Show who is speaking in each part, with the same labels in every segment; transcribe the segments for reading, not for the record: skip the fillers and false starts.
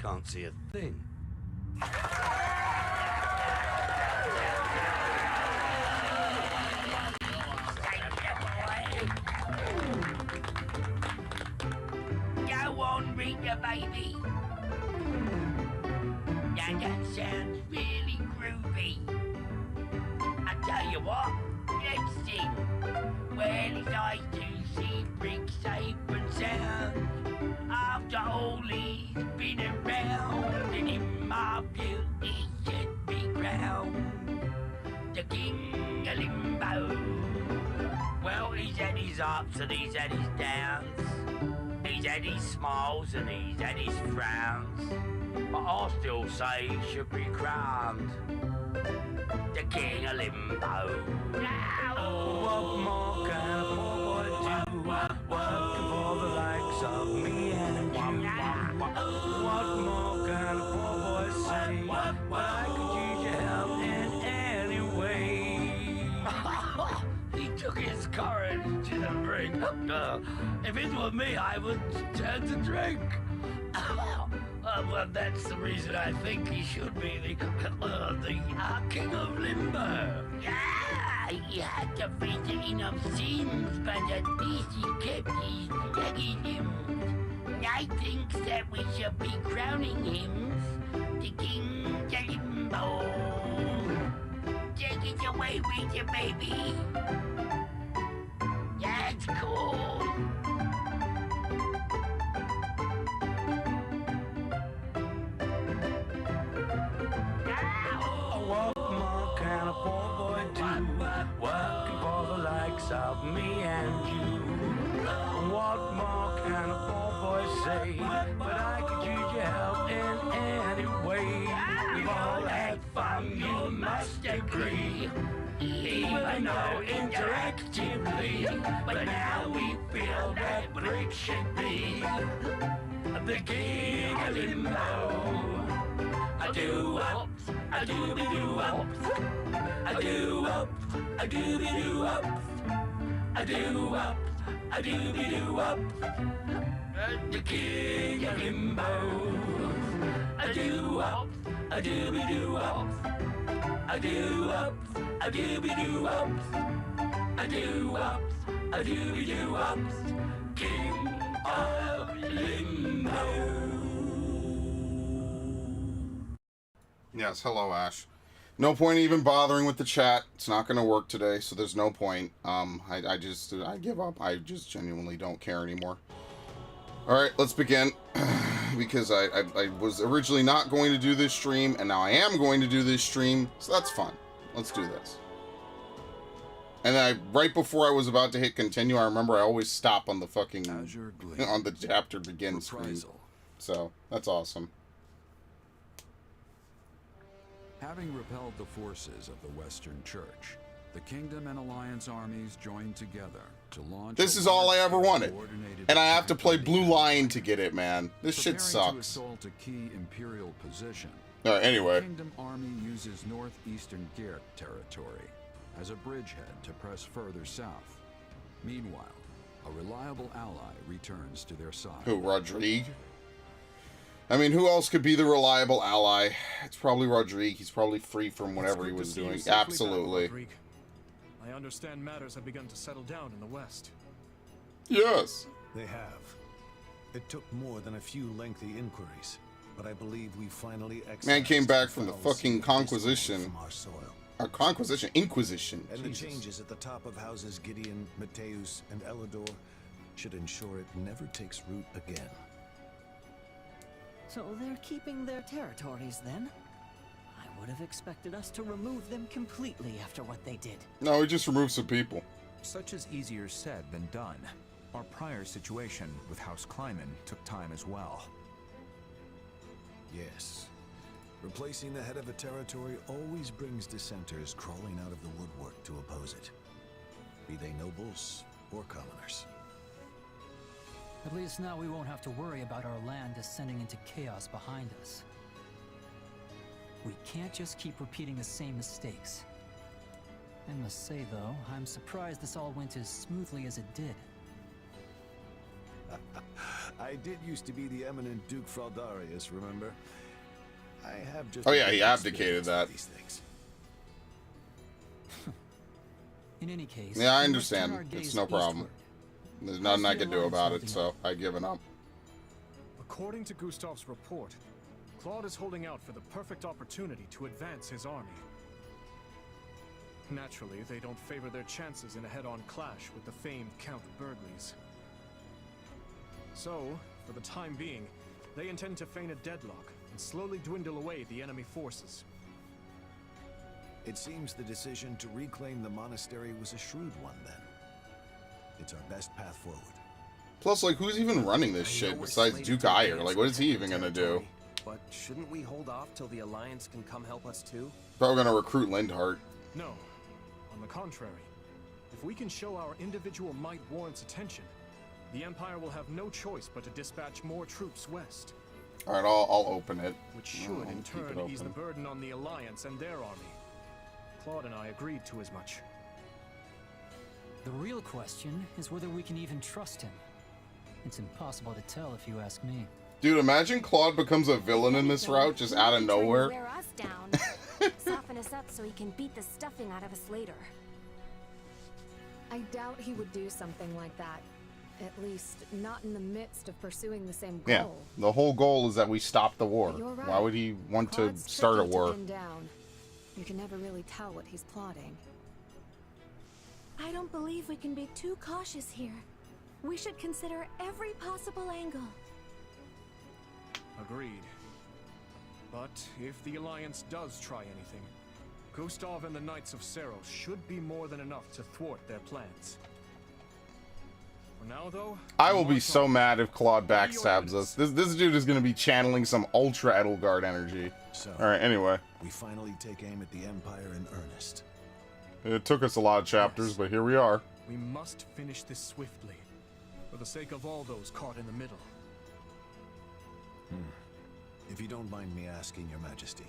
Speaker 1: can't see a thing.
Speaker 2: Go on, Rita, baby. Now that sounds really groovy. I tell you what, let's sing. Well, it's nice to see Brick safe and sound. After all he's been around, and in my view he should be crowned the King of Limbo. Well, he's had his ups and he's had his downs. He's had his smiles and he's had his frowns. But I still say he should be crowned the King of Limbo.
Speaker 1: What more can a poor boy do? Working for the likes of me and you. What more can a poor boy say? But I could use your help in any way. He took his courage to the brink. If it were me, I would turn to drink. Well, that's the reason I think he should be the King of Limbo.
Speaker 2: Yeah, he had to face enough sins, but at least he kept his leggy limbs. I think that we should be crowning him the King of Limbo. Take it away with you, baby. That's cool.
Speaker 1: What more can a poor boy do? Working for the likes of me and you. What more can a poor boy say? But I could use your help in any way. We've all had fun, you must agree. Even though interactively, but now we feel that Brick should be the King of Limbo. I do up, I do be do up, I do up, I do be do up, I do up, I do be do up, the King of Limbo. I do up, I do be do up, I do up, I do be do up, I do up, I do be do up, King of Limbo.
Speaker 3: Yes, hello, Ash. No point even bothering with the chat. It's not going to work today, so there's no point. I give up. I just genuinely don't care anymore. Alright, let's begin. Because I was originally not going to do this stream, and now I am going to do this stream, so that's fun. Let's do this. And then right before I was about to hit continue, I remember I always stop on the fucking...
Speaker 4: Azure, Gleam.
Speaker 3: On the chapter begin screen. So, that's awesome.
Speaker 4: Having repelled the forces of the Western Church, the Kingdom and Alliance armies joined together to launch...
Speaker 3: This is all I ever wanted. And I have to play Blue Lion to get it, man. This shit sucks.
Speaker 4: To assault a key Imperial position,
Speaker 3: Alright, anyway.
Speaker 4: the Kingdom army uses northeastern Gert territory as a bridgehead to press further south. Meanwhile, a reliable ally returns to their side.
Speaker 3: Who, Rodrigue? I mean, who else could be the reliable ally? It's probably Rodrigue. He's probably free from whatever he was doing. Absolutely.
Speaker 5: I understand matters have begun to settle down in the West.
Speaker 3: Yes.
Speaker 6: They have. It took more than a few lengthy inquiries, but I believe we finally
Speaker 3: Man came back from the fucking Conquisition.
Speaker 6: From our soil.
Speaker 3: Conquisition? Inquisition.
Speaker 6: And
Speaker 3: Jesus.
Speaker 6: the changes at the top of houses Gideon, Mateus, and Elidor should ensure it never takes root again.
Speaker 7: So they're keeping their territories then? I would have expected us to remove them completely after what they did.
Speaker 3: No, we just removed some people.
Speaker 8: Such is easier said than done. Our prior situation with House Kleiman took time as well.
Speaker 6: Yes. Replacing the head of a territory always brings dissenters crawling out of the woodwork to oppose it. Be they nobles or commoners.
Speaker 9: At least now we won't have to worry about our land descending into chaos behind us. We can't just keep repeating the same mistakes. I must say, though, I'm surprised this all went as smoothly as it did.
Speaker 6: I I did used to be the eminent Duke Fraldarius, remember? I have just...
Speaker 3: Oh yeah, he abdicated that.
Speaker 6: These things.
Speaker 9: In any case,
Speaker 3: Yeah, I
Speaker 9: we must turn
Speaker 3: understand.
Speaker 9: our gaze
Speaker 3: It's no problem.
Speaker 9: eastward.
Speaker 3: There's nothing I
Speaker 9: How's the
Speaker 3: can do
Speaker 9: Alliance
Speaker 3: about it,
Speaker 9: holding
Speaker 3: so I've given up.
Speaker 5: According to Gustav's report, Claude is holding out for the perfect opportunity to advance his army. Naturally, they don't favor their chances in a head-on clash with the famed Count Burgleys. So, for the time being, they intend to feign a deadlock and slowly dwindle away the enemy forces.
Speaker 6: It seems the decision to reclaim the monastery was a shrewd one, then. It's our best path forward.
Speaker 3: Plus, like, who's even running this shit besides Duke Iyer? Like, what is he even gonna do?
Speaker 10: But shouldn't we hold off till the Alliance can come help us too?
Speaker 3: Probably gonna recruit Lindhart.
Speaker 5: No. On the contrary, if we can show our individual might warrants attention, the Empire will have no choice but to dispatch more troops west.
Speaker 3: Alright, I'll open it.
Speaker 5: Which should, in turn, ease the burden on the Alliance and their army. Claude and I agreed to as much.
Speaker 9: The real question is whether we can even trust him. It's impossible to tell if you ask me.
Speaker 3: Dude, imagine Claude becomes a villain in this route just out of nowhere.
Speaker 11: Wear us down. Soften us up so he can beat the stuffing out of us later.
Speaker 12: I doubt he would do something like that. At least, not in the midst of pursuing the same goal.
Speaker 3: Yeah, the whole goal is that we stop the war.
Speaker 12: You're right.
Speaker 3: Why would he want
Speaker 12: Claude's
Speaker 3: to start a
Speaker 12: tricky to
Speaker 3: war?
Speaker 12: pin down. You can never really tell what he's plotting.
Speaker 11: I don't believe we can be too cautious here. We should consider every possible angle.
Speaker 5: Agreed. But if the Alliance does try anything, Gustav and the Knights of Seros should be more than enough to thwart their plans. For now, though,
Speaker 3: I will be so mad if Claude backstabs us. This dude is gonna be channeling some Ultra Edelgard energy.
Speaker 6: So,
Speaker 3: alright, anyway.
Speaker 6: we finally take aim at the Empire in earnest.
Speaker 3: It took us a lot of chapters, but here we are.
Speaker 5: We must finish this swiftly, for the sake of all those caught in the middle.
Speaker 6: If you don't mind me asking, Your Majesty,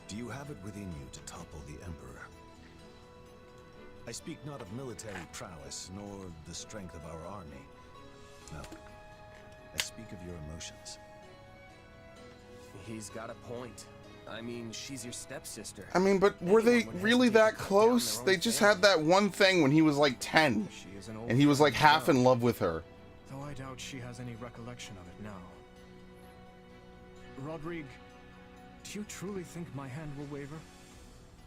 Speaker 6: do you have it within you to topple the Emperor? I speak not of military prowess, nor the strength of our army. No. I speak of your emotions.
Speaker 10: He's got a point. I mean, she's your stepsister.
Speaker 3: I mean, but were they really that close? They just had that one thing when he was like 10. And he was like half in love with her.
Speaker 5: Though I doubt she has any recollection of it now. Rodrigue, do you truly think my hand will waver?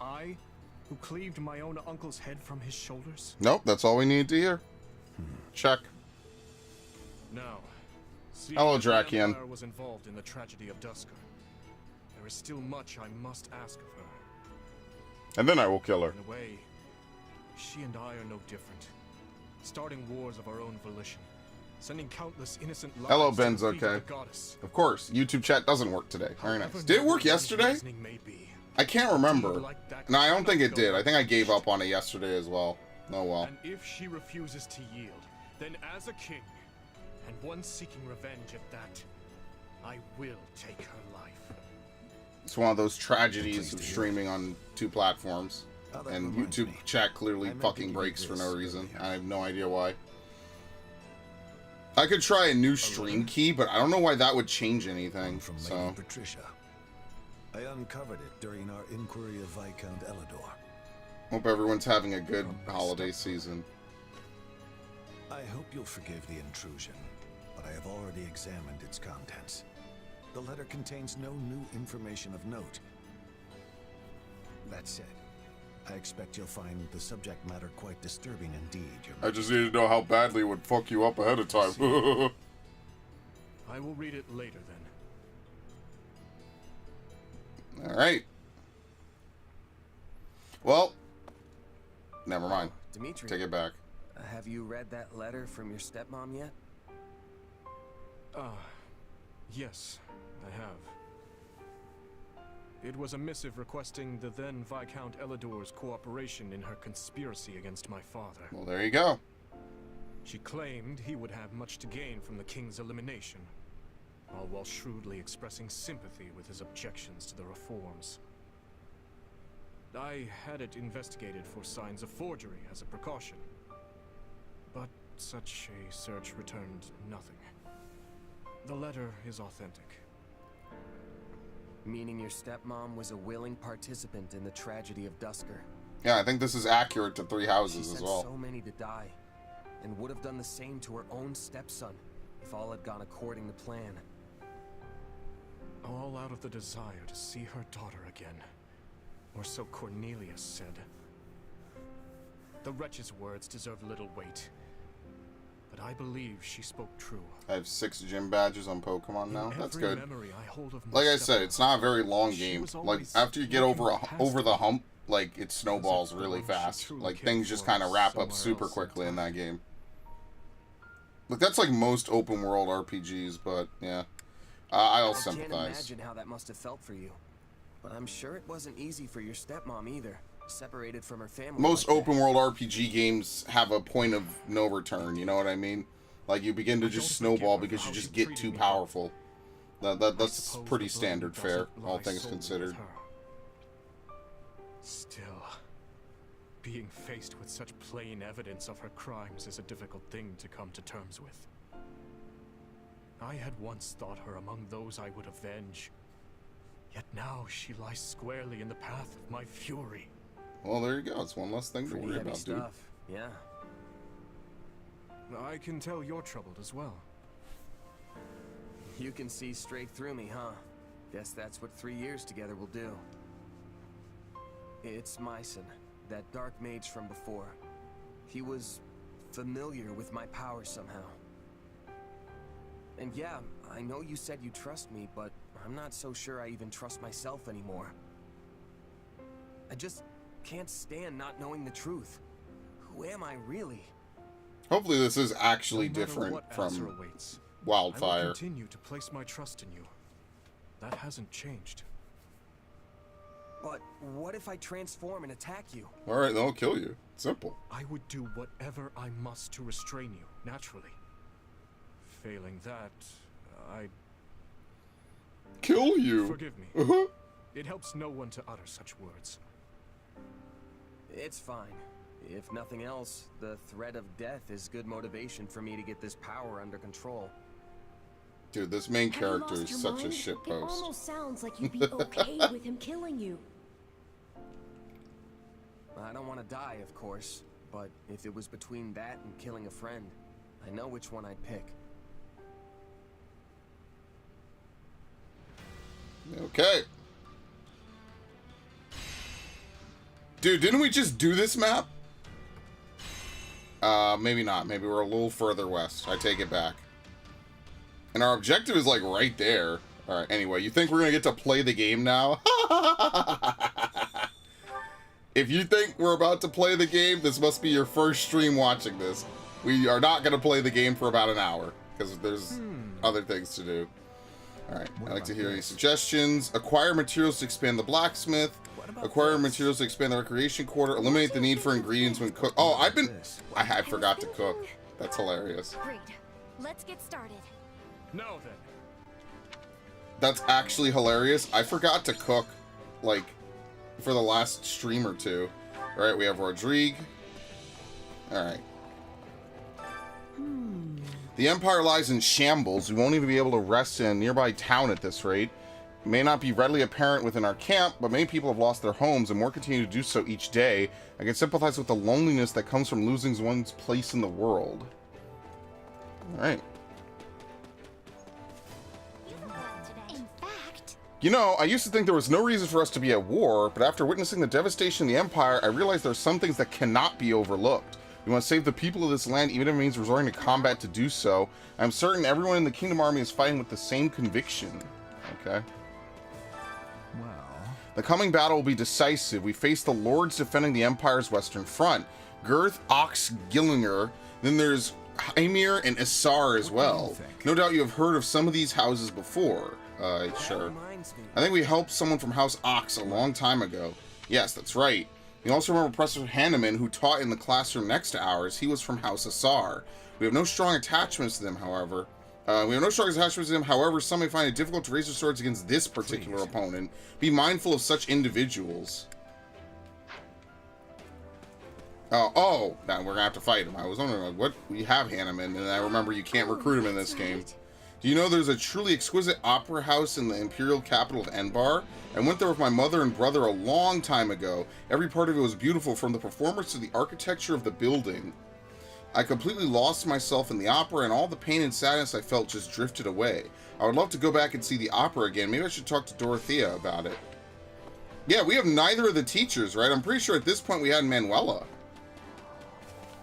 Speaker 5: I, who cleaved my own uncle's head from his shoulders?
Speaker 3: Nope, that's all we need to hear. Check.
Speaker 5: Now,
Speaker 3: hello,
Speaker 5: the
Speaker 3: Drakian.
Speaker 5: Empire was involved in the tragedy of Dusker. There is still much I must ask of her.
Speaker 3: And then I will kill her.
Speaker 5: In a way, she and I are no different. Starting wars of our own volition. Sending countless innocent lives.
Speaker 3: Hello,
Speaker 5: to
Speaker 3: Ben's
Speaker 5: defeat
Speaker 3: okay.
Speaker 5: the goddess.
Speaker 3: Of course, YouTube chat doesn't work today. Very nice. Did it work yesterday? I can't remember. No, I don't think it did. I think I gave up on it yesterday as well. Oh well.
Speaker 5: And if she refuses to yield, then as a king, and one seeking revenge at that, I will take her life.
Speaker 3: It's one of those tragedies of streaming on 2 platforms. And YouTube chat clearly fucking breaks for no reason. I have no idea why. I could try a new stream key, but I don't know why that would change anything.
Speaker 6: From
Speaker 3: So
Speaker 6: Lady Patricia. I uncovered it during our inquiry of Viscount Elidor.
Speaker 3: hope everyone's having a good holiday season.
Speaker 6: I hope you'll forgive the intrusion, but I have already examined its contents. The letter contains no new information of note. That said, I expect you'll find the subject matter quite disturbing indeed, Your Majesty.
Speaker 3: I just need to know how badly it would fuck you up ahead of time.
Speaker 5: I will read it later then.
Speaker 3: Alright. Well, never mind.
Speaker 10: Dimitri,
Speaker 3: Take it back.
Speaker 10: have you read that letter from your stepmom yet?
Speaker 5: Yes, I have. It was a missive requesting the then Viscount Elidor's cooperation in her conspiracy against my father.
Speaker 3: Well, there you go.
Speaker 5: She claimed he would have much to gain from the king's elimination, all while shrewdly expressing sympathy with his objections to the reforms. I had it investigated for signs of forgery as a precaution, but such a search returned nothing. The letter is authentic.
Speaker 10: Meaning your stepmom was a willing participant in the tragedy of Dusker.
Speaker 3: Yeah, I think this is accurate to Three Houses
Speaker 10: She
Speaker 3: as
Speaker 10: sent
Speaker 3: well.
Speaker 10: so many to die, and would have done the same to her own stepson if all had gone according to plan.
Speaker 5: All out of the desire to see her daughter again. Or so Cornelius said. The wretch's words deserve little weight. But I believe she spoke true.
Speaker 3: I have 6 gym badges on Pokemon now. That's
Speaker 5: Every
Speaker 3: good.
Speaker 5: memory I hold of my
Speaker 3: Like I said,
Speaker 5: stepmom,
Speaker 3: it's not a very long
Speaker 5: she
Speaker 3: game.
Speaker 5: was
Speaker 3: Like,
Speaker 5: always
Speaker 3: after you get
Speaker 5: looking
Speaker 3: over
Speaker 5: past
Speaker 3: the
Speaker 5: me.
Speaker 3: hump, like, it snowballs
Speaker 5: As if the
Speaker 3: really
Speaker 5: one she
Speaker 3: fast.
Speaker 5: truly
Speaker 3: Like,
Speaker 5: cared
Speaker 3: things just
Speaker 5: for
Speaker 3: kind of
Speaker 5: was
Speaker 3: wrap up
Speaker 5: somewhere
Speaker 3: super
Speaker 5: else in
Speaker 3: quickly in
Speaker 5: time.
Speaker 3: that game. Like, that's like most open world RPGs, but, yeah. I'll
Speaker 10: I can't
Speaker 3: sympathize.
Speaker 10: imagine how that must have felt for you. But I'm sure it wasn't easy for your stepmom either, separated from her family.
Speaker 3: Most
Speaker 10: like
Speaker 3: open world RPG games have a point of no return, you know what I mean? Like, you begin to just snowball because you just get too powerful. That's pretty standard fare, all things considered.
Speaker 5: Still, being faced with such plain evidence of her crimes is a difficult thing to come to terms with. I had once thought her among those I would avenge. Yet now she lies squarely in the path of my fury.
Speaker 3: Well, there you go. It's one less thing to
Speaker 10: Pretty
Speaker 3: worry
Speaker 10: heavy
Speaker 3: about, dude.
Speaker 10: stuff, yeah.
Speaker 5: I can tell you're troubled as well.
Speaker 10: You can see straight through me, huh? Guess that's what 3 years together will do. It's Myson, that dark mage from before. He was familiar with my power somehow. And yeah, I know you said you trust me, but I'm not so sure I even trust myself anymore. I just can't stand not knowing the truth. Who am I really?
Speaker 3: Hopefully this is actually
Speaker 5: No matter
Speaker 3: different
Speaker 5: what Azure
Speaker 3: from
Speaker 5: awaits, I
Speaker 3: Wildfire.
Speaker 5: will continue to place my trust in you. That hasn't changed.
Speaker 10: But what if I transform and attack you?
Speaker 3: Alright, then I'll kill you. Simple.
Speaker 5: I would do whatever I must to restrain you, naturally. Failing that, I'd
Speaker 3: Kill you.
Speaker 5: forgive me.
Speaker 3: Uh-huh.
Speaker 5: It helps no one to utter such words.
Speaker 10: It's fine. If nothing else, the threat of death is good motivation for me to get this power under control.
Speaker 3: Dude, this main
Speaker 11: Have you
Speaker 3: character
Speaker 11: lost
Speaker 3: is
Speaker 11: your
Speaker 3: such a
Speaker 11: mind?
Speaker 3: shit
Speaker 11: It
Speaker 3: post.
Speaker 11: almost sounds like you'd be okay with him killing you.
Speaker 10: I don't want to die, of course, but if it was between that and killing a friend, I know which one I'd pick.
Speaker 3: Okay. Dude, didn't we just do this map? Maybe not. Maybe we're a little further west. I take it back. And our objective is, like, right there. Alright, anyway, you think we're gonna get to play the game now? If you think we're about to play the game, this must be your first stream watching this. We are not gonna play the game for about an hour, because there's other things to do. Alright, I'd like to hear any suggestions. Acquire materials to expand the blacksmith. Acquire materials to expand the recreation quarter. Eliminate the need for ingredients when cook. Oh, I forgot to cook. That's hilarious.
Speaker 11: Great. Let's get started.
Speaker 5: Now then.
Speaker 3: That's actually hilarious. I forgot to cook, like, for the last stream or two. Alright, we have Rodrigue. Alright. The Empire lies in shambles. We won't even be able to rest in a nearby town at this rate. It may not be readily apparent within our camp, but many people have lost their homes and more continue to do so each day. I can sympathize with the loneliness that comes from losing one's place in the world. Alright.
Speaker 11: In fact,
Speaker 3: You know, I used to think there was no reason for us to be at war, but after witnessing the devastation of the Empire, I realized there are some things that cannot be overlooked. We want to save the people of this land, even if it means resorting to combat to do so. I'm certain everyone in the Kingdom Army is fighting with the same conviction. Okay.
Speaker 4: Well,
Speaker 3: The coming battle will be decisive. We face the lords defending the Empire's western front. Girth, Ox, Gillinger. Then there's Hymir and Isar as well. No doubt you have heard of some of these houses before. Sure.
Speaker 10: Reminds me.
Speaker 3: I think we helped someone from House Ox a long time ago. Yes, that's right. You also remember Professor Hanneman, who taught in the classroom next to ours. He was from House Asar. We have no strong attachments to them, however. Some may find it difficult to raise their swords against this particular opponent. Be mindful of such individuals. Oh, now we're gonna have to fight him. I was wondering, like, what? We have Hanneman, and I remember you can't recruit him in this game. Do you know there's a truly exquisite opera house in the imperial capital of Enbar? I went there with my mother and brother a long time ago. Every part of it was beautiful, from the performance to the architecture of the building. I completely lost myself in the opera, and all the pain and sadness I felt just drifted away. I would love to go back and see the opera again. Maybe I should talk to Dorothea about it. Yeah, we have neither of the teachers, right? I'm pretty sure at this point we had Manuela.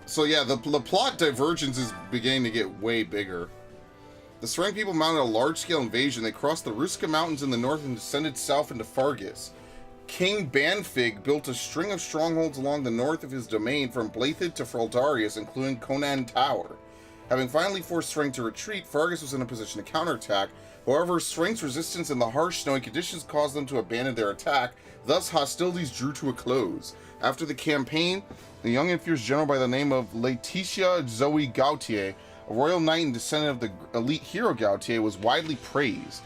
Speaker 3: So yeah, the plot divergence is beginning to get way bigger. The Serang people mounted a large-scale invasion. They crossed the Ruska Mountains in the north and descended south into Fargus. King Banfig built a string of strongholds along the north of his domain from Blathid to Fraldarius, including Conan Tower. Having finally forced Serang to retreat, Fargus was in a position to counterattack. However, Serang's resistance and the harsh snowy conditions caused them to abandon their attack. Thus, hostilities drew to a close. After the campaign, the young and fierce general by the name of Laetitia Zoe Gautier, a royal knight and descendant of the elite hero Gautier, was widely praised.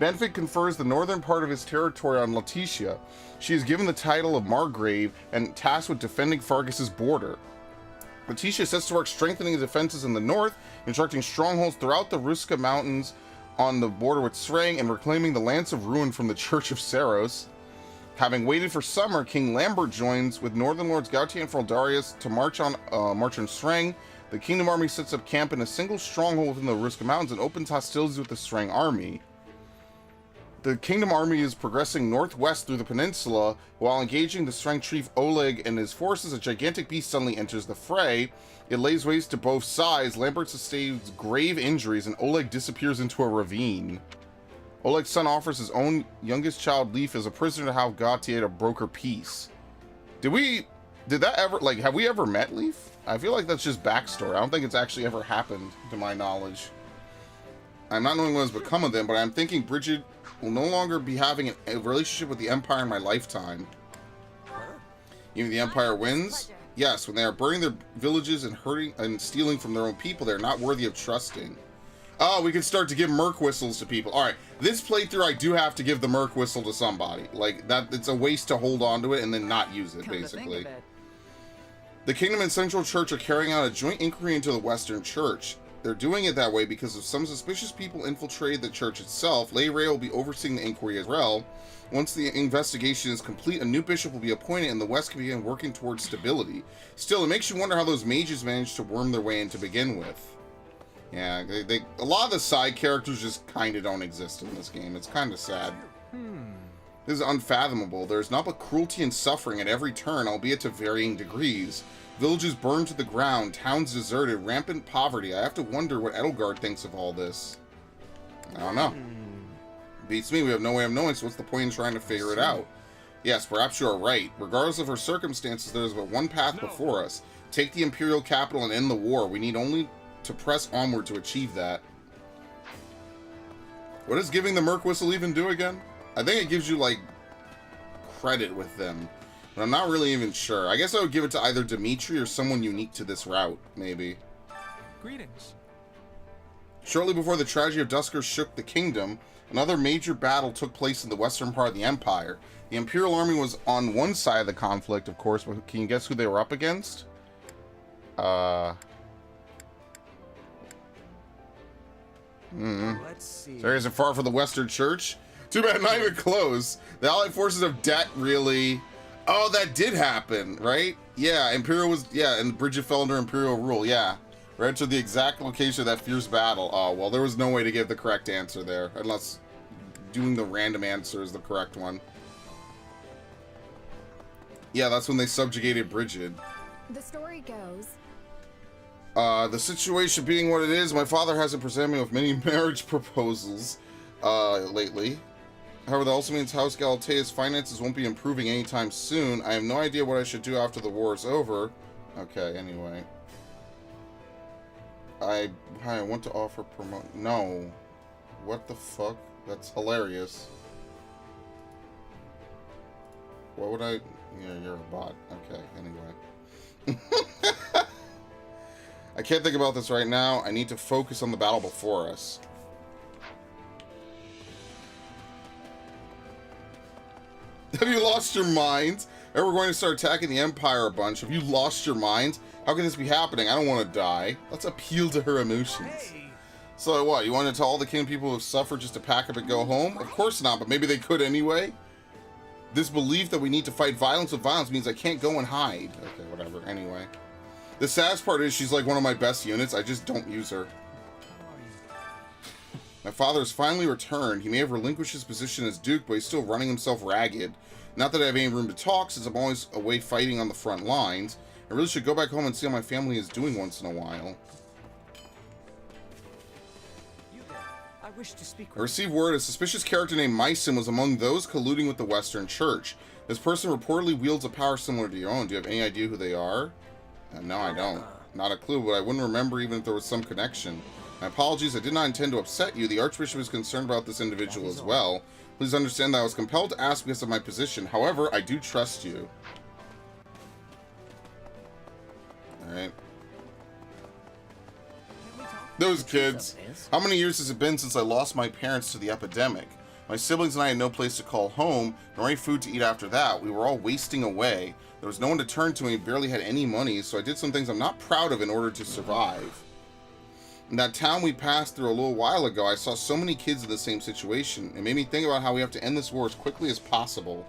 Speaker 3: Banfig confers the northern part of his territory on Laetitia. She is given the title of Margrave and tasked with defending Fargus's border. Laetitia sets to work strengthening the defenses in the north, constructing strongholds throughout the Ruska Mountains on the border with Serang, and reclaiming the Lance of Ruin from the Church of Saros. Having waited for summer, King Lambert joins with Northern Lords Gautier and Fraldarius to march on Serang. The Kingdom Army sets up camp in a single stronghold within the Ruska Mountains and opens hostilities with the Serang army. The Kingdom Army is progressing northwest through the peninsula. While engaging the Serang chief Oleg and his forces, a gigantic beast suddenly enters the fray. It lays waste to both sides. Lambert sustains grave injuries, and Oleg disappears into a ravine. Oleg's son offers his own youngest child, Leaf, as a prisoner to have Gautier to broker peace. Did that ever, like, have we ever met Leaf? I feel like that's just backstory. I don't think it's actually ever happened, to my knowledge. I'm not knowing what has become of them, but I'm thinking Bridget will no longer be having a relationship with the Empire in my lifetime. Even the Empire wins? Yes, when they are burning their villages and hurting and stealing from their own people, they're not worthy of trusting. Oh, we can start to give Merc whistles to people. Alright, this playthrough I do have to give the Merc whistle to somebody. Like, that, it's a waste to hold on to it and then not use it, basically. The Kingdom and Central Church are carrying out a joint inquiry into the Western Church. They're doing it that way because if some suspicious people infiltrated the church itself, Lay Ray will be overseeing the inquiry as well. Once the investigation is complete, a new bishop will be appointed and the West can begin working towards stability. Still, it makes you wonder how those mages managed to worm their way in to begin with. Yeah, a lot of the side characters just kind of don't exist in this game. It's kind of sad. This is unfathomable. There's not but cruelty and suffering at every turn, albeit to varying degrees. Villages burned to the ground, towns deserted, rampant poverty. I have to wonder what Edelgard thinks of all this. I don't know. Beats me, we have no way of knowing, so what's the point in trying to figure it out? Yes, perhaps you are right. Regardless of her circumstances, there is but one path before us. Take the Imperial capital and end the war. We need only to press onward to achieve that. What does giving the Merc whistle even do again? I think it gives you, like, credit with them. But I'm not really even sure. I guess I would give it to either Dimitri or someone unique to this route, maybe.
Speaker 8: Greetings.
Speaker 3: Shortly before the tragedy of Dusker shook the kingdom, another major battle took place in the western part of the Empire. The Imperial Army was on one side of the conflict, of course, but can you guess who they were up against?
Speaker 10: Let's see.
Speaker 3: So isn't far from the Western Church. Too bad, not even close. The Allied forces of Det really... Oh, that did happen, right? Yeah, Imperial was... Yeah, and Bridget fell under Imperial rule, yeah. Right to the exact location of that fierce battle. Oh, well, there was no way to give the correct answer there. Unless doing the random answer is the correct one. Yeah, that's when they subjugated Bridget.
Speaker 12: The story goes...
Speaker 3: The situation being what it is, my father hasn't presented me with many marriage proposals, lately. However, that also means House Galatea's finances won't be improving anytime soon. I have no idea what I should do after the war is over. Okay, anyway. I want to offer No. What the fuck? That's hilarious. What would I... Yeah, you're a bot. Okay, anyway. I can't think about this right now. I need to focus on the battle before us. Have you lost your mind? Or we're going to start attacking the Empire a bunch. Have you lost your mind? How can this be happening? I don't want to die. Let's appeal to her emotions.
Speaker 10: Hey.
Speaker 3: So what, you want to tell all the king people who have suffered just to pack up and go home? Of course not, but maybe they could anyway. This belief that we need to fight violence with violence means I can't go and hide. Okay, whatever, anyway. The saddest part is she's like one of my best units, I just don't use her. My father has finally returned. He may have relinquished his position as Duke, but he's still running himself ragged. Not that I have any room to talk, since I'm always away fighting on the front lines. I really should go back home and see how my family is doing once in a while.
Speaker 10: I wish to speak with
Speaker 3: I received word a suspicious character named Myson was among those colluding with the Western Church. This person reportedly wields a power similar to your own. Do you have any idea who they are? No, I don't. Not a clue, but I wouldn't remember even if there was some connection. My apologies, I did not intend to upset you. The Archbishop is concerned about this individual as well. Please understand that I was compelled to ask because of my position. However, I do trust you. Alright. Those kids. How many years has it been since I lost my parents to the epidemic? My siblings and I had no place to call home, nor any food to eat after that. We were all wasting away. There was no one to turn to and barely had any money, so I did some things I'm not proud of in order to survive. In that town we passed through a little while ago, I saw so many kids in the same situation. It made me think about how we have to end this war as quickly as possible.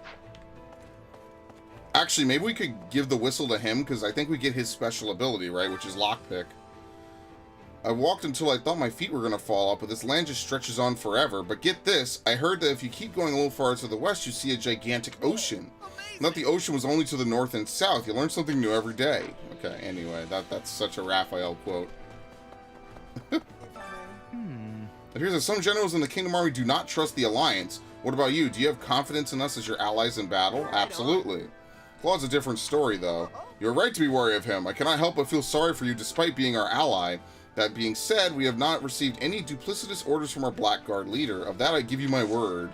Speaker 3: Actually, maybe we could give the whistle to him, because I think we get his special ability, right? Which is lockpick. I walked until I thought my feet were going to fall off, but this land just stretches on forever. But get this, I heard that if you keep going a little farther to the west, you see a gigantic ocean. Not the ocean was only to the north and south. You learn something new every day. Okay, anyway, that's such a Raphael quote. It appears that some generals in the Kingdom Army do not trust the Alliance. What about you? Do you have confidence in us as your allies in battle? Absolutely. Claude's a different story, though. You're right to be wary of him. I cannot help but feel sorry for you despite being our ally. That being said, we have not received any duplicitous orders from our Blackguard leader. Of that, I give you my word.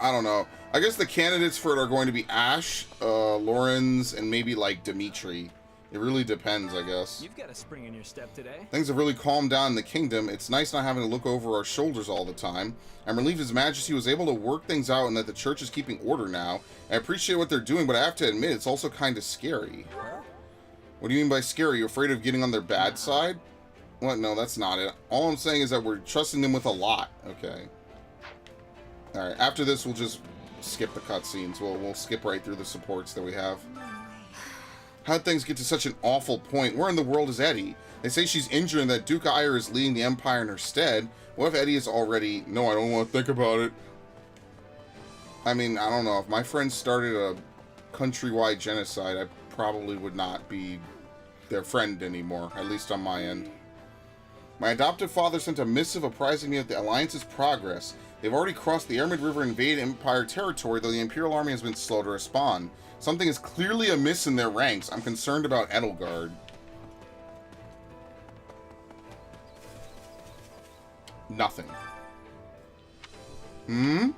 Speaker 3: I don't know. I guess the candidates for it are going to be Ash, Lorenz, and maybe, like, Dimitri. It really depends, I guess.
Speaker 5: You've got a spring in your step today.
Speaker 3: Things have really calmed down in the kingdom. It's nice not having to look over our shoulders all the time. I'm relieved His Majesty was able to work things out and that the church is keeping order now. I appreciate what they're doing, but I have to admit, it's also kind of scary. What do you mean by scary? You afraid of getting on their bad side? What? No, that's not it. All I'm saying is that we're trusting them with a lot. Okay. Alright, after this, we'll just skip the cutscenes. We'll skip right through the supports that we have. How'd things get to such an awful point? Where in the world is Eddie? They say she's injured and that Duke Ire is leading the Empire in her stead. What if Eddie is already... No, I don't want to think about it. I mean, I don't know. If my friends started a countrywide genocide, I probably would not be their friend anymore, at least on my end. My adoptive father sent a missive apprising me of the Alliance's progress. They've already crossed the Airmid River and invaded Empire territory, though the Imperial Army has been slow to respond. Something is clearly amiss in their ranks. I'm concerned about Edelgard. Nothing. Hmm?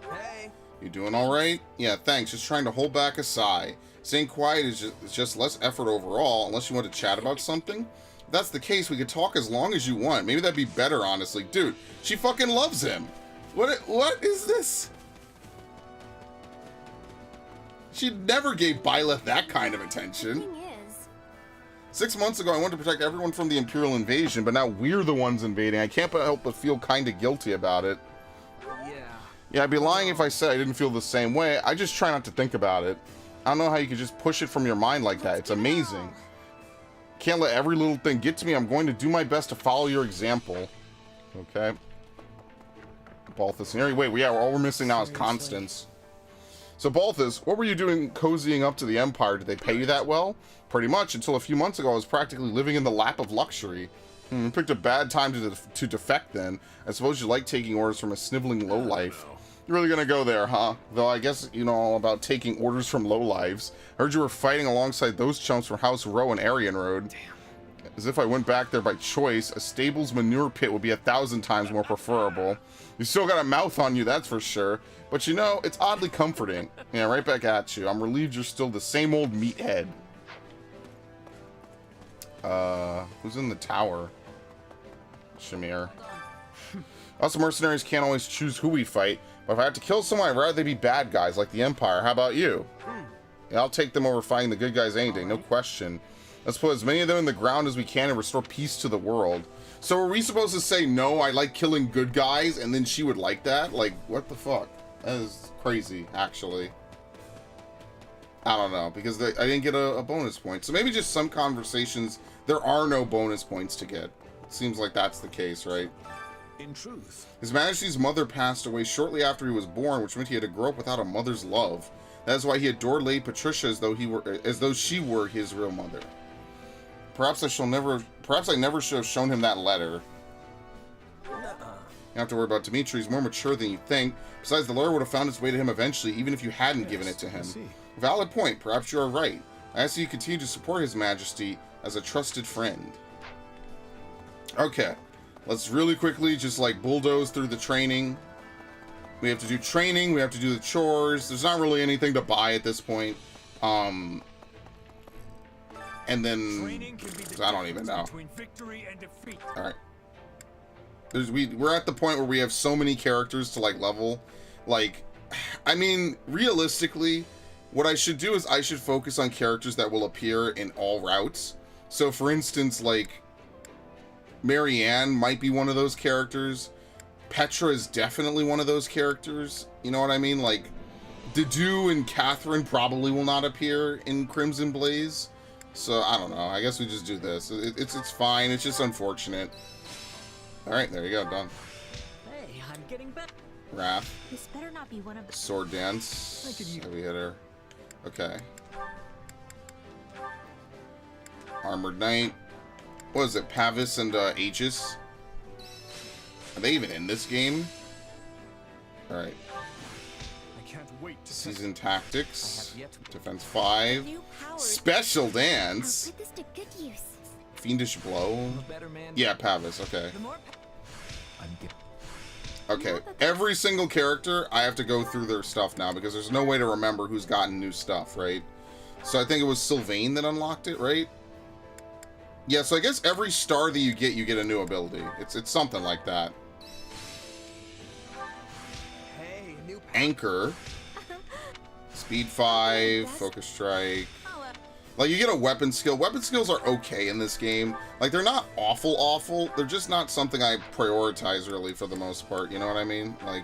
Speaker 10: Hey.
Speaker 3: You doing alright? Yeah, thanks. Just trying to hold back a sigh. Staying quiet is just less effort overall, unless you want to chat about something. If that's the case, we could talk as long as you want. Maybe that'd be better, honestly. Dude, she fucking loves him. What is this? She never gave Byleth that kind of attention. 6 months ago, I wanted to protect everyone from the Imperial invasion, but now we're the ones invading. I can't help but feel kind of guilty about it. Yeah, I'd be lying if I said I didn't feel the same way. I just try not to think about it. I don't know how you could just push it from your mind like that. It's amazing. Can't let every little thing get to me. I'm going to do my best to follow your example. Okay. Balthus. Wait, yeah, all we're missing now is Constance. So, Balthus, what were you doing cozying up to the Empire? Did they pay you that well? Pretty much, until a few months ago I was practically living in the lap of luxury. Picked a bad time to defect then. I suppose you like taking orders from a sniveling lowlife. You're really gonna go there, huh? Though I guess you know all about taking orders from lowlives. I heard you were fighting alongside those chumps from House Row and Aryan Road. Damn. As if I went back there by choice, a stable's manure pit would be 1,000 times more preferable. You still got a mouth on you, that's for sure. But you know, it's oddly comforting. Yeah, right back at you. I'm relieved you're still the same old meathead. Who's in the tower? Shamir. Us mercenaries can't always choose who we fight, but if I have to kill someone, I'd rather they be bad guys like the Empire. How about you? Yeah, I'll take them over fighting the good guys any day, no question. Let's put as many of them in the ground as we can and restore peace to the world. So are we supposed to say, no, I like killing good guys, and then she would like that? Like, what the fuck? That is crazy, actually. I don't know, because I didn't get a bonus point. So maybe just some conversations, there are no bonus points to get. Seems like that's the case, right?
Speaker 6: In truth,
Speaker 3: His Majesty's mother passed away shortly after he was born, which meant he had to grow up without a mother's love. That is why he adored Lady Patricia as though she were his real mother. Perhaps I never should have shown him that letter. You don't have to worry about Dimitri. He's more mature than you think. Besides, the lawyer would have found its way to him eventually, even if you hadn't given it to him. Valid point. Perhaps you are right. I ask that you continue to support His Majesty as a trusted friend. Okay. Let's really quickly just like bulldoze through the training. We have to do training. We have to do the chores. There's not really anything to buy at this point. And then I don't even know. All right. We're at the point where we have so many characters to like level. Like, I mean, realistically, what I should do is I should focus on characters that will appear in all routes. So, for instance, like Marianne might be one of those characters. Petra is definitely one of those characters. You know what I mean? Like, Dedue and Catherine probably will not appear in Crimson Blaze. So, I don't know. I guess we just do this. It's fine. It's just unfortunate. Alright, there you go. Done.
Speaker 7: Hey, I'm getting better.
Speaker 3: Wrath.
Speaker 11: This better not be one of the
Speaker 3: Sword Dance. Heavy hitter. Okay. Armored Knight. What is it? Pavis and Aegis? Are they even in this game? Alright. Season Tactics. Defense 5. Special Dance.
Speaker 11: Put this to good use.
Speaker 3: Fiendish Blow. Yeah, Pavis. Okay. Okay. Every single character, I have to go through their stuff now because there's no way to remember who's gotten new stuff, right? So I think it was Sylvain that unlocked it, right? Yeah, so I guess every star that you get a new ability. It's something like that. Anchor. Speed 5, Focus Strike. Like, you get a weapon skill. Weapon skills are okay in this game. Like, they're not awful. They're just not something I prioritize, really, for the most part. You know what I mean? Like...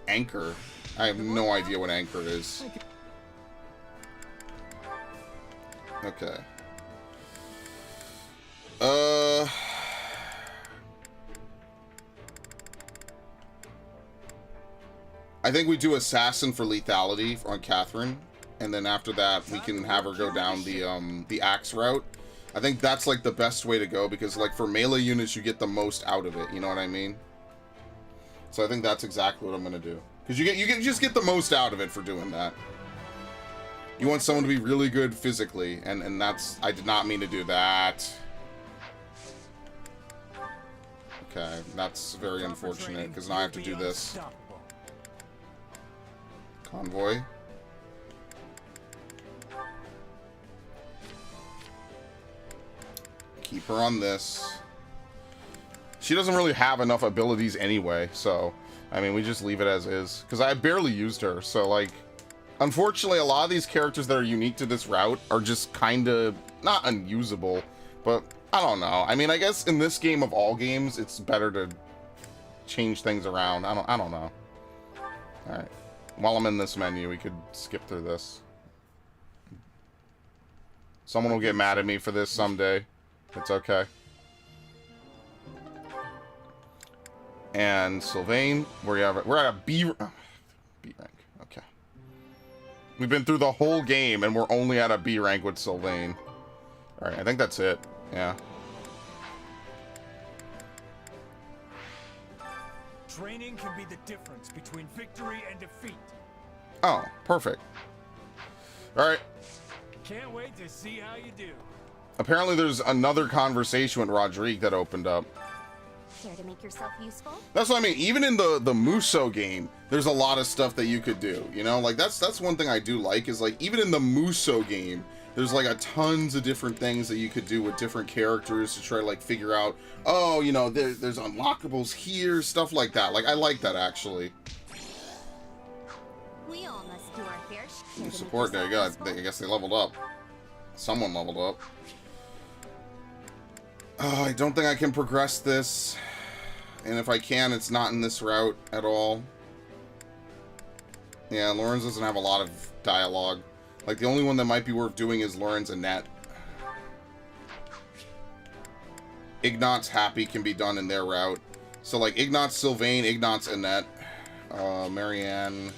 Speaker 3: Anchor. I have no idea what Anchor is. Okay. I think we do Assassin for lethality on Catherine, and then after that we can have her go down the Axe route. I think that's like the best way to go because like for melee units you get the most out of it. You know what I mean? So I think that's exactly what I'm gonna do because you just get the most out of it for doing that. You want someone to be really good physically, and that's I did not mean to do that. Okay, that's very unfortunate because now I have to do this. Convoy. Keep her on this. She doesn't really have enough abilities anyway, so I mean we just leave it as is because I barely used her. So like, unfortunately, a lot of these characters that are unique to this route are just kind of not unusable, but I don't know. I mean, I guess in this game of all games, it's better to change things around. I don't know. All right. While I'm in this menu, we could skip through this. Someone will get mad at me for this someday. It's okay. And Sylvain, we're at a B rank. Okay. We've been through the whole game, and we're only at a B rank with Sylvain. All right, I think that's it. Yeah.
Speaker 5: Training can be the difference between victory and defeat.
Speaker 3: Oh, perfect. All right.
Speaker 5: Can't wait to see how you do.
Speaker 3: Apparently there's another conversation with Rodrigue that opened up.
Speaker 11: Care to make yourself useful?
Speaker 3: That's what I mean. Even in the Muso game, there's a lot of stuff that you could do. You know, like that's one thing I do like is like even in the Muso game, there's like a tons of different things that you could do with different characters to try to like figure out, oh, you know, there's unlockables here, stuff like that. Like I like that actually.
Speaker 11: We all must must do our fair share.
Speaker 3: New support, there you go. I guess they leveled up. Someone leveled up. Oh, I don't think I can progress this. And if I can, it's not in this route at all. Yeah, Lauren's doesn't have a lot of dialogue. Like, the only one that might be worth doing is Lauren's Annette. Ignat's Happy can be done in their route. So, like, Ignat's Sylvain, Ignat's Annette. Marianne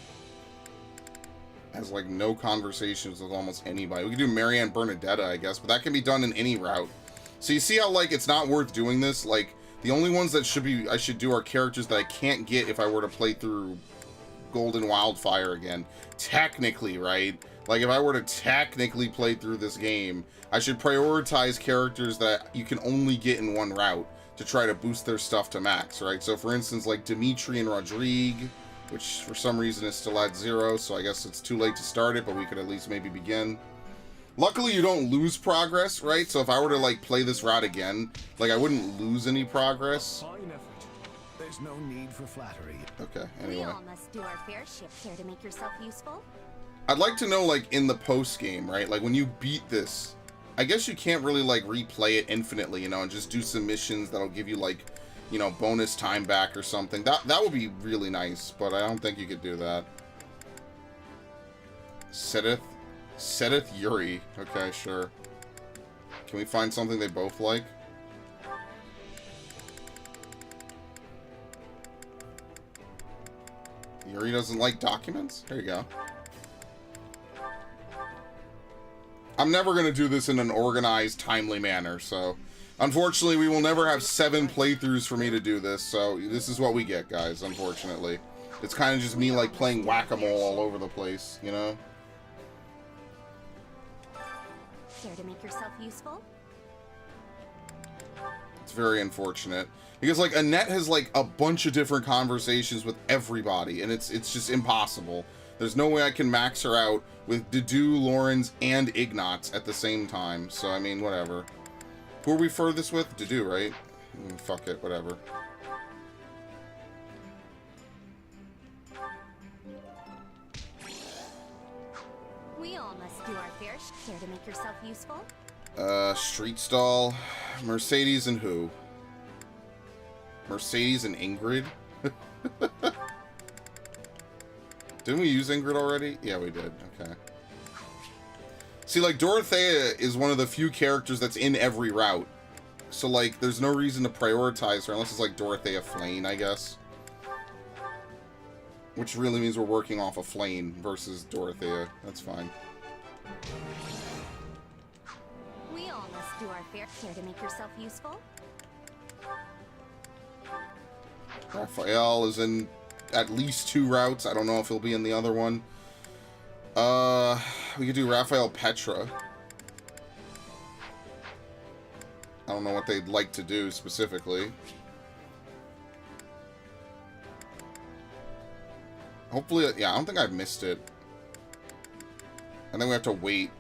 Speaker 3: has, like, no conversations with almost anybody. We could do Marianne Bernadetta, I guess, but that can be done in any route. So you see how, like, it's not worth doing this? Like, the only ones that I should do are characters that I can't get if I were to play through Golden Wildfire again. Technically, right? Like, if I were to technically play through this game, I should prioritize characters that you can only get in one route to try to boost their stuff to max, right? So, for instance, like Dimitri and Rodrigue, which for some reason is still at 0, so I guess it's too late to start it, but we could at least maybe begin. Luckily, you don't lose progress, right? So if I were to, like, play this route again, like, I wouldn't lose any progress.
Speaker 6: Fine effort. There's no need for flattery.
Speaker 3: Okay, anyway.
Speaker 11: We all must do our fair share. Care to make yourself useful?
Speaker 3: I'd like to know, like, in the post-game, right? Like, when you beat this, I guess you can't really, like, replay it infinitely, you know, and just do some missions that'll give you, like, you know, bonus time back or something. That would be really nice, but I don't think you could do that. Sedith Yuri. Okay, sure. Can we find something they both like? Yuri doesn't like documents? There you go. I'm never going to do this in an organized, timely manner, so... Unfortunately, we will never have 7 playthroughs for me to do this, so this is what we get, guys, unfortunately. It's kind of just me, like, playing whack-a-mole all over the place, you know?
Speaker 11: Care to make yourself useful?
Speaker 3: It's very unfortunate. Because, like, Annette has, like, a bunch of different conversations with everybody, and it's just impossible. There's no way I can max her out with Dedue, Lawrence, and Ignatz at the same time, so, I mean, whatever. Who are we furthest with? Dedue, right? Fuck it, whatever.
Speaker 11: We all must do our fair share. To make yourself useful?
Speaker 3: Street Stall, Mercedes, and who? Mercedes and Ingrid? Didn't we use Ingrid already? Yeah, we did. Okay. See, like, Dorothea is one of the few characters that's in every route. So, like, there's no reason to prioritize her unless it's, like, Dorothea Flane, I guess. Which really means we're working off of Flane versus Dorothea. That's fine.
Speaker 11: We all must do our fair share. To make yourself useful?
Speaker 3: Raphael is in at least 2 routes. I don't know if he'll be in the other one. We could do Raphael Petra. I don't know what they'd like to do specifically. Hopefully, yeah, I don't think I've missed it. I think we have to wait.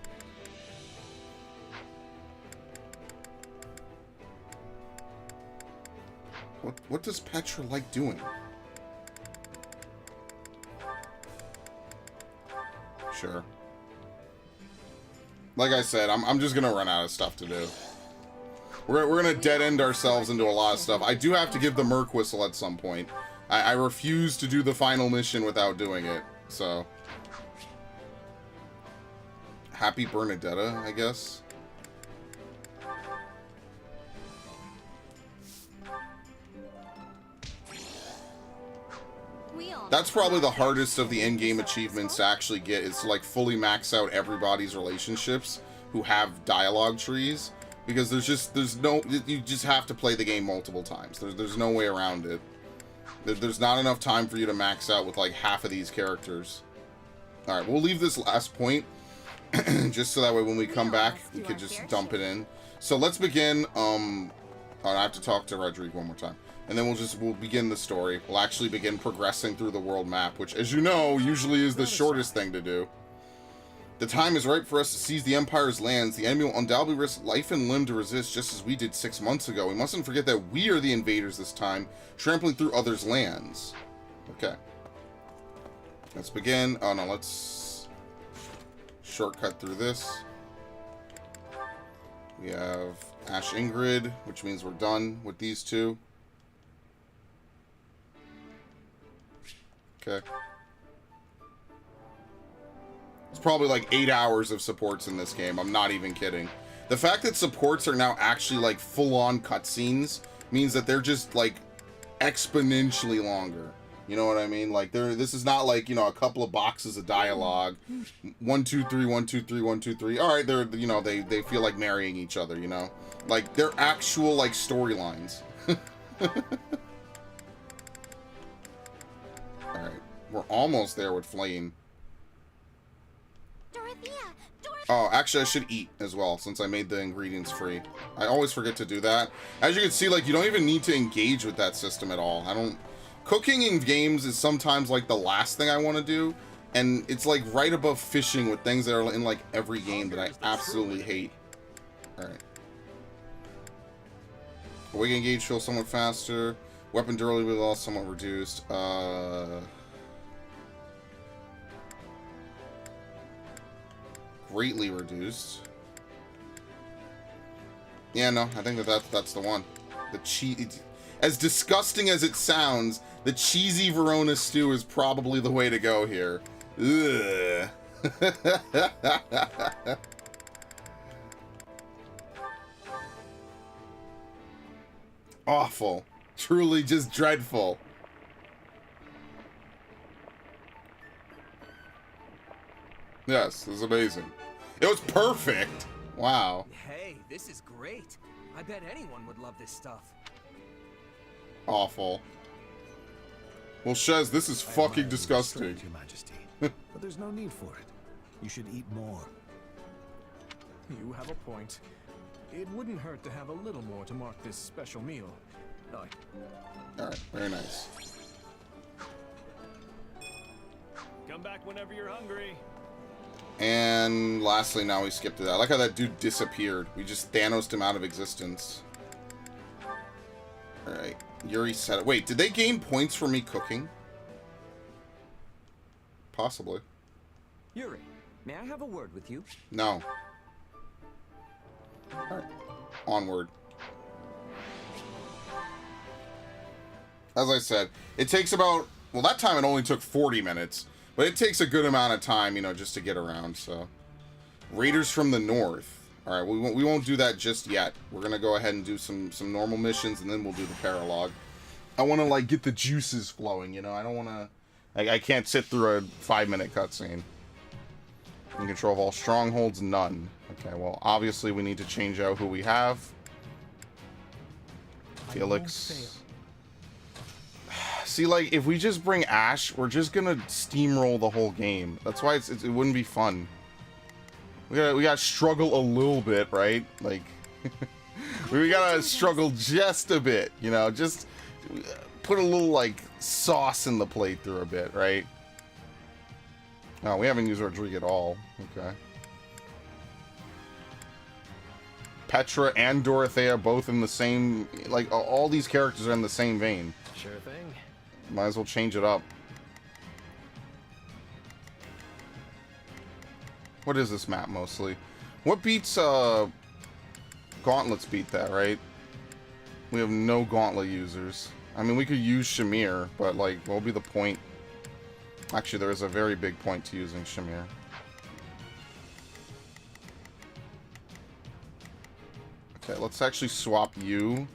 Speaker 3: What does Petra like doing? Sure. Like I said, I'm just gonna run out of stuff to do. We're gonna dead-end ourselves into a lot of stuff. I do have to give the Merc Whistle at some point. I refuse to do the final mission without doing it, so... Happy Bernadetta, I guess? That's probably the hardest of the endgame achievements to actually get, is to, like, fully max out everybody's relationships who have dialogue trees. Because you just have to play the game multiple times. There's no way around it. There's not enough time for you to max out with, like, half of these characters. Alright, we'll leave this last point. Just so that way when we come back, we could just dump it in. So let's begin, I have to talk to Rodrigue one more time. And then we'll begin the story. We'll actually begin progressing through the world map, which, as you know, usually is the shortest thing to do. The time is right for us to seize the Empire's lands. The enemy will undoubtedly risk life and limb to resist, just as we did 6 months ago. We mustn't forget that we are the invaders this time, trampling through others' lands. Okay. Let's begin. Oh no, let's shortcut through this. We have Ash Ingrid, which means we're done with these two. Okay. It's probably like 8 hours of supports in this game. I'm not even kidding. The fact that supports are now actually like full-on cutscenes means that they're just like exponentially longer. You know what I mean? Like this is not like, you know, a couple of boxes of dialogue. 1, 2, 3, 1, 2, 3, 1, 2, 3. All right, they're, you know, they feel like marrying each other, you know? Like they're actual like storylines. All right. We're almost there with Flame. Oh, actually, I should eat as well, since I made the ingredients free. I always forget to do that. As you can see, like, you don't even need to engage with that system at all. Cooking in games is sometimes, like, the last thing I want to do, and it's, like, right above fishing with things that are in, like, every game that I absolutely hate. Alright. Awakening gauge feels somewhat faster. Weapon durability loss somewhat reduced. Greatly reduced. Yeah, no, I think that's the one. As disgusting as it sounds, the cheesy Verona stew is probably the way to go here. Ugh. Awful. Truly just dreadful. Yes, it was amazing. It was perfect. Wow.
Speaker 10: Hey, this is great. I bet anyone would love this stuff.
Speaker 3: Awful. Well, Shez, this is fucking disgusting.
Speaker 6: Your Majesty. But there's no need for it. You should eat more.
Speaker 5: You have a point. It wouldn't hurt to have a little more to mark this special meal.
Speaker 3: Alright, very nice.
Speaker 5: Come back whenever you're hungry.
Speaker 3: And lastly, now we skip to that. I like how that dude disappeared. We just Thanos'd him out of existence. Alright. Yuri said it. Wait, did they gain points for me cooking? Possibly.
Speaker 10: Yuri, may I have a word with you?
Speaker 3: No. Alright. Onward. As I said, it takes about... Well, that time it only took 40 minutes. But it takes a good amount of time, you know, just to get around, so... Raiders from the North. Alright, we won't do that just yet. We're gonna go ahead and do some normal missions, and then we'll do the paralogue. I want to, like, get the juices flowing, you know? I don't want to... I can't sit through a 5-minute cutscene. In control of all strongholds, none. Okay, well, obviously we need to change out who we have. Felix. See, like, if we just bring Ash, we're just gonna steamroll the whole game. That's why it wouldn't be fun. We gotta struggle a little bit, right? Like, we gotta struggle just a bit, you know? Just put a little, like, sauce in the playthrough a bit, right? Oh, we haven't used Rodrigo at all. Okay. Petra and Dorothea both in the same... Like, all these characters are in the same vein.
Speaker 5: Sure thing.
Speaker 3: Might as well change it up. What is this map, mostly? What beats, Gauntlets beat that, right? We have no Gauntlet users. I mean, we could use Shamir, but, like, what would be the point? Actually, there is a very big point to using Shamir. Okay, let's actually swap you.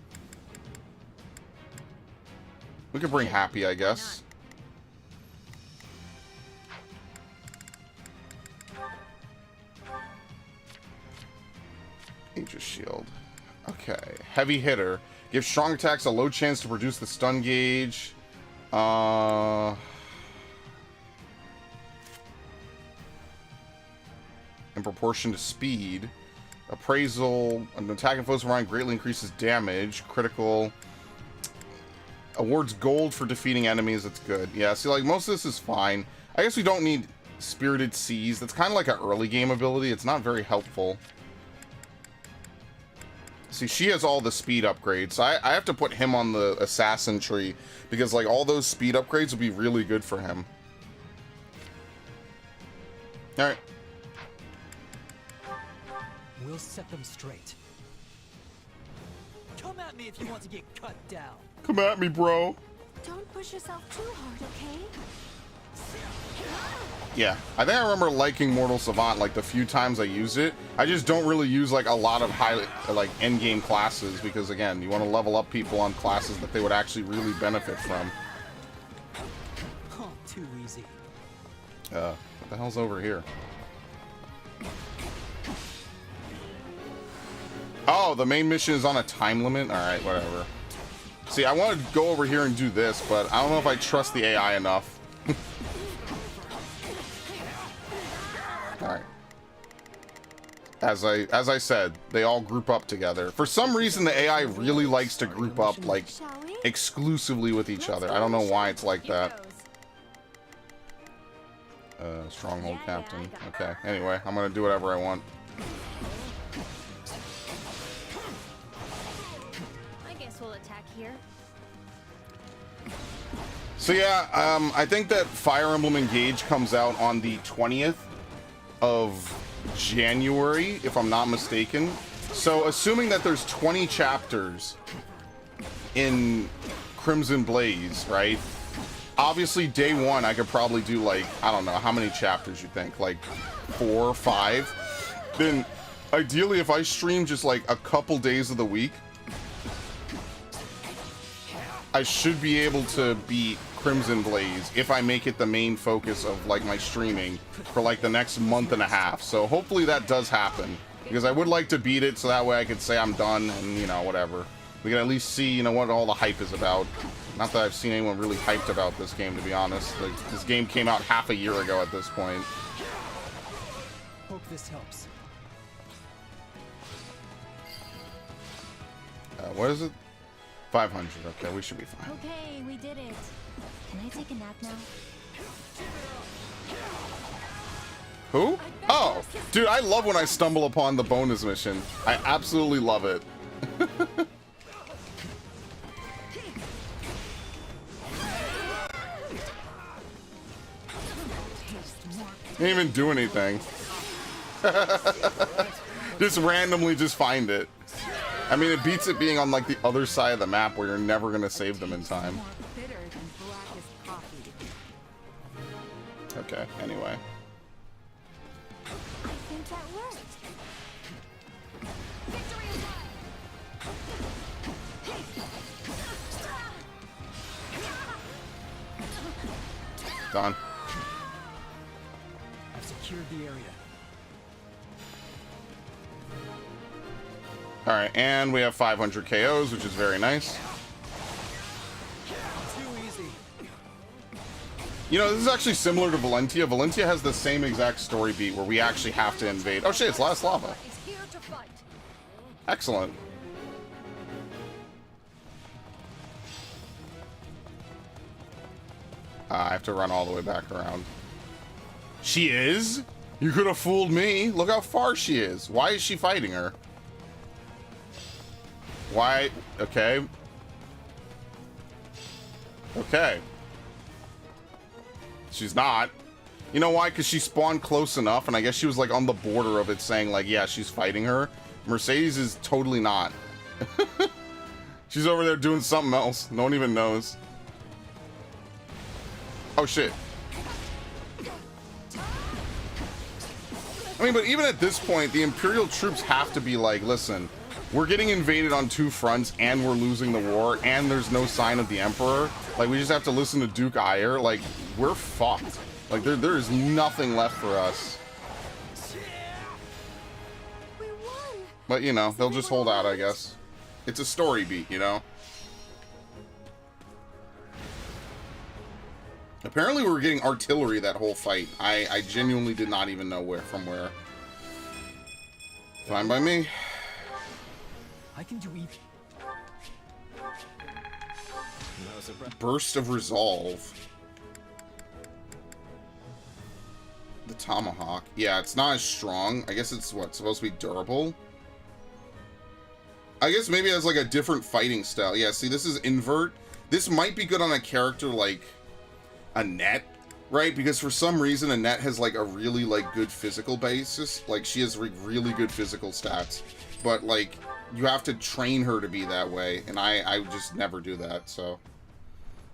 Speaker 3: We could bring Happy, I guess. Aegis Shield. Okay. Heavy Hitter. Give strong attacks a low chance to produce the stun gauge. In proportion to speed. Appraisal. An attack and foes around greatly increases damage. Critical. Awards gold for defeating enemies. That's good. Yeah, see, like, most of this is fine. I guess we don't need Spirited Seas. That's kind of like an early game ability. It's not very helpful. See, she has all the speed upgrades. So I have to put him on the assassin tree because, like, all those speed upgrades would be really good for him. Alright.
Speaker 9: We'll set them straight. Come at me if you want to get cut down.
Speaker 3: Come at me, bro.
Speaker 11: Don't push yourself too hard, okay?
Speaker 3: Yeah, I think I remember liking Mortal Savant like the few times I used it. I just don't really use like a lot of high like end game classes because again, you want to level up people on classes that they would actually really benefit from.
Speaker 9: Oh, too easy.
Speaker 3: What the hell's over here? Oh, the main mission is on a time limit? Alright, whatever. See, I want to go over here and do this, but I don't know if I trust the AI enough. Alright. As I said, they all group up together. For some reason, the AI really likes to group up, like, exclusively with each other. I don't know why it's like that. Stronghold Captain. Okay, anyway, I'm gonna do whatever I want.
Speaker 11: I guess we'll attack here.
Speaker 3: So yeah, I think that Fire Emblem Engage comes out on the 20th of January, if I'm not mistaken. So assuming that there's 20 chapters in Crimson Blaze, right? Obviously day one I could probably do like, I don't know, how many chapters you think? Like 4 or 5? Then ideally if I stream just like a couple days of the week, I should be able to beat Crimson Blaze if I make it the main focus of like my streaming for like the next month and a half. So hopefully that does happen because I would like to beat it so that way I could say I'm done and, you know, whatever. We can at least see, you know, what all the hype is about. Not that I've seen anyone really hyped about this game, to be honest. Like, this game came out half a year ago at this point.
Speaker 9: Hope this helps.
Speaker 3: What is it? 500. Okay, we should be fine.
Speaker 11: Okay, we did it. Can I take a nap now?
Speaker 3: Who? Oh, dude, I love when I stumble upon the bonus mission. I absolutely love it. Didn't even do anything. Just randomly just find it. I mean, it beats it being on like the other side of the map where you're never gonna save them in time. Okay, anyway.
Speaker 11: I think that worked.
Speaker 3: Done.
Speaker 9: I've secured the area.
Speaker 3: Alright, and we have 500 KOs, which is very nice. You know, this is actually similar to Valentia. Valentia has the same exact story beat where we actually have to invade. Oh shit, it's Last Lava. Excellent. I have to run all the way back around. She is? You could have fooled me. Look how far she is. Why is she fighting her? Why? Okay. Okay. She's not. You know why? Because she spawned close enough, and I guess she was like on the border of it saying like, yeah, she's fighting her. Mercedes is totally not. She's over there doing something else. No one even knows. Oh shit. I mean, but even at this point, the Imperial troops have to be like, listen, we're getting invaded on 2 fronts, and we're losing the war, and there's no sign of the Emperor. Like, we just have to listen to Duke Ayer. Like, we're fucked. Like, there is nothing left for us. But, you know, they'll just hold out, I guess. It's a story beat, you know? Apparently we were getting artillery that whole fight. I genuinely did not even know from where. Fine by me.
Speaker 9: I can do even.
Speaker 3: Burst of Resolve. The Tomahawk. Yeah, it's not as strong. I guess it's what, supposed to be durable? I guess maybe it has like a different fighting style. Yeah, see, this is invert. This might be good on a character like a net Right, because for some reason Annette has like a really like good physical basis. Like she has really good physical stats. But like you have to train her to be that way, and I just never do that, so.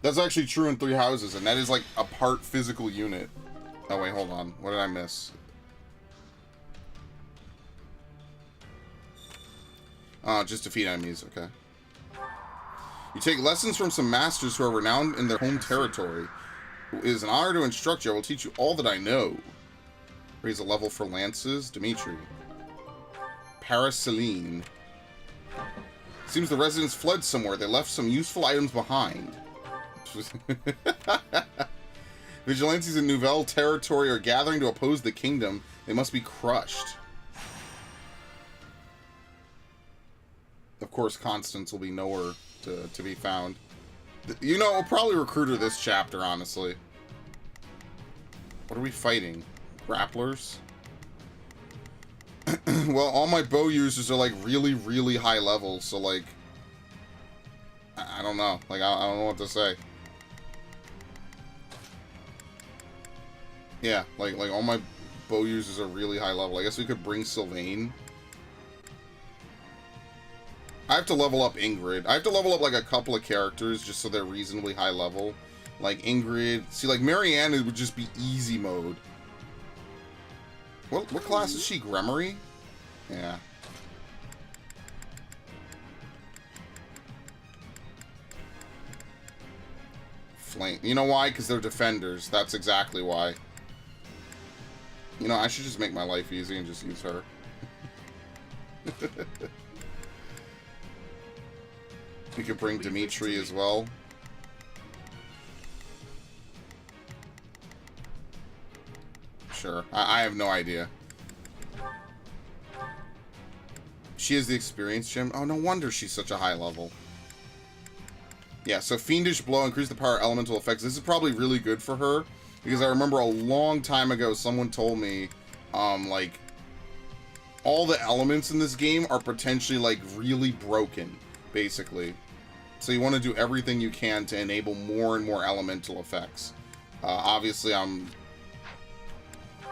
Speaker 3: That's actually true in Three Houses, and that is like a part physical unit. Oh wait, hold on. What did I miss? Just defeat enemies, okay. You take lessons from some masters who are renowned in their home territory. It is an honor to instruct you. I will teach you all that I know. Raise a level for lances. Dimitri. Paraceline. Seems the residents fled somewhere. They left some useful items behind. Vigilantes in Nouvelle territory are gathering to oppose the kingdom. They must be crushed. Of course, Constance will be nowhere to be found. You know, we'll probably recruit her this chapter, honestly. What are we fighting? Grapplers? Well, all my bow users are, like, really, really high level, so, like... I don't know. Like, I don't know what to say. Yeah, like all my bow users are really high level. I guess we could bring Sylvain. I have to level up Ingrid. I have to level up like a couple of characters just so they're reasonably high level. Like Ingrid. See, like Marianne, it would just be easy mode. What class is she? Gremory? Yeah. Flame. You know why? Because they're defenders. That's exactly why. You know, I should just make my life easy and just use her. We could bring Dimitri as well. Sure. I have no idea. She has the experience gem. Oh, no wonder she's such a high level. Yeah, so Fiendish Blow, increase the power elemental effects. This is probably really good for her. Because I remember a long time ago, someone told me, like, all the elements in this game are potentially, like, really broken, basically. So you want to do everything you can to enable more and more elemental effects. Obviously, I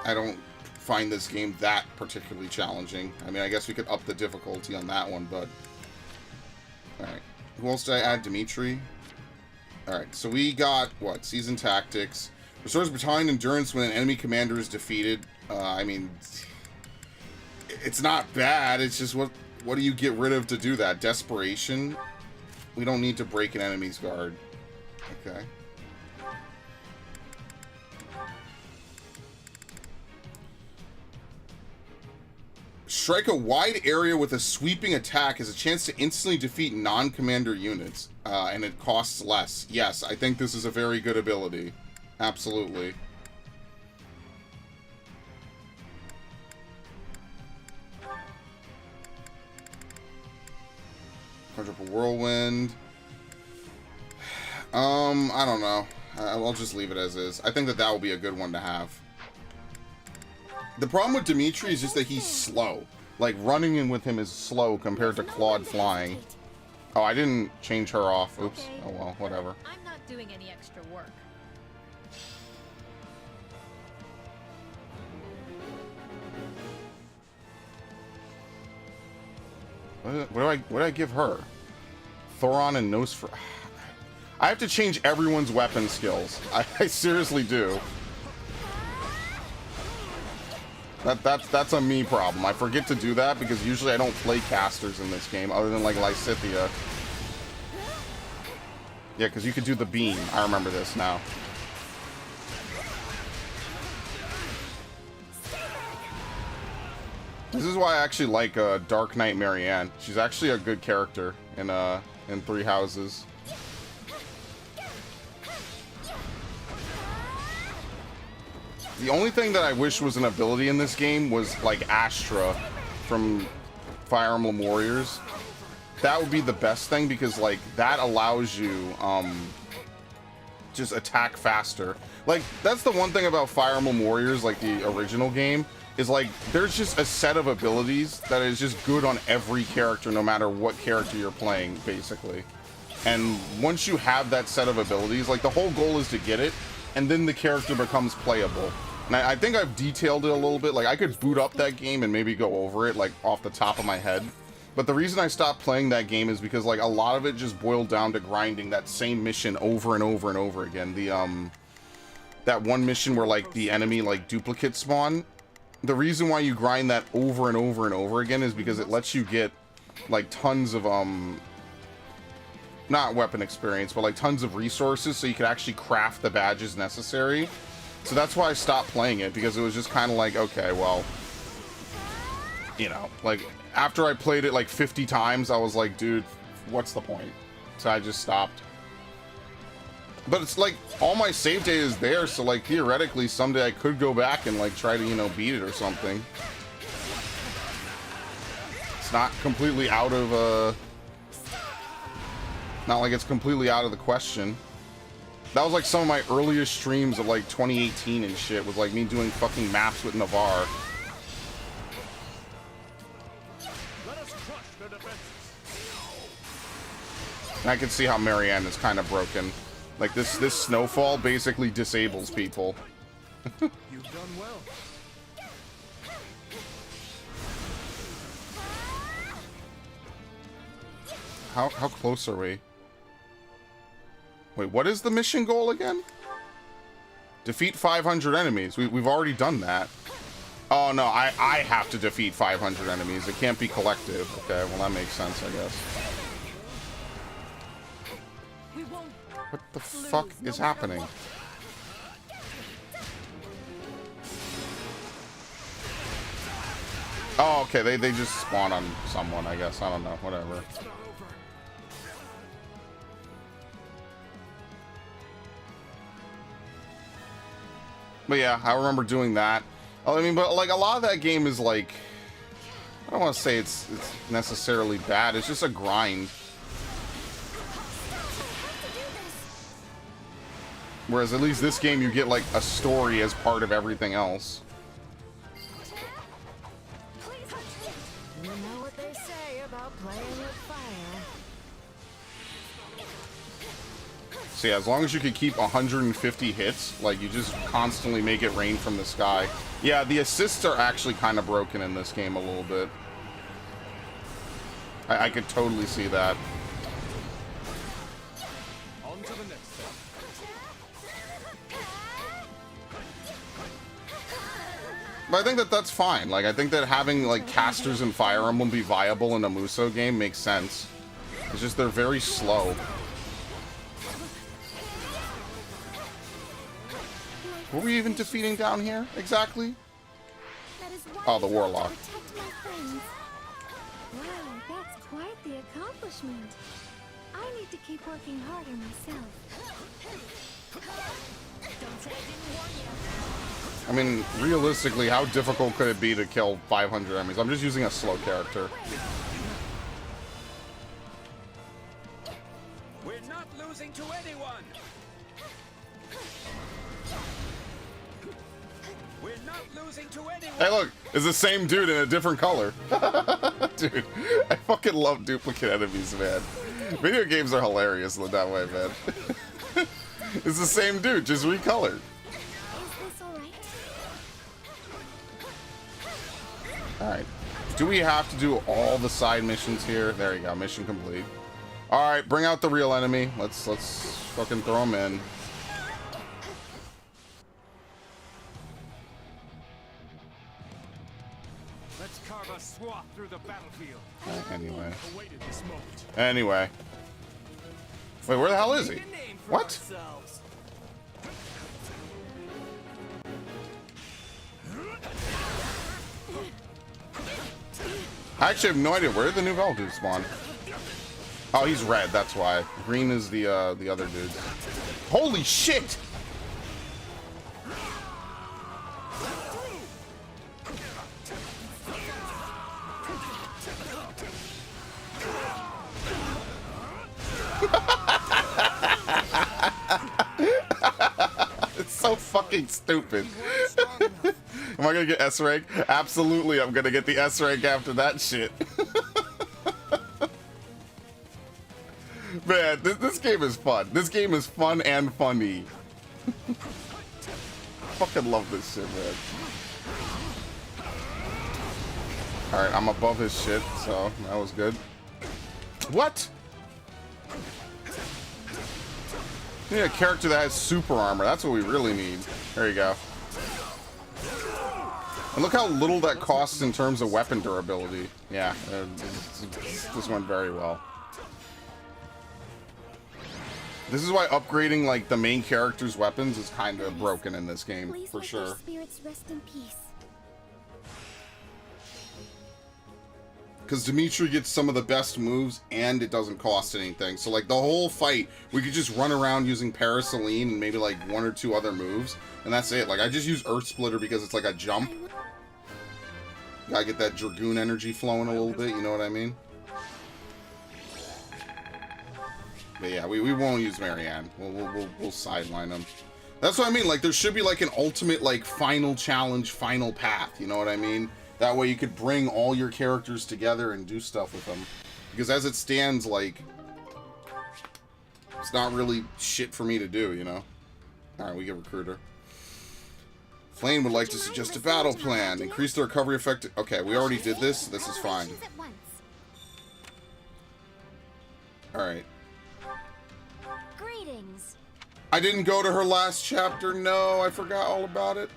Speaker 3: don't find this game that particularly challenging. I mean, I guess we could up the difficulty on that one, but... Alright. Who else did I add? Dimitri? Alright, so we got, what? Season Tactics. Restores battalion endurance when an enemy commander is defeated. I mean... It's not bad, it's just what do you get rid of to do that? Desperation? We don't need to break an enemy's guard. Okay. Strike a wide area with a sweeping attack has a chance to instantly defeat non-commander units, and it costs less. Yes, I think this is a very good ability. Absolutely. Quadruple Whirlwind. I don't know. I'll just leave it as is. I think that will be a good one to have. The problem with Dimitri is just that he's slow. Like, running in with him is slow compared to Claude flying. Oh, I didn't change her off. Oops. Oh well, whatever.
Speaker 13: I'm not doing any extra work.
Speaker 3: What do I give her? Thoron and Nosfer. I have to change everyone's weapon skills. I seriously do. That's a me problem. I forget to do that because usually I don't play casters in this game other than like Lysithea. Yeah, because you could do the beam. I remember this now. This is why I actually like Dark Knight Marianne. She's actually a good character in Three Houses. The only thing that I wish was an ability in this game was like Astra from Fire Emblem Warriors. That would be the best thing because like that allows you just attack faster. Like that's the one thing about Fire Emblem Warriors, like the original game, is like there's just a set of abilities that is just good on every character no matter what character you're playing basically. And once you have that set of abilities, like the whole goal is to get it, and then the character becomes playable. And I think I've detailed it a little bit. Like, I could boot up that game and maybe go over it, like, off the top of my head. But the reason I stopped playing that game is because, like, a lot of it just boiled down to grinding that same mission over and over and over again. The, that one mission where, like, the enemy, like, duplicate spawn. The reason why you grind that over and over and over again is because it lets you get, like, tons of, not weapon experience, but, like, tons of resources so you could actually craft the badges necessary. So that's why I stopped playing it, because it was just kind of like, okay, well, you know, like, after I played it like 50 times, I was like, dude, what's the point? So I just stopped. But it's like, all my save data is there, so like, theoretically, someday I could go back and like, try to, you know, beat it or something. It's not completely out of, not like it's completely out of the question. That was like some of my earliest streams of like 2018 and shit, was like me doing fucking maps with Navarre. And I can see how Marianne is kind of broken. Like this snowfall basically disables people.
Speaker 5: You've done well.
Speaker 3: How close are we? Wait, what is the mission goal again? Defeat 500 enemies. We've already done that. Oh no, I have to defeat 500 enemies. It can't be collective. Okay, well that makes sense, I guess. What the fuck is happening? Oh, okay, they just spawn on someone, I guess. I don't know, whatever. But yeah, I remember doing that. I mean, but like a lot of that game is like, I don't want to say it's necessarily bad. It's just a grind. Whereas at least this game, you get like a story as part of everything else.
Speaker 12: You know what they say about playing with fire.
Speaker 3: So yeah, as long as you can keep 150 hits, like you just constantly make it rain from the sky. Yeah, the assists are actually kind of broken in this game a little bit. I could totally see that.
Speaker 5: On to the next step.
Speaker 3: But I think that that's fine. Like, I think that having like casters in Fire Emblem be viable in a Muso game makes sense. It's just they're very slow. Were we even defeating down here exactly? Oh, the Warlock.
Speaker 11: Wow, that's quite the accomplishment. I need to keep working harder myself. Don't say I didn't warn you.
Speaker 3: I mean, realistically, how difficult could it be to kill 500 enemies? I'm just using a slow character.
Speaker 2: We're not losing to anyone. We're not losing to anyone.
Speaker 3: Hey, look, it's the same dude in a different color. Dude, I fucking love duplicate enemies, man. Video games are hilarious in that way, man. It's the same dude, just recolored. Alright. Do we have to do all the side missions here? There you go, mission complete. Alright, bring out the real enemy. Let's fucking throw him in.
Speaker 5: Let's carve a swath through the battlefield.
Speaker 3: Anyway.
Speaker 5: Awaited this moment.
Speaker 3: Anyway. Wait, where the hell is he? What? I actually have no idea. Where did the new Vel dude spawn? Oh, he's red, that's why. Green is the other dude. Holy shit! It's so fucking stupid. Am I gonna get S rank? Absolutely, I'm gonna get the S rank after that shit. Man, this game is fun. This game is fun and funny. fucking love this shit, man. Alright, I'm above his shit, so that was good. What? We need a character that has super armor. That's what we really need. There you go. And look how little that costs in terms of weapon durability. Yeah, this went very well. This is why upgrading like the main character's weapons is kind of broken in this game, for sure.
Speaker 11: Spirits rest in peace.
Speaker 3: Because Dimitri gets some of the best moves and it doesn't cost anything. So like the whole fight, we could just run around using Paraceline and maybe like 1 or 2 other moves. And that's it. Like I just use Earth Splitter because it's like a jump. Gotta get that Dragoon energy flowing a little bit, you know what I mean? But yeah, we won't use Marianne. We'll sideline them. That's what I mean. Like there should be like an ultimate like final challenge, final path, you know what I mean? That way you could bring all your characters together and do stuff with them. Because as it stands, like, it's not really shit for me to do, you know? Alright, we get Recruiter. Flame would like to suggest a battle plan. Increase the recovery effect. Okay, we already did this. This is fine. Alright.
Speaker 11: Greetings.
Speaker 3: I didn't go to her last chapter. No, I forgot all about it.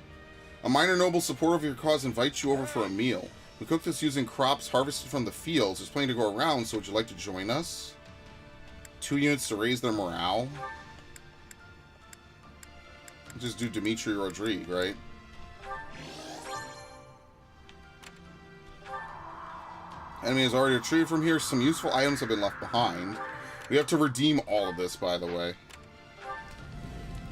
Speaker 3: A minor noble supporter of your cause invites you over for a meal. We cook this using crops harvested from the fields. There's plenty to go around, so would you like to join us? 2 units to raise their morale. Just do Dimitri Rodrigue, right? Enemy has already retreated from here. Some useful items have been left behind. We have to redeem all of this, by the way.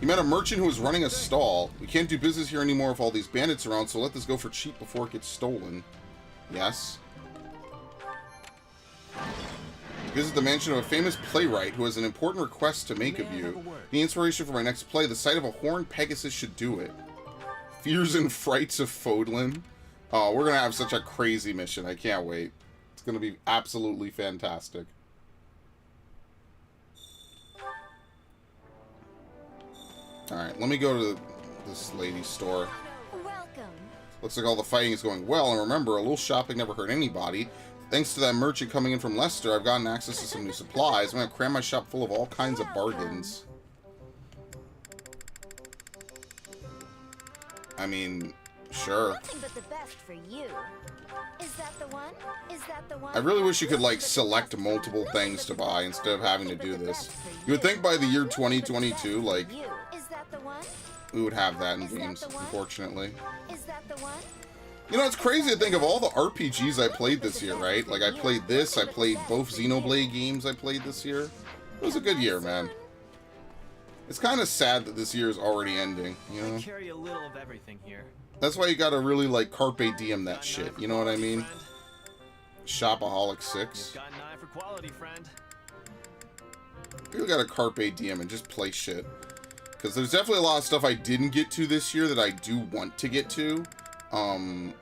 Speaker 3: You met a merchant who was running a stall. We can't do business here anymore with all these bandits around, so let this go for cheap before it gets stolen. Yes. Visit the mansion of a famous playwright who has an important request to make of you. The inspiration for my next play, the sight of a horned Pegasus should do it. Fears and Frights of Fodlan. Oh, we're going to have such a crazy mission. I can't wait. It's going to be absolutely fantastic. Alright, let me go to this lady's store.
Speaker 11: Welcome.
Speaker 3: Looks like all the fighting is going well, and remember, a little shopping never hurt anybody. Thanks to that merchant coming in from Leicester, I've gotten access to some new supplies. I'm going to cram my shop full of all kinds of bargains. I mean, sure.
Speaker 11: Nothing but the best for you. Is that the one? Is that the one?
Speaker 3: I really wish you could, like, select multiple things to buy instead of having to do this. You would think by the year 2022, like, we would have that in games, unfortunately.
Speaker 11: Is that the one?
Speaker 3: You know, it's crazy to think of all the RPGs I played this year, right? Like, I played this, I played both Xenoblade games I played this year. It was a good year, man. It's kind of sad that this year is already ending, you know?
Speaker 14: I carry a little of everything here.
Speaker 3: That's why you gotta really, like, Carpe Diem that shit, you know what I mean? Shopaholic 6.
Speaker 14: Got an eye for quality, friend.
Speaker 3: You gotta Carpe Diem and just play shit. Because there's definitely a lot of stuff I didn't get to this year that I do want to get to. I mean,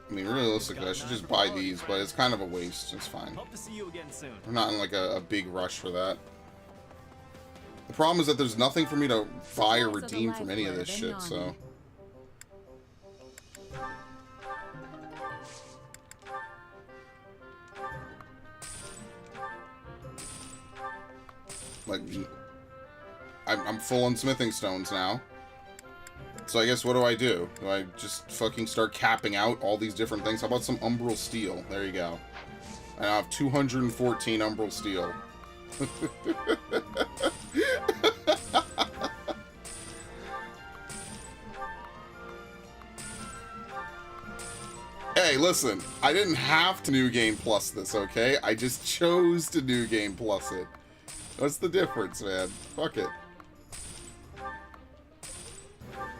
Speaker 3: realistically, I should just buy these, but it's kind of a waste. It's fine.
Speaker 14: Hope to see you again soon.
Speaker 3: I'm not in, like, a big rush for that. The problem is that there's nothing for me to buy or redeem from any of this shit, so... Like, I'm full on smithing stones now. So I guess what do? Do I just fucking start capping out all these different things? How about some umbral steel? There you go. I now have 214 umbral steel. Hey, listen, I didn't have to New Game Plus this, okay? I just chose to New Game Plus it. What's the difference, man? Fuck it.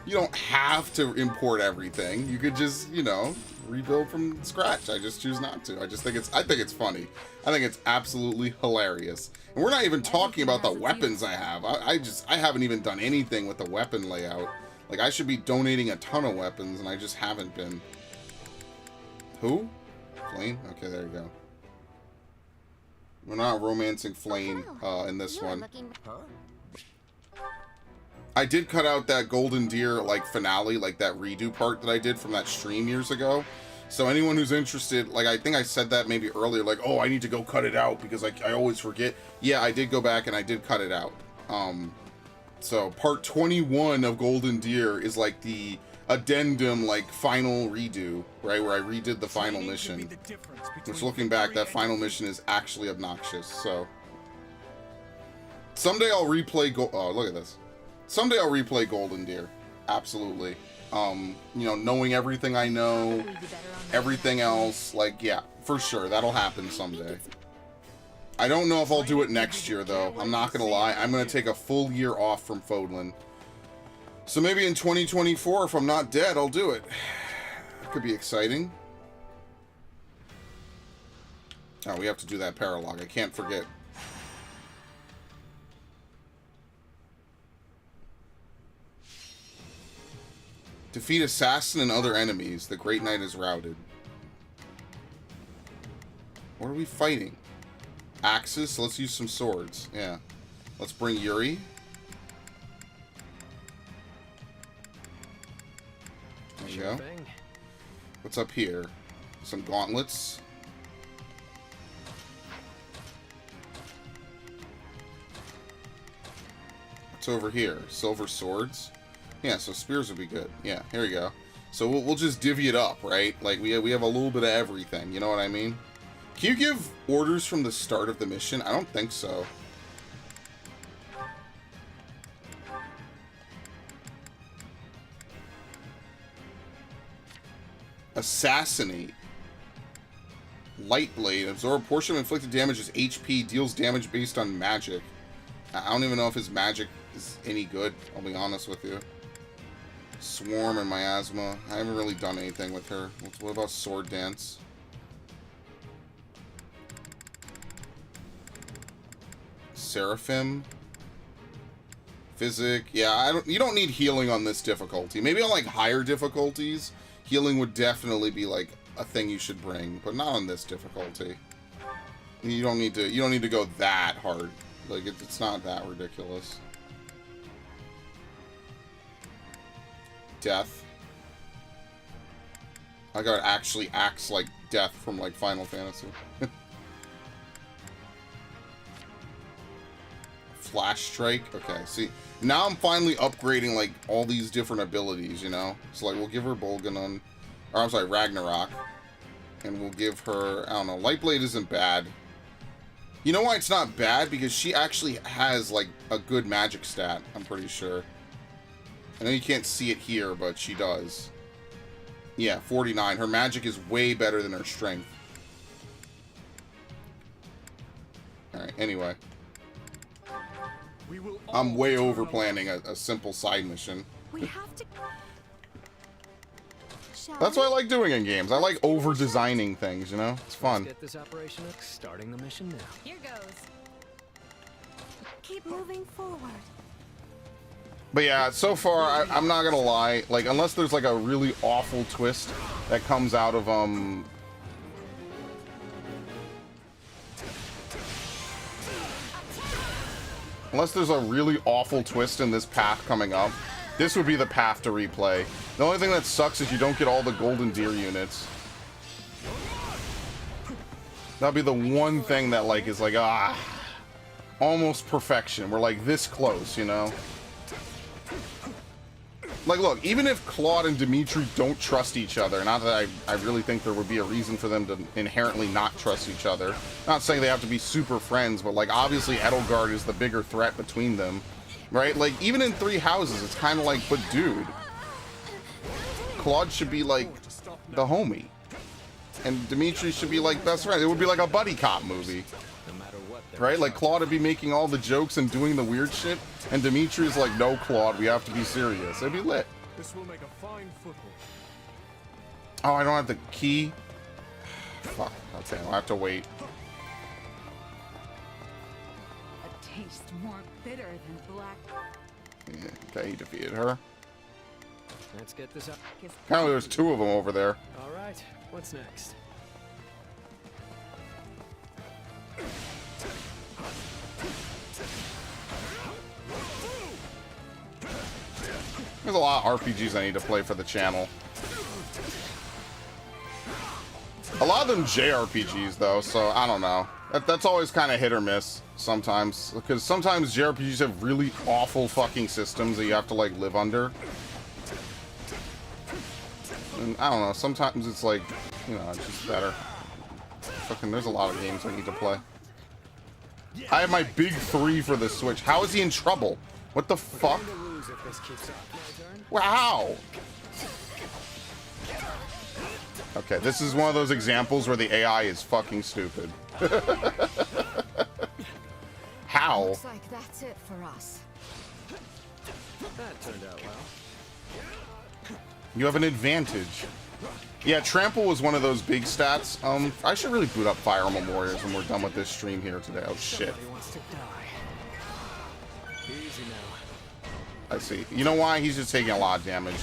Speaker 3: You don't have to import everything. You could just, you know, rebuild from scratch. I just choose not to. I think it's funny. I think it's absolutely hilarious. And we're not even talking about the weapons I have. I haven't even done anything with the weapon layout. Like, I should be donating a ton of weapons, and I just haven't been. Who? Flame? Okay, there you go. We're not romancing Flame in this one. I did cut out that Golden Deer, like, finale, like, that redo part that I did from that stream years ago. So anyone who's interested, like, I think I said that maybe earlier, like, oh, I need to go cut it out because I always forget. Yeah, I did go back and I did cut it out. So part 21 of Golden Deer is, like, the addendum, like, final redo, right, where I redid the final mission. Which, looking back, that final mission is actually obnoxious, so... Someday I'll replay oh, look at this. Someday I'll replay Golden Deer. Absolutely. You know, knowing everything I know, everything else, like, yeah, for sure, that'll happen someday. I don't know if I'll do it next year, though. I'm not gonna lie. I'm gonna take a full year off from Fodlan. So maybe in 2024, if I'm not dead, I'll do it. It could be exciting. Oh, we have to do that paralog. I can't forget. Defeat assassin and other enemies. The Great Knight is routed. What are we fighting? Axes? So let's use some swords. Yeah. Let's bring Yuri. There you go. What's up here? Some gauntlets. What's over here? Silver swords. Yeah, so spears would be good. Yeah, here we go. So we'll just divvy it up, right? Like, we have a little bit of everything, you know what I mean? Can you give orders from the start of the mission? I don't think so. Assassinate. Light Blade. Absorb portion of inflicted damage as HP. Deals damage based on magic. I don't even know if his magic is any good, I'll be honest with you. Swarm and Miasma. I haven't really done anything with her. What about Sword Dance? Seraphim. Physic. Yeah, you don't need healing on this difficulty. Maybe on like higher difficulties, healing would definitely be like a thing you should bring, but not on this difficulty. You don't need to go that hard. Like it's not that ridiculous. Death. I got actually acts like Death from like Final Fantasy. Flash Strike. Okay, see, now I'm finally upgrading like all these different abilities, you know. So like we'll give her Bolganun, or I'm sorry, Ragnarok, and we'll give her, I don't know, Lightblade isn't bad. You know why it's not bad? Because she actually has like a good magic stat, I'm pretty sure. I know you can't see it here, but she does. Yeah, 49. Her magic is way better than her strength. Alright, anyway. I'm way over planning a simple side mission.
Speaker 11: We have to...
Speaker 3: That's what I like doing in games. I like over designing things, you know? It's fun.
Speaker 14: Let's get this operation starting the mission now.
Speaker 11: Here goes. Keep moving forward.
Speaker 3: But yeah, so far, I'm not gonna lie, like, unless there's like a really awful twist that comes out of, unless there's a really awful twist in this path coming up, this would be the path to replay. The only thing that sucks is you don't get all the Golden Deer units. That'd be the one thing that, like, is like, almost perfection. We're like this close, you know? Like, look, even if Claude and Dimitri don't trust each other, not that I really think there would be a reason for them to inherently not trust each other. Not saying they have to be super friends, but, like, obviously Edelgard is the bigger threat between them. Right? Like, even in Three Houses, it's kind of like, but dude, Claude should be, like, the homie. And Dimitri should be, like, best friend. It would be like a buddy cop movie. Right? Like, Claude would be making all the jokes and doing the weird shit, and Dimitri's like, no, Claude, we have to be serious. It'd be lit.
Speaker 5: This will make a fine foothold.
Speaker 3: Oh, I don't have the key? Fuck. Okay, I'll have to wait.
Speaker 15: A taste more bitter than black.
Speaker 3: Yeah, okay, he defeated her.
Speaker 14: Let's get this up.
Speaker 3: Apparently there's two of them over there.
Speaker 14: All right, what's next?
Speaker 3: There's a lot of RPGs I need to play for the channel. A lot of them JRPGs though, so I don't know. That's always kind of hit or miss sometimes, because sometimes JRPGs have really awful fucking systems that you have to like live under. And I don't know, sometimes it's like, you know, it's just better. Fucking, there's a lot of games I need to play. I have my big 3 for the Switch. How is he in trouble? What the fuck? Wow. Okay, this is one of those examples where the AI is fucking stupid. How?
Speaker 12: Looks like that's it for us.
Speaker 14: That turned out well.
Speaker 3: You have an advantage. Yeah, Trample was one of those big stats. I should really boot up Fire Emblem Warriors when we're done with this stream here today. Oh shit.
Speaker 14: Easy now.
Speaker 3: I see. You know why? He's just taking a lot of damage.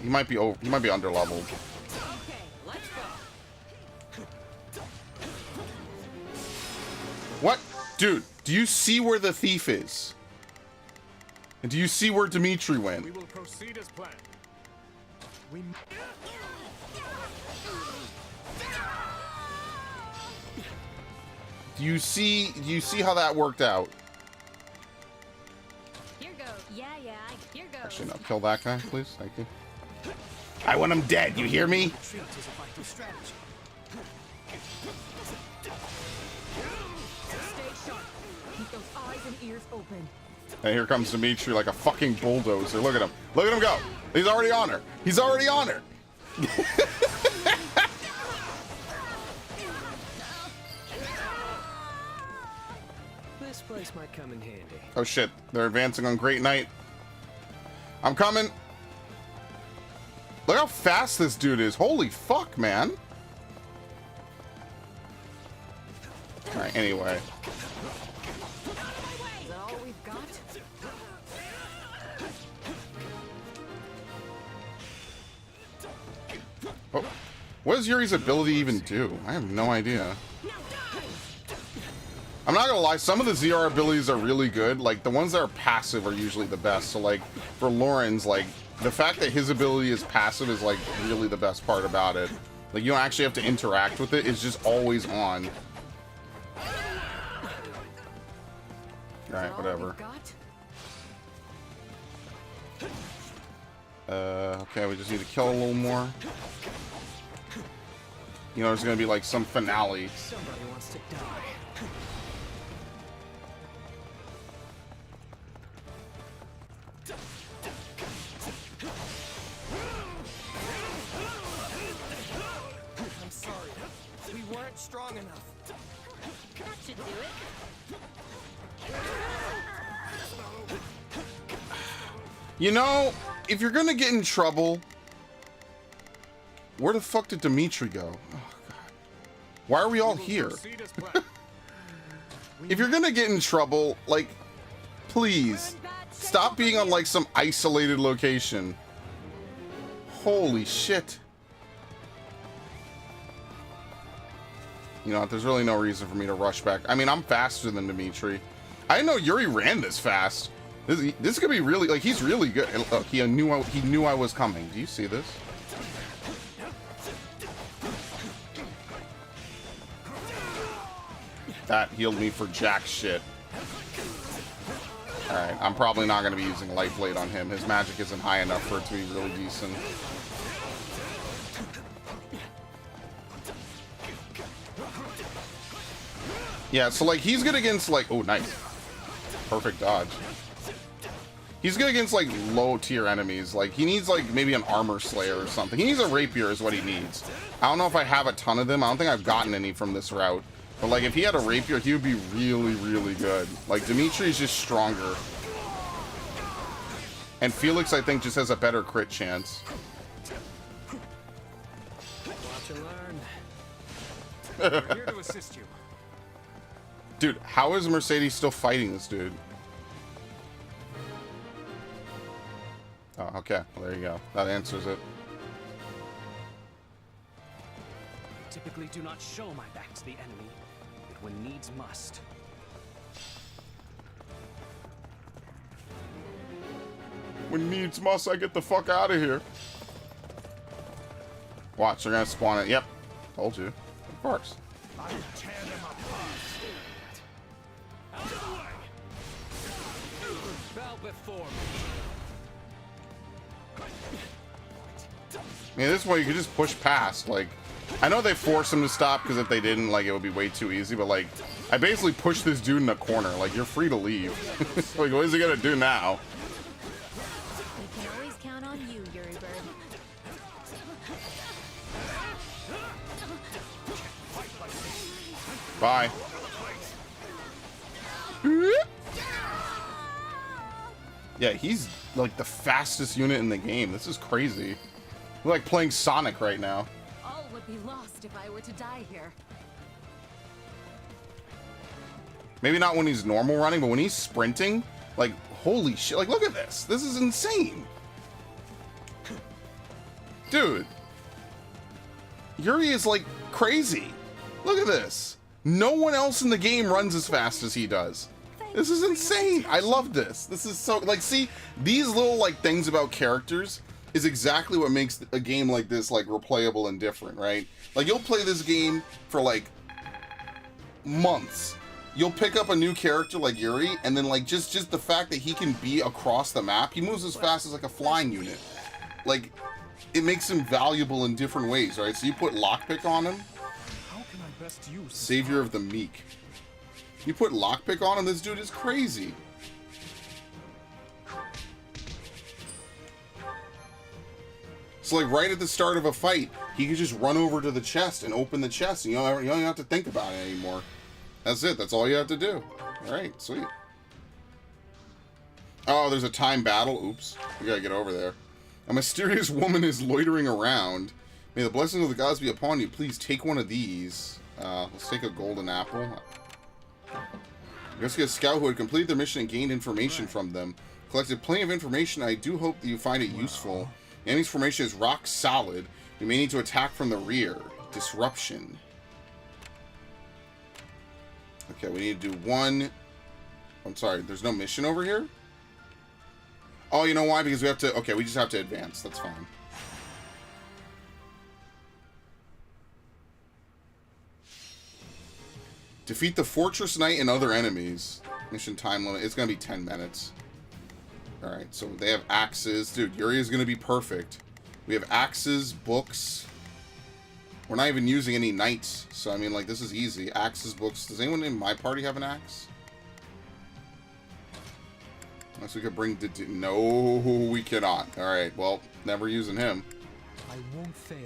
Speaker 3: He might be underleveled. What? Dude, do you see where the thief is? And do you see where Dimitri went?
Speaker 5: We will proceed as planned.
Speaker 3: Do you see how that worked out?
Speaker 11: Here goes. Yeah, here goes.
Speaker 3: Actually, no. Kill that guy, please. Thank you. I want him dead. You hear me?
Speaker 12: Keep those eyes and ears open.
Speaker 3: And here comes Dimitri like a fucking bulldozer. Look at him. Look at him go. He's already on her. He's already on her.
Speaker 14: This place might come in handy.
Speaker 3: Oh shit. They're advancing on Great Knight. I'm coming. Look how fast this dude is. Holy fuck, man. Alright, anyway.
Speaker 12: Is that all we've got?
Speaker 3: Oh, what does Yuri's ability even do? I have no idea. I'm not gonna lie, some of the ZR abilities are really good. Like, the ones that are passive are usually the best. So, like, for Lauren's, like, the fact that his ability is passive is, like, really the best part about it. Like, you don't actually have to interact with it. It's just always on. Alright, whatever. Okay, we just need to kill a little more. You know, there's gonna be like some finale.
Speaker 14: Somebody wants to die.
Speaker 10: I'm sorry. We weren't strong enough.
Speaker 11: That should do it.
Speaker 3: You know, if you're gonna get in trouble, where the fuck did Dimitri go? Oh, God. Why are we all here? If you're gonna get in trouble, like, please, stop being on, like, some isolated location. Holy shit. You know, there's really no reason for me to rush back. I mean, I'm faster than Dimitri. I didn't know Yuri ran this fast. This could be really, like, he's really good. Look, he knew I was coming. Do you see this? That healed me for jack shit. Alright, I'm probably not going to be using Light Blade on him. His magic isn't high enough for it to be really decent. Yeah, so, like, he's good against, like... Oh, nice. Perfect dodge. He's good against, like, low-tier enemies. Like, he needs, like, maybe an Armor Slayer or something. He needs a Rapier is what he needs. I don't know if I have a ton of them. I don't think I've gotten any from this route. But, like, if he had a Rapier, he would be really, really good. Like, Dimitri's just stronger. And Felix, I think, just has a better crit chance.
Speaker 14: Watch and learn.
Speaker 5: We're here to assist you.
Speaker 3: Dude, how is Mercedes still fighting this dude? Oh, okay. Well, there you go. That answers it.
Speaker 16: Typically do not show my back to the enemy, but when needs must.
Speaker 3: When needs must, I get the fuck out of here. Watch, they're gonna spawn it. Yep. Told you. Of course.
Speaker 2: I will tear them apart. Out of the way.
Speaker 14: Bow before me.
Speaker 3: I mean, this way you could just push past. Like, I know they force him to stop because if they didn't, like, it would be way too easy. But like, I basically pushed this dude in a corner. Like, you're free to leave. Like, what is he gonna do now?
Speaker 11: We can always count on you, Yuri Bird.
Speaker 3: Bye. Yeah, he's like the fastest unit in the game. This is crazy. We're like playing Sonic right now.
Speaker 15: All would be lost if I were to die here.
Speaker 3: Maybe not when he's normal running, but when he's sprinting, like, holy shit. Like, look at this. This is insane. Dude. Yuri is like crazy. Look at this. No one else in the game runs as fast as he does. This is insane. I love this. This is so, like, see, these little, like, things about characters is exactly what makes a game like this, like, replayable and different, right? Like, you'll play this game for, like, months. You'll pick up a new character like Yuri, and then, like, just the fact that he can be across the map, he moves as fast as, like, a flying unit. Like, it makes him valuable in different ways, right? So you put lockpick on him.
Speaker 5: How can I best use
Speaker 3: Savior of the meek. You put lockpick on him, this dude is crazy. So like right at the start of a fight, he could just run over to the chest and open the chest, and you don't even have to think about it anymore. That's it. That's all you have to do. All right, sweet. Oh, there's a time battle. Oops, we gotta get over there. A mysterious woman is loitering around. May the blessings of the gods be upon you. Please take one of these. Let's take a golden apple. Rescue a scout who had completed their mission and gained information from them. Collected plenty of information. I do hope that you find it useful. The enemy's formation is rock solid. You may need to attack from the rear. Disruption. Okay, we need to do one. I'm sorry, there's no mission over here? Oh, you know why? Because we have to... Okay, we just have to advance. That's fine. Defeat the Fortress Knight and other enemies. Mission time limit. It's going to be 10 minutes. Alright, so they have axes. Dude, Yuri is going to be perfect. We have axes, books. We're not even using any knights. So, I mean, like, this is easy. Axes, books. Does anyone in my party have an axe? Unless we could bring... No, we cannot. Alright, well, never using him.
Speaker 9: I won't fail.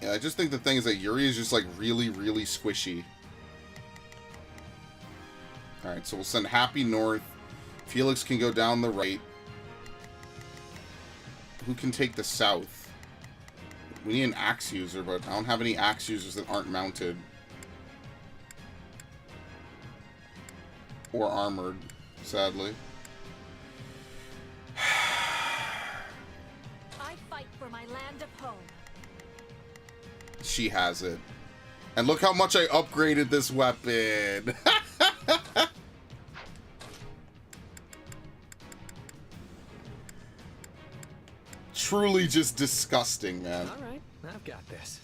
Speaker 3: Yeah, I just think the thing is that Yuri is just, like, really, really squishy. Alright, so we'll send Happy north. Felix can go down the right. Who can take the south? We need an axe user, but I don't have any axe users that aren't mounted. Or armored, sadly.
Speaker 11: I fight for my land of home.
Speaker 3: She has it. And look how much I upgraded this weapon. Truly just disgusting, man.
Speaker 14: All right, I've got this.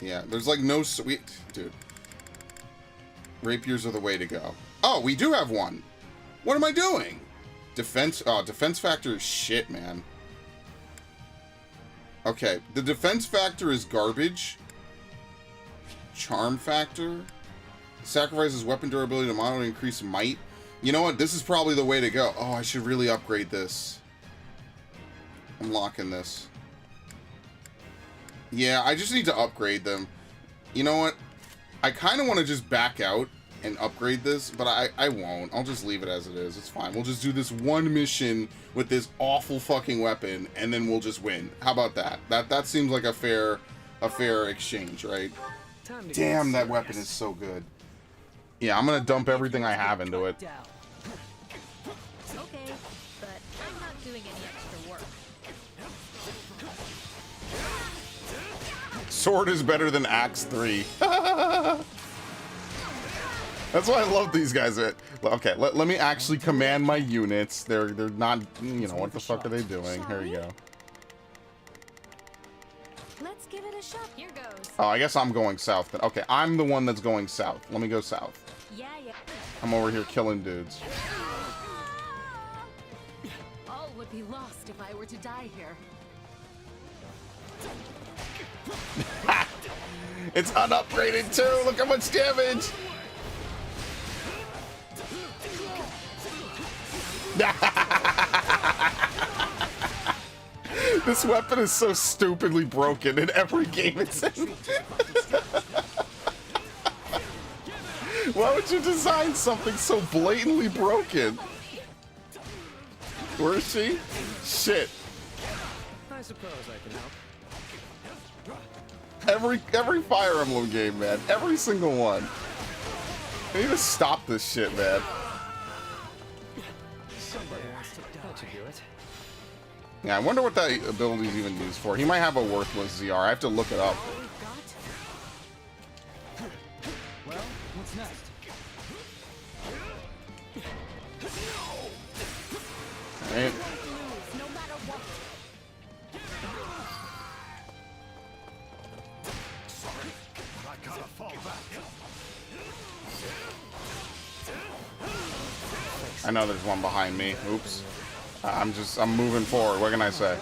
Speaker 3: Yeah, there's like no sweet... Dude. Rapiers are the way to go. Oh, we do have one. What am I doing? Defense... Oh, defense factor is shit, man. Okay, the defense factor is garbage. Charm factor. Sacrifices weapon durability to moderately increase might. You know what? This is probably the way to go. Oh, I should really upgrade this. I'm locking this. Yeah, I just need to upgrade them. You know what? I kind of want to just back out and upgrade this, but I won't. I'll just leave it as it is. It's fine. We'll just do this one mission with this awful fucking weapon, and then we'll just win. How about that? That seems like a fair exchange, right? Damn, that weapon is so good. Yeah, I'm gonna dump everything I have into it.
Speaker 13: Okay, but I'm not doing any extra work.
Speaker 3: Sword is better than Axe 3. That's why I love these guys. Okay, let me actually command my units. They're not, you know, what the fuck are they doing? Here you go.
Speaker 11: Let's give it a shot. Here goes.
Speaker 3: Oh, I guess I'm going south then. Okay, I'm the one that's going south. Let me go south.
Speaker 11: Yeah.
Speaker 3: I'm over here killing dudes.
Speaker 15: All would be lost if I were to die here.
Speaker 3: It's unupgraded too. Look how much damage. This weapon is so stupidly broken in every game it's in. Why would you design something so blatantly broken? Where is she? Shit.
Speaker 14: I suppose I can help.
Speaker 3: Every Fire Emblem game, man. Every single one. I need to stop this shit, man.
Speaker 14: Somebody wants to die. That should do it.
Speaker 3: Yeah, I wonder what that ability is even used for. He might have a worthless ZR. I have to look it up.
Speaker 9: Well, what's next?
Speaker 3: Alright. I know there's one behind me. Oops. I'm moving forward. What can I say?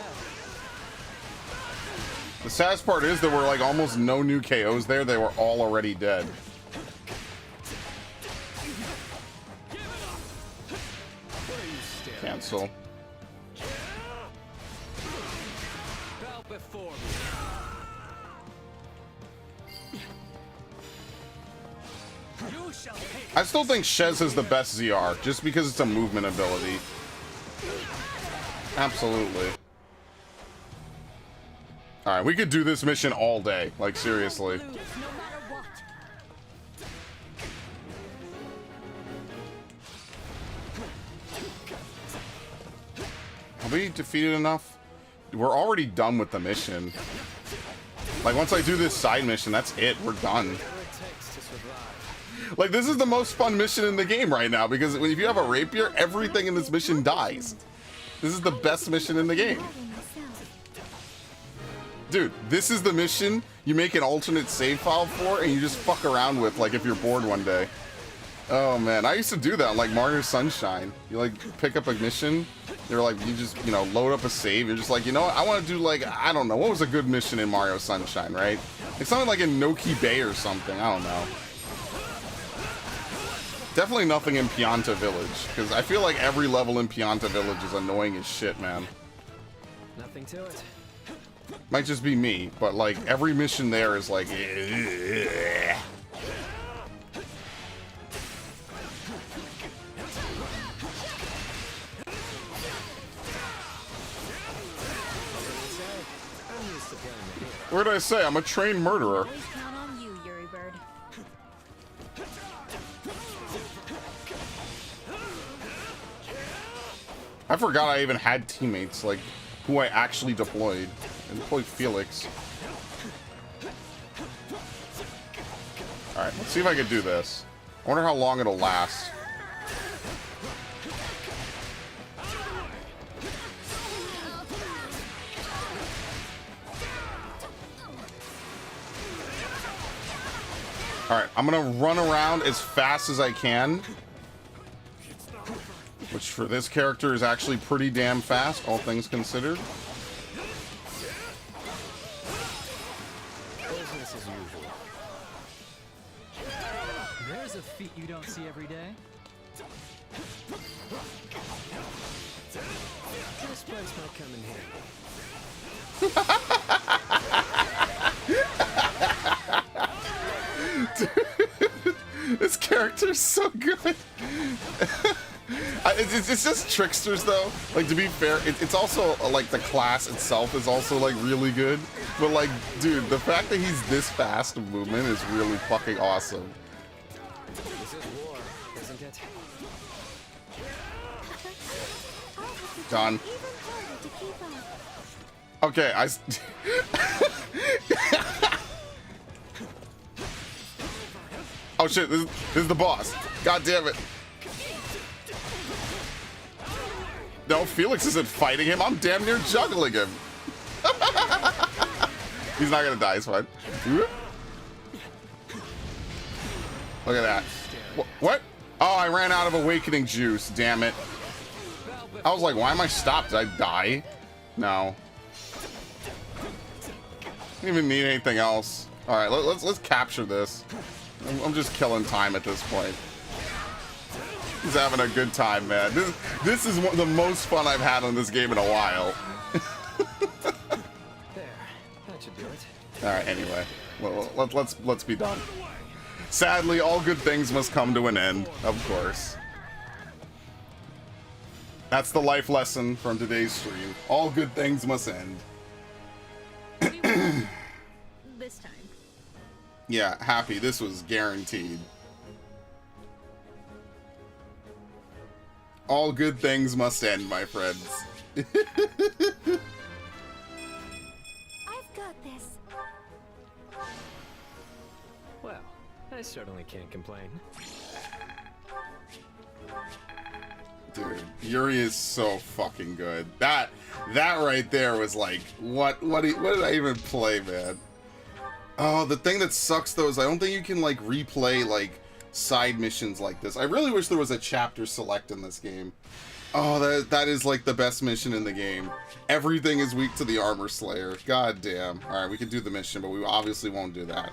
Speaker 3: The saddest part is there were like almost no new KOs there. They were all already dead. Cancel. I still think Shez is the best ZR, just because it's a movement ability. Absolutely. Alright, we could do this mission all day. Like, seriously. Have we defeated enough? We're already done with the mission. Like, once I do this side mission, that's it. We're done. Like, this is the most fun mission in the game right now, because if you have a rapier, everything in this mission dies. This is the best mission in the game. Dude, this is the mission you make an alternate save file for, and you just fuck around with, like, if you're bored one day. Oh, man. I used to do that, like, Mario Sunshine. You, like, pick up a mission. You're like, you just, you know, load up a save. You're just like, you know what? I want to do, like, I don't know. What was a good mission in Mario Sunshine, right? It's something like in Noki Bay or something. I don't know. Definitely nothing in Pianta Village, because I feel like every level in Pianta Village is annoying as shit, man.
Speaker 14: Nothing to it.
Speaker 3: Might just be me, but like every mission there is like. What did I say? I'm a trained murderer.
Speaker 11: Count on you, Yuri Bird.
Speaker 3: I forgot I even had teammates, like, who I actually deployed. I deployed Felix. Alright, let's see if I can do this. I wonder how long it'll last. Alright, I'm gonna run around as fast as I can. Which for this character is actually pretty damn fast, all things considered.
Speaker 14: Business as usual.
Speaker 9: There's a feat you don't see every day.
Speaker 14: This place might come in
Speaker 3: Dude, this character's so good. It's just tricksters though. Like, to be fair, it's also like the class itself is also like really good. But like, dude, the fact that he's this fast of movement is really fucking awesome.
Speaker 14: This is war, isn't it?
Speaker 3: Done. Okay, Oh shit, this is the boss. God damn it. No, Felix isn't fighting him. I'm damn near juggling him. He's not gonna die, it's fine. Look at that. What? Oh, I ran out of awakening juice, damn it. I was like, why am I stopped? Did I die? No. Didn't even need anything else. Alright, let's capture this. I'm just killing time at this point. He's having a good time, man. This is the most fun I've had on this game in a while.
Speaker 14: There, that should do it.
Speaker 3: All right. Anyway, let's be done. Sadly, all good things must come to an end. Of course. That's the life lesson from today's stream. All good things must end.
Speaker 13: This time.
Speaker 3: Yeah, happy. This was guaranteed. All good things must end, my friends.
Speaker 11: I've got this.
Speaker 14: Well, I certainly can't complain.
Speaker 3: Dude, Yuri is so fucking good. That right there was like, what did I even play, man? Oh, the thing that sucks though is I don't think you can like replay like side missions like this. I really wish there was a chapter select in this game. Oh, that is like the best mission in the game. Everything is weak to the armor slayer. God damn. Alright, we could do the mission, but we obviously won't do that.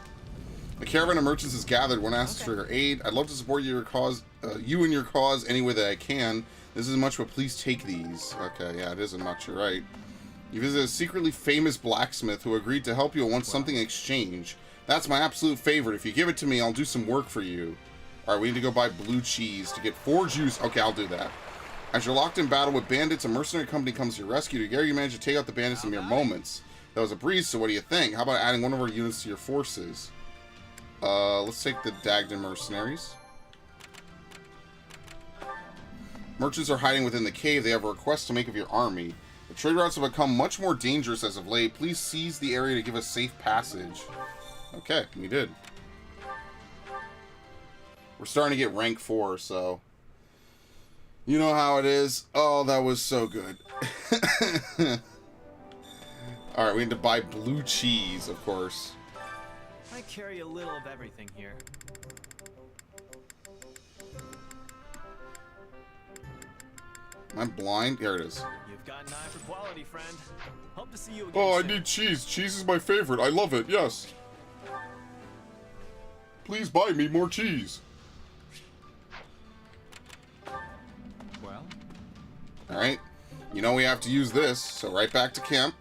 Speaker 3: A caravan of merchants is gathered. One asks for your aid. I'd love to support your cause, you and your cause any way that I can. This isn't much, but please take these. Okay, yeah, it isn't much, you're right. You visit a secretly famous blacksmith who agreed to help you and wants something in exchange. That's my absolute favorite. If you give it to me, I'll do some work for you. Alright, we need to go buy blue cheese to get 4 juice. Okay, I'll do that. As you're locked in battle with bandits, a mercenary company comes to your rescue. Together, you manage to take out the bandits in mere moments. That was a breeze, so what do you think? How about adding one of our units to your forces? Let's take the Dagden mercenaries. Merchants are hiding within the cave. They have a request to make of your army. The trade routes have become much more dangerous as of late. Please seize the area to give us safe passage. Okay, we did. We're starting to get rank 4, so... You know how it is. Oh, that was so good. Alright, we need to buy blue cheese, of course.
Speaker 17: I carry a little of everything here.
Speaker 3: Am I blind? Here it is.
Speaker 17: You've got an eye for quality, friend. Hope to see you again.
Speaker 3: Oh, I
Speaker 17: soon.
Speaker 3: need cheese. Cheese is my favorite. I love it. Yes. Please buy me more cheese.
Speaker 14: Well?
Speaker 3: Alright. You know we have to use this, so right back to camp.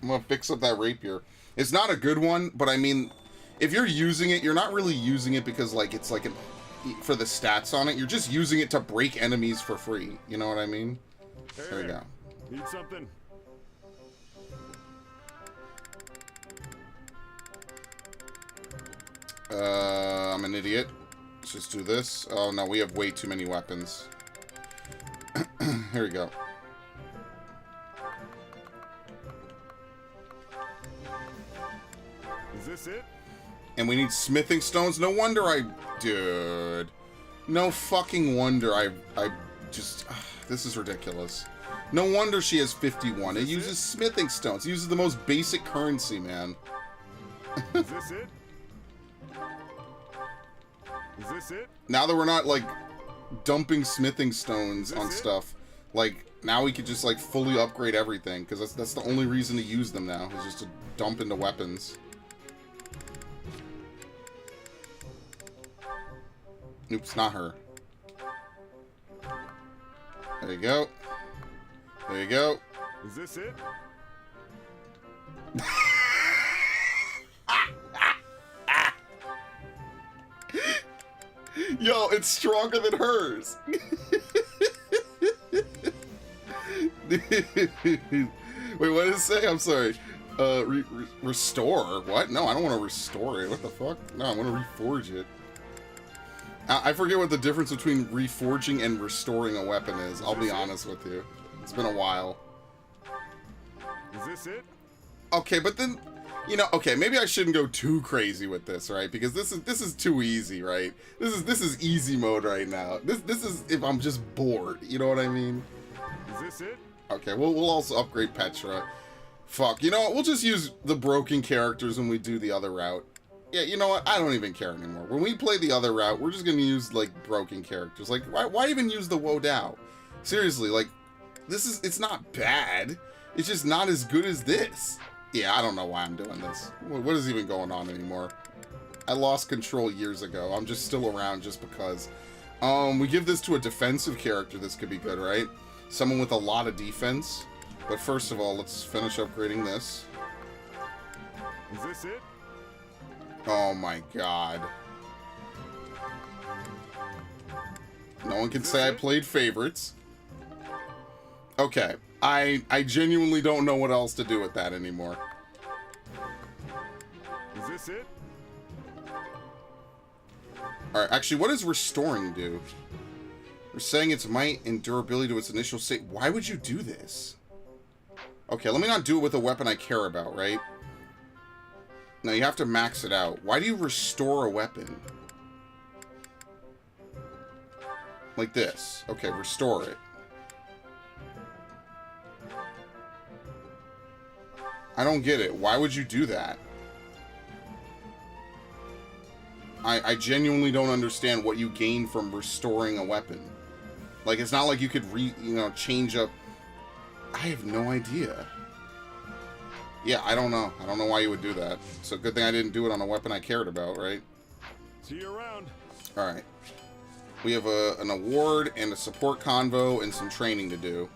Speaker 3: I'm gonna fix up that rapier. It's not a good one, but I mean, if you're using it, you're not really using it because, like, it's like for the stats on it. You're just using it to break enemies for free. You know what I mean?
Speaker 18: Hey,
Speaker 3: there we go.
Speaker 18: Need something?
Speaker 3: I'm an idiot. Let's just do this. Oh no, we have way too many weapons. Here we go.
Speaker 18: Is this it?
Speaker 3: And we need smithing stones. No wonder Dude. No fucking wonder I just... this is ridiculous. No wonder she has 51. It uses smithing stones. It uses the most basic currency, man.
Speaker 18: Is this it? Is this it?
Speaker 3: Now that we're not, like, dumping smithing stones on stuff, like, now we could just, like, fully upgrade everything. Because that's the only reason to use them now, is just to dump into weapons. Oops, not her. There you go. There you go.
Speaker 18: Is this it?
Speaker 3: Yo, it's stronger than hers. Wait, what did it say? I'm sorry. Restore? What? No, I don't want to restore it. What the fuck? No, I want to reforge it. I forget what the difference between reforging and restoring a weapon is. I'll be honest with you. It's been a while.
Speaker 18: Is this it?
Speaker 3: Okay, but then You know, okay, maybe I shouldn't go too crazy with this, right? Because this is too easy, right? This is easy mode right now. This is if I'm just bored. You know what I mean?
Speaker 18: Is this it?
Speaker 3: Okay, we'll also upgrade Petra. Fuck, you know what? We'll just use the broken characters when we do the other route. Yeah, you know what? I don't even care anymore. When we play the other route, we're just gonna use, like, broken characters. Like, why even use the Wodao? Seriously, like, it's not bad. It's just not as good as this. Yeah, I don't know why I'm doing this. What is even going on anymore? I lost control years ago. I'm just still around just because. We give this to a defensive character. This could be good, right? Someone with a lot of defense. But first of all, let's finish upgrading this.
Speaker 18: Is this it?
Speaker 3: Oh my god. No one can say I played favorites. Okay. I genuinely don't know what else to do with that anymore.
Speaker 18: Is this it?
Speaker 3: Alright, actually, what does restoring do? We're saying its might and durability to its initial state. Why would you do this? Okay, let me not do it with a weapon I care about, right? No, you have to max it out. Why do you restore a weapon? Like this. Okay, restore it. I don't get it. Why would you do that? I genuinely don't understand what you gain from restoring a weapon. Like, it's not like you could change up. I have no idea. Yeah, I don't know. I don't know why you would do that. So good thing I didn't do it on a weapon I cared about, right?
Speaker 18: See you around.
Speaker 3: Alright. We have an award and a support convo and some training to do.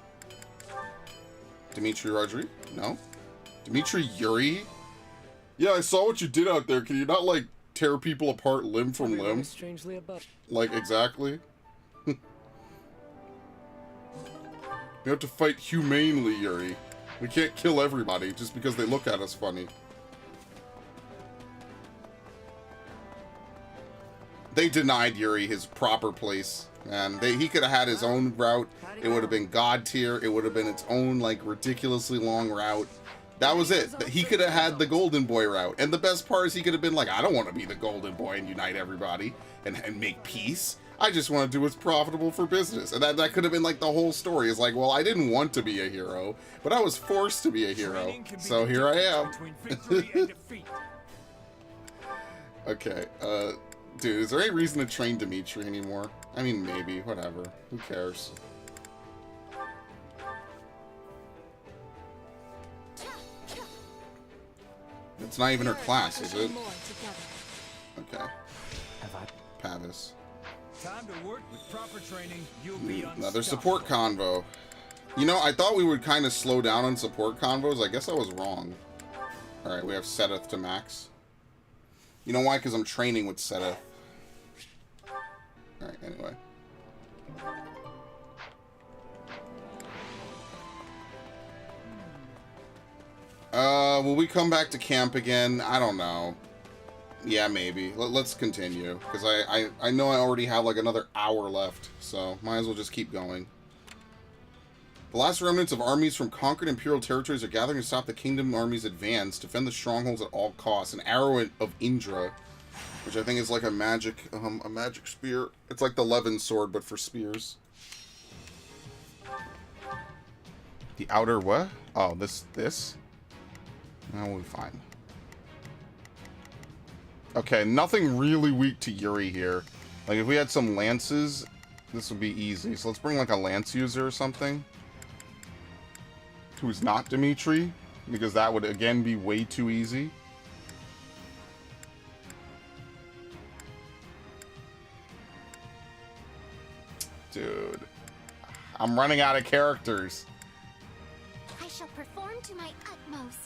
Speaker 3: Dimitri Rodri? No? Dimitri Yuri? Yeah, I saw what you did out there. Can you not, like, tear people apart limb from limb?
Speaker 16: Strangely above.
Speaker 3: Like, exactly. You have to fight humanely, Yuri. We can't kill everybody just because they look at us funny. They denied Yuri his proper place, man. He could have had his own route. It would have been God tier. It would have been its own, like, ridiculously long route. That was it. He could have had the Golden Boy route. And the best part is he could have been like, I don't want to be the Golden Boy and unite everybody and make peace. I just want to do what's profitable for business. And that could have been like the whole story. It's like, well, I didn't want to be a hero, but I was forced to be a hero. So here I am. Okay, dude, is there any reason to train Dimitri anymore? I mean, maybe, whatever. Who cares? It's not even her class, is it? Okay. Pavis.
Speaker 19: Time to work with proper training. You'll be
Speaker 3: Another support convo. You know, I thought we would kind of slow down on support convos. I guess I was wrong. Alright, we have Seteth to max. You know why? Because I'm training with Seteth. Alright, anyway. Will we come back to camp again? I don't know. Yeah, maybe. Let's continue. Because I know I already have like another hour left. So, might as well just keep going. The last remnants of armies from conquered imperial territories are gathering to stop the kingdom army's advance. Defend the strongholds at all costs. An arrow of Indra. Which I think is like a magic spear. It's like the Levin sword, but for spears. The outer what? Oh, this? No, we'll be fine. Okay, nothing really weak to Yuri here. Like, if we had some lances, this would be easy. So let's bring, like, a lance user or something. Who's not Dimitri. Because that would, again, be way too easy. Dude. I'm running out of characters.
Speaker 11: I shall perform to my utmost.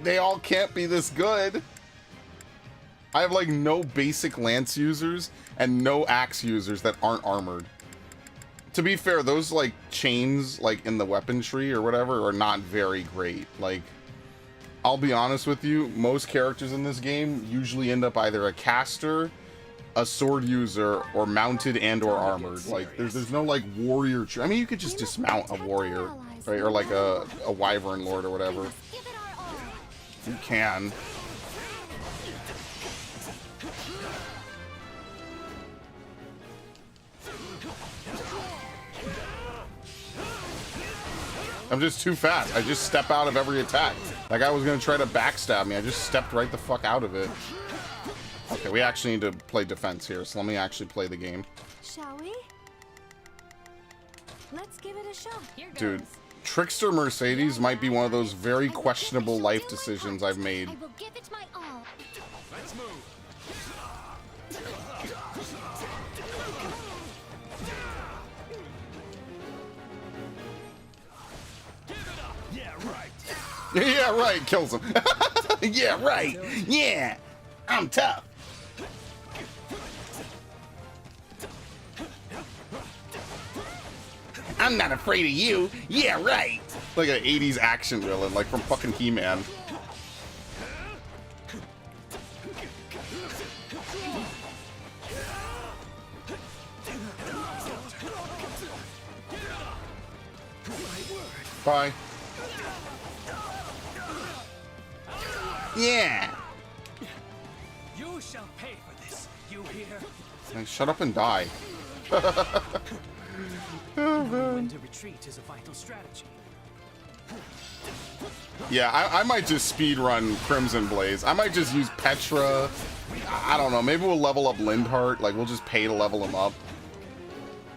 Speaker 3: They all can't be this good. I have like no basic lance users and no axe users that aren't armored. To be fair, those like chains like in the weapon tree or whatever are not very great. Like, I'll be honest with you, most characters in this game usually end up either a caster, a sword user, or mounted and or armored. Like, there's no like warrior tree. I mean, you could just dismount a warrior, right? Or like a wyvern lord or whatever. You can. I'm just too fast. I just step out of every attack. That guy was gonna try to backstab me. I just stepped right the fuck out of it. Okay, we actually need to play defense here, so let me actually play the game.
Speaker 11: Shall we? Let's give it a shot. Here goes.
Speaker 3: Dude, Trickster Mercedes might be one of those very questionable life decisions I've made.
Speaker 11: I will give it my all.
Speaker 5: Let's move.
Speaker 18: Yeah, right.
Speaker 3: Yeah, right. Kills him. Yeah, right. Yeah, I'm tough. I'm not afraid of you. Yeah, right. Like an 80s action villain, like from fucking He-Man. Bye. Yeah.
Speaker 16: You shall pay for this. You hear?
Speaker 3: Like, shut up and die. Oh, man.
Speaker 16: When to retreat is a vital strategy.
Speaker 3: Yeah, I might just speed run Crimson Blaze. I might just use Petra. I don't know. Maybe we'll level up Lindhart. Like, we'll just pay to level him up.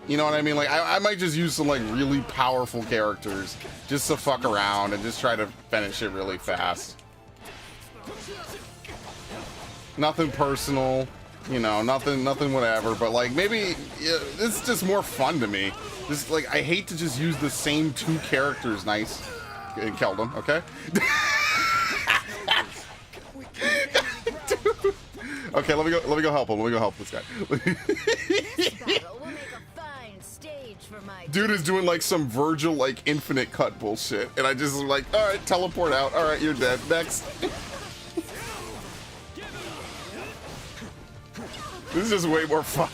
Speaker 3: You know what I mean? Like, I might just use some, like, really powerful characters just to fuck around and just try to finish it really fast. Nothing personal, you know, nothing whatever, but, like, maybe it's just more fun to me. Just, like, I hate to just use the same two characters. Nice. And killed him, okay? Okay, let me go help him. Let me go help this guy. Dude is doing like some Virgil like infinite cut bullshit, and I just like, all right, teleport out. All right, you're dead. Next. This is just way more fun.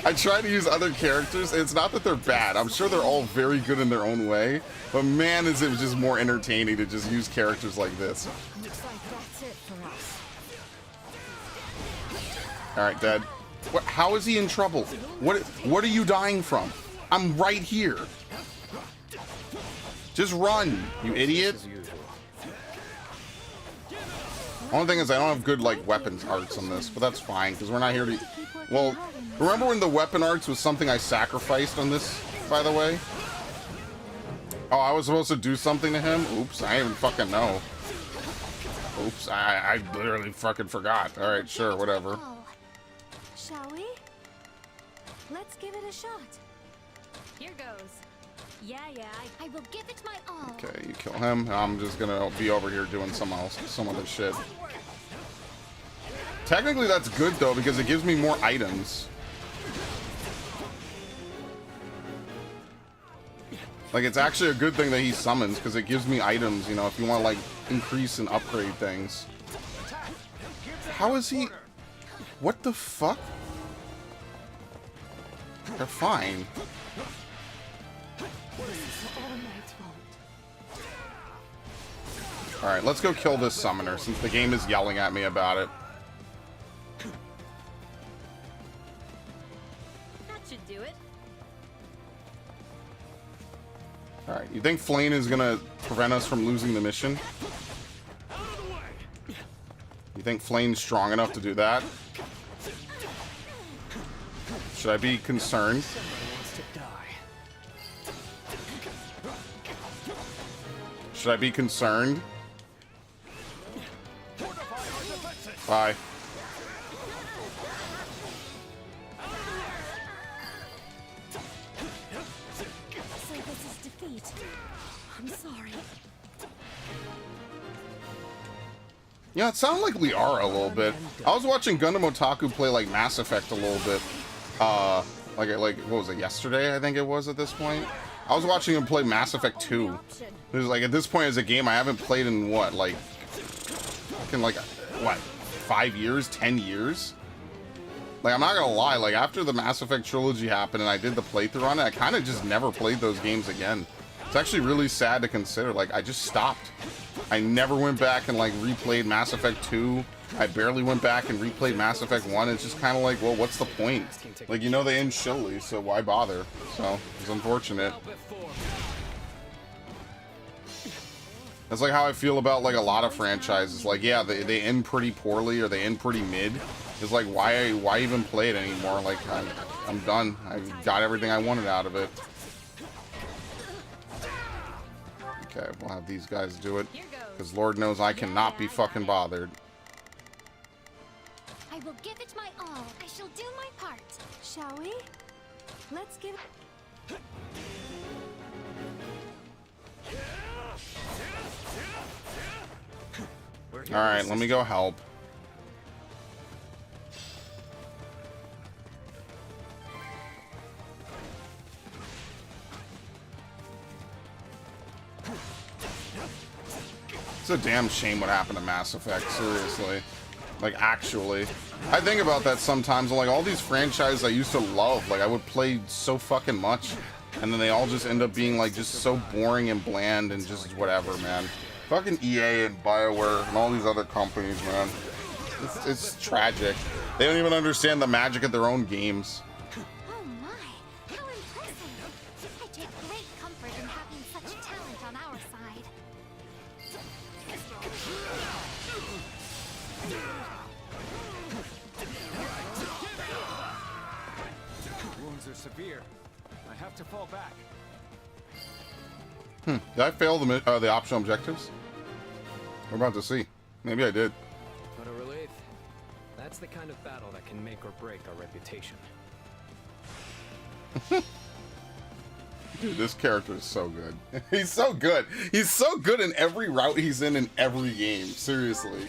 Speaker 3: I try to use other characters, and it's not that they're bad. I'm sure they're all very good in their own way, but man, is it just more entertaining to just use characters like this.
Speaker 11: Looks like that's it for us.
Speaker 3: All right, dead. What? How is he in trouble? What are you dying from? I'm right here. Just run, you idiot. Only thing is I don't have good like weapons arts on this, but that's fine because we're not here to. Well, remember when the weapon arts was something I sacrificed on this, by the way? Oh, I was supposed to do something to him? Oops, I didn't even fucking know. Oops, I literally fucking forgot. All right, sure, whatever.
Speaker 11: Shall we? Let's give it a shot. Here goes. Yeah, I will give it my all.
Speaker 3: Okay, you kill him. I'm just gonna be over here doing some other shit. Technically, that's good though because it gives me more items. Like, it's actually a good thing that he summons because it gives me items. You know, if you want to like increase and upgrade things. How is he? What the fuck? They're fine. Alright, let's go kill this summoner since the game is yelling at me about it.
Speaker 11: That should do it.
Speaker 3: Alright, you think Flame is gonna prevent us from losing the mission? You think Flame's strong enough to do that? Should I be concerned? Should I be concerned? Bye.
Speaker 11: So this is defeat. I'm sorry.
Speaker 3: Yeah, it sounded like Liara a little bit. I was watching Gundam Otaku play like Mass Effect a little bit. Like what was it, yesterday? I think it was at this point. I was watching him play Mass Effect 2. It was like at this point as a game I haven't played in what, like fucking like what, 5 years, 10 years? Like, I'm not gonna lie, like after the Mass Effect trilogy happened and I did the playthrough on it, I kind of just never played those games again. It's actually really sad to consider. Like, I just stopped. I never went back and, like, replayed Mass Effect 2. I barely went back and replayed Mass Effect 1. It's just kind of like, well, what's the point? Like, you know they end shillly, so why bother? So, it's unfortunate. That's like how I feel about, like, a lot of franchises. Like, yeah, they end pretty poorly or they end pretty mid. It's like, why even play it anymore? Like, I'm done. I got everything I wanted out of it. Okay, we'll have these guys do it. Because Lord knows I cannot be fucking bothered.
Speaker 11: I will give it my all. I shall do my part. Shall we? Let's give it...
Speaker 3: Alright, let me go help. It's a damn shame what happened to Mass Effect, seriously. Like, actually. I think about that sometimes, like, all these franchises I used to love, like, I would play so fucking much, and then they all just end up being, like, just so boring and bland and just whatever, man. Fucking EA and BioWare and all these other companies, man. It's tragic. They don't even understand the magic of their own games.
Speaker 11: Oh my, how impressive. I take great comfort in having such talent on our side.
Speaker 16: Wounds are severe. I have to fall back.
Speaker 3: Did I fail the optional objectives? We're about to see. Maybe I did.
Speaker 14: What a relief. That's the kind of battle that can make or break our reputation.
Speaker 3: Dude, this character is so good. He's so good. He's so good in every route he's in every game. Seriously.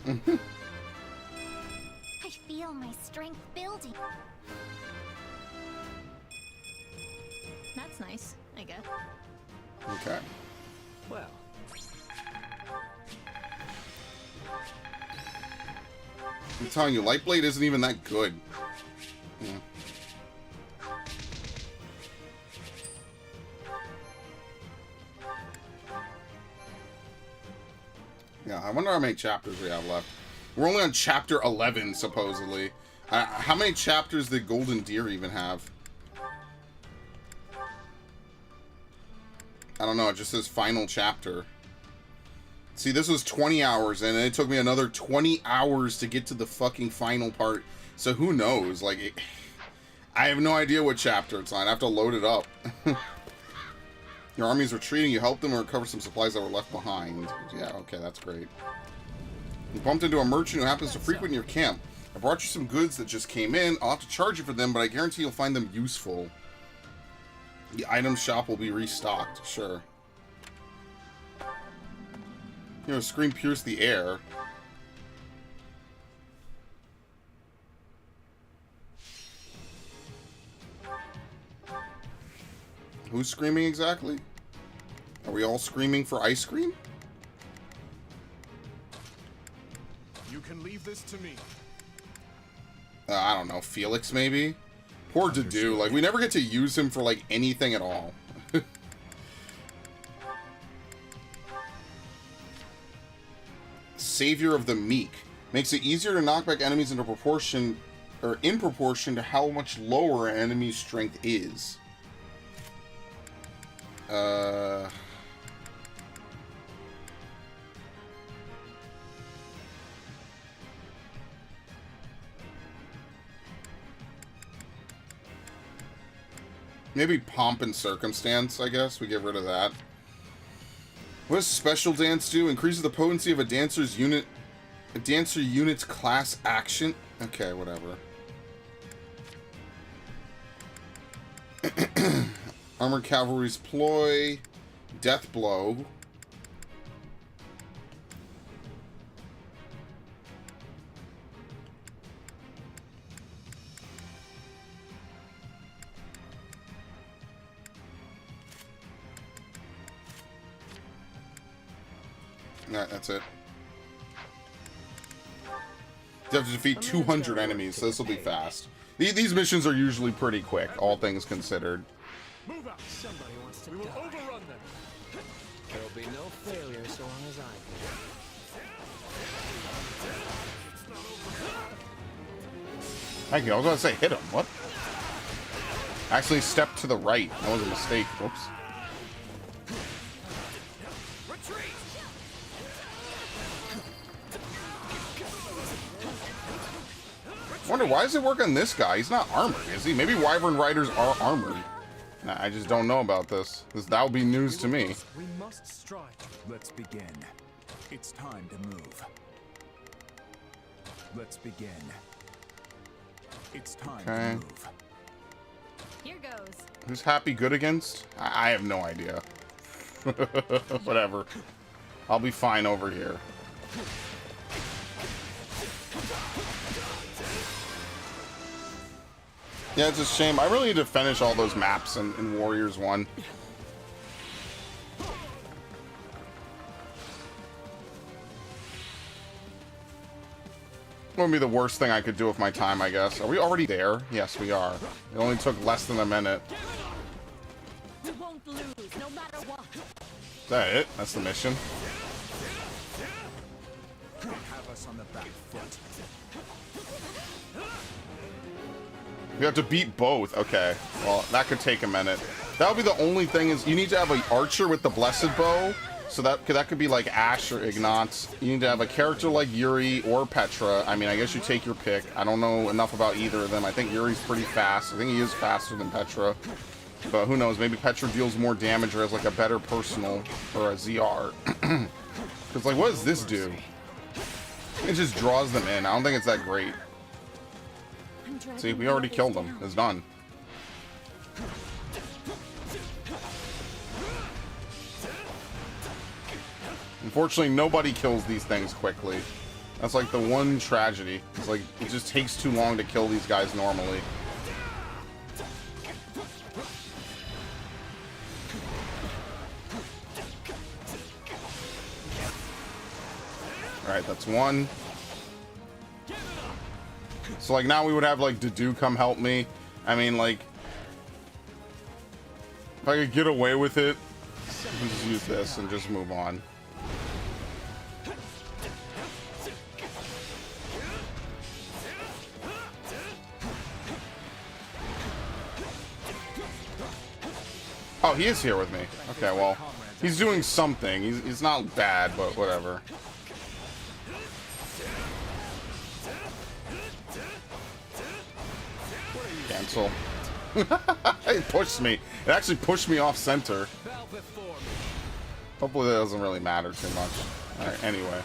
Speaker 11: I feel my strength building.
Speaker 13: That's nice, I guess.
Speaker 3: Okay.
Speaker 14: Well.
Speaker 3: I'm telling you, Lightblade isn't even that good. Yeah, I wonder how many chapters we have left. We're only on chapter 11, supposedly. How many chapters did Golden Deer even have? I don't know, it just says final chapter. See, this was 20 hours, and it took me another 20 hours to get to the fucking final part. So who knows? Like, I have no idea what chapter it's on. I have to load it up. Your army's retreating. You help them and recover some supplies that were left behind. Yeah, okay, that's great. You bumped into a merchant who happens to frequent your camp. I brought you some goods that just came in. I'll have to charge you for them, but I guarantee you'll find them useful. The item shop will be restocked, sure. You know, scream pierced the air. Who's screaming exactly? Are we all screaming for ice cream?
Speaker 5: You can leave this to me.
Speaker 3: I don't know, Felix maybe? Poor Dedue, like we never get to use him for like anything at all. Savior of the Meek. Makes it easier to knock back enemies into proportion, or in proportion to how much lower an enemy's strength is. Maybe Pomp and Circumstance, I guess. We get rid of that. What does Special Dance do? Increases the potency of a dancer unit's class action. Okay, whatever. Armored Cavalry's Ploy. Death Blow. Alright, that's it. You have to defeat 200 enemies, so this will be fast. These missions are usually pretty quick, all things considered.
Speaker 5: Move out.
Speaker 16: Somebody wants to
Speaker 5: We will
Speaker 16: die.
Speaker 5: overrun them.
Speaker 16: There'll be no failure so long as I'm here.
Speaker 3: Thank you. I was going to say hit him. What? Actually stepped to the right. That was a mistake. Whoops. I wonder, why does it work on this guy? He's not armored, is he? Maybe Wyvern Riders are armored. Nah, I just don't know about this. That would be news to me.
Speaker 5: We must strike.
Speaker 8: Let's begin. It's time to move. Let's begin. It's time to move.
Speaker 11: Here goes.
Speaker 3: Who's Happy good against? I have no idea. Whatever. I'll be fine over here. Yeah, it's a shame. I really need to finish all those maps in Warriors 1. Wouldn't be the worst thing I could do with my time, I guess. Are we already there? Yes, we are. It only took less than a minute.
Speaker 11: We won't lose, no matter what.
Speaker 3: Is that it? That's the mission.
Speaker 8: Have us on the back foot.
Speaker 3: We have to beat both. Okay. Well, that could take a minute. That would be the only thing is you need to have an archer with the blessed bow. So that could be like Ash or Ignatz. You need to have a character like Yuri or Petra. I mean, I guess you take your pick. I don't know enough about either of them. I think Yuri's pretty fast. I think he is faster than Petra. But who knows? Maybe Petra deals more damage or has like a better personal or a ZR. Because like, what does this do? It just draws them in. I don't think it's that great. See, we already killed him. It's done. Unfortunately, nobody kills these things quickly. That's like the one tragedy. It's like, it just takes too long to kill these guys normally. Alright, that's one. So like now we would have like Dedu come help me. I mean, like, if I could get away with it, just use this and just move on. Oh, he is here with me. Okay, well, he's doing something. He's not bad, but whatever. Cancel. It pushed me. It actually pushed me off center. Hopefully that doesn't really matter too much. Alright, anyway.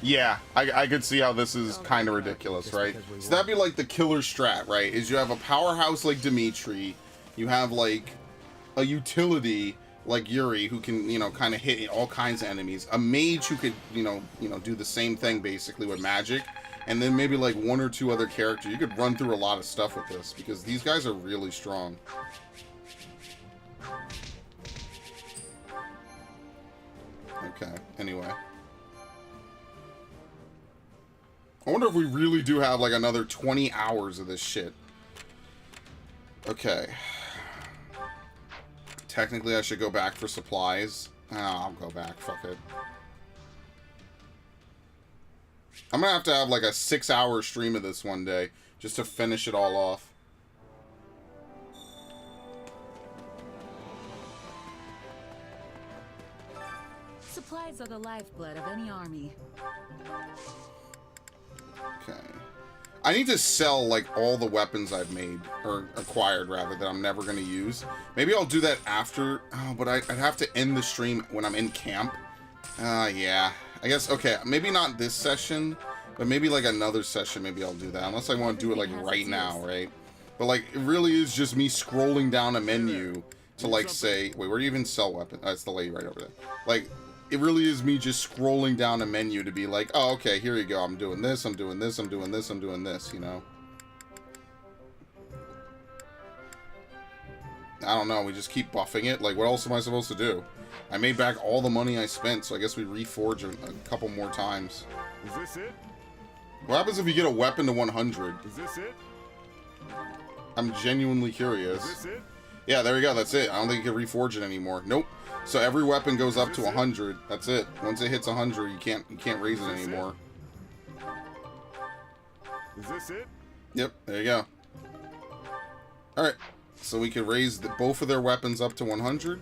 Speaker 3: Yeah, I could see how this is kind of ridiculous, right? So that'd be like the killer strat, right? Is you have a powerhouse like Dimitri, you have like a utility like Yuri who can, you know, kind of hit all kinds of enemies, a mage who could, you know, do the same thing basically with magic, and then maybe like one or two other characters. You could run through a lot of stuff with this because these guys are really strong. Okay, anyway. I wonder if we really do have like another 20 hours of this shit. Okay. Technically, I should go back for supplies. Oh, I'll go back. Fuck it. I'm gonna have to have like a 6-hour stream of this one day just to finish it all off.
Speaker 15: Supplies are the lifeblood of any army.
Speaker 3: Okay. I need to sell, like, all the weapons I've made, or acquired, rather, that I'm never going to use. Maybe I'll do that after, oh, but I'd have to end the stream when I'm in camp. Yeah. I guess, okay, maybe not this session, but maybe, like, another session, maybe I'll do that. Unless I want to do it, like, right now, right? But, like, it really is just me scrolling down a menu to, like, say, wait, where do you even sell weapons? Oh, it's the lady right over there. Like, it really is me just scrolling down a menu to be like, oh, okay, here you go. I'm doing this, I'm doing this, I'm doing this, I'm doing this, you know? I don't know. We just keep buffing it. Like, what else am I supposed to do? I made back all the money I spent, so I guess we reforge a couple more times.
Speaker 5: Is this it?
Speaker 3: What happens if you get a weapon to 100?
Speaker 5: Is this it?
Speaker 3: I'm genuinely curious.
Speaker 5: Is this it?
Speaker 3: Yeah, there you go. That's it. I don't think you can reforge it anymore. Nope. So every weapon goes up to 100. That's it. Once it hits 100, you can't raise it anymore.
Speaker 5: Is this it?
Speaker 3: Yep. There you go. All right. So we could raise both of their weapons up to 100.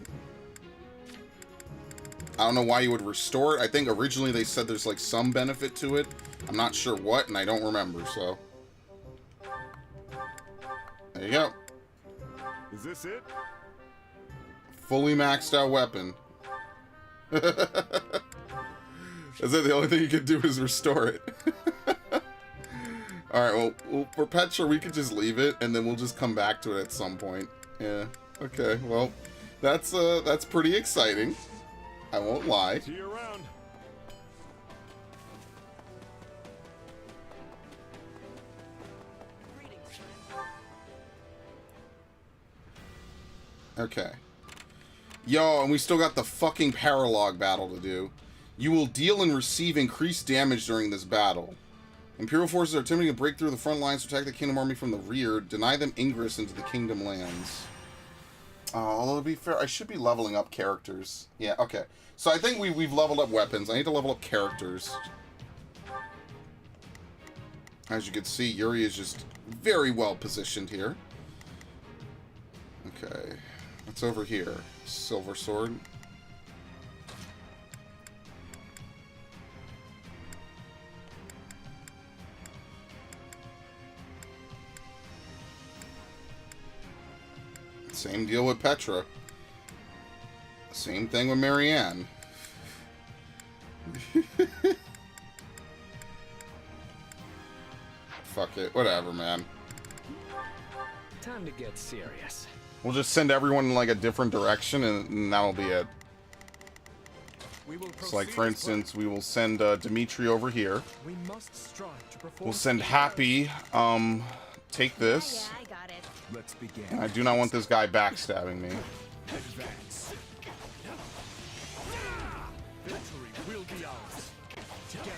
Speaker 3: I don't know why you would restore it. I think originally they said there's like some benefit to it. I'm not sure what, and I don't remember, so. There you go.
Speaker 5: Is this it?
Speaker 3: Fully maxed out weapon. Is it the only thing you can do is restore it? Alright, well, for Petra, we could just leave it, and then we'll just come back to it at some point. Yeah, okay, well, that's pretty exciting. I won't lie.
Speaker 5: See you around.
Speaker 3: Okay. Yo, and we still got the fucking paralog battle to do. You will deal and receive increased damage during this battle. Imperial forces are attempting to break through the front lines to attack the Kingdom Army from the rear. Deny them ingress into the Kingdom lands. Although to be fair, I should be leveling up characters. Yeah, okay. So I think we've leveled up weapons. I need to level up characters. As you can see, Yuri is just very well positioned here. Okay. What's over here? Silver sword. Same deal with Petra. Same thing with Marianne. Fuck it. Whatever, man.
Speaker 14: Time to get serious.
Speaker 3: We'll just send everyone in like a different direction, and that'll be it. So, like, for instance, we will send Dimitri over here.
Speaker 5: We must strive to perform.
Speaker 3: We'll send Happy. Take this.
Speaker 11: Yeah, I got it.
Speaker 6: Let's begin.
Speaker 3: And I do not want this guy backstabbing me.
Speaker 6: Advance.
Speaker 5: Victory will be ours. Together.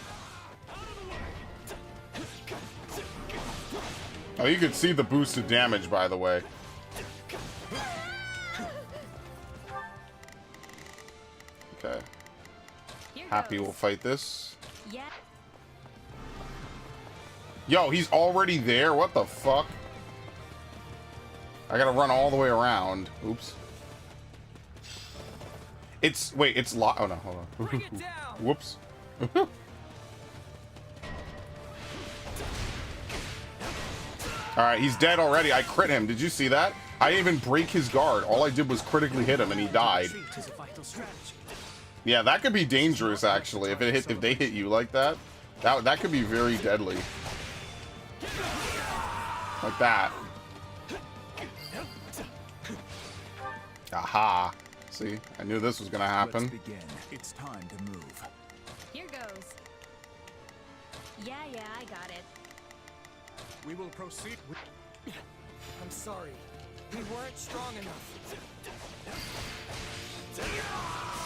Speaker 3: Oh, you can see the boosted damage, by the way. Okay. Happy will fight this.
Speaker 11: Yeah.
Speaker 3: Yo, he's already there? What the fuck? I gotta run all the way around. Oops. It's... Wait, it's locked. Oh, no, hold on. Whoops. Alright, he's dead already. I crit him. Did you see that? I didn't even break his guard. All I did was critically hit him and he died. Yeah, that could be dangerous actually. If they hit you like that, that could be very deadly. Like that. Aha. See, I knew this was gonna happen.
Speaker 4: Let's begin. It's time to move.
Speaker 11: Here goes. Yeah, I got it.
Speaker 5: We will proceed with...
Speaker 10: I'm sorry. We weren't strong enough.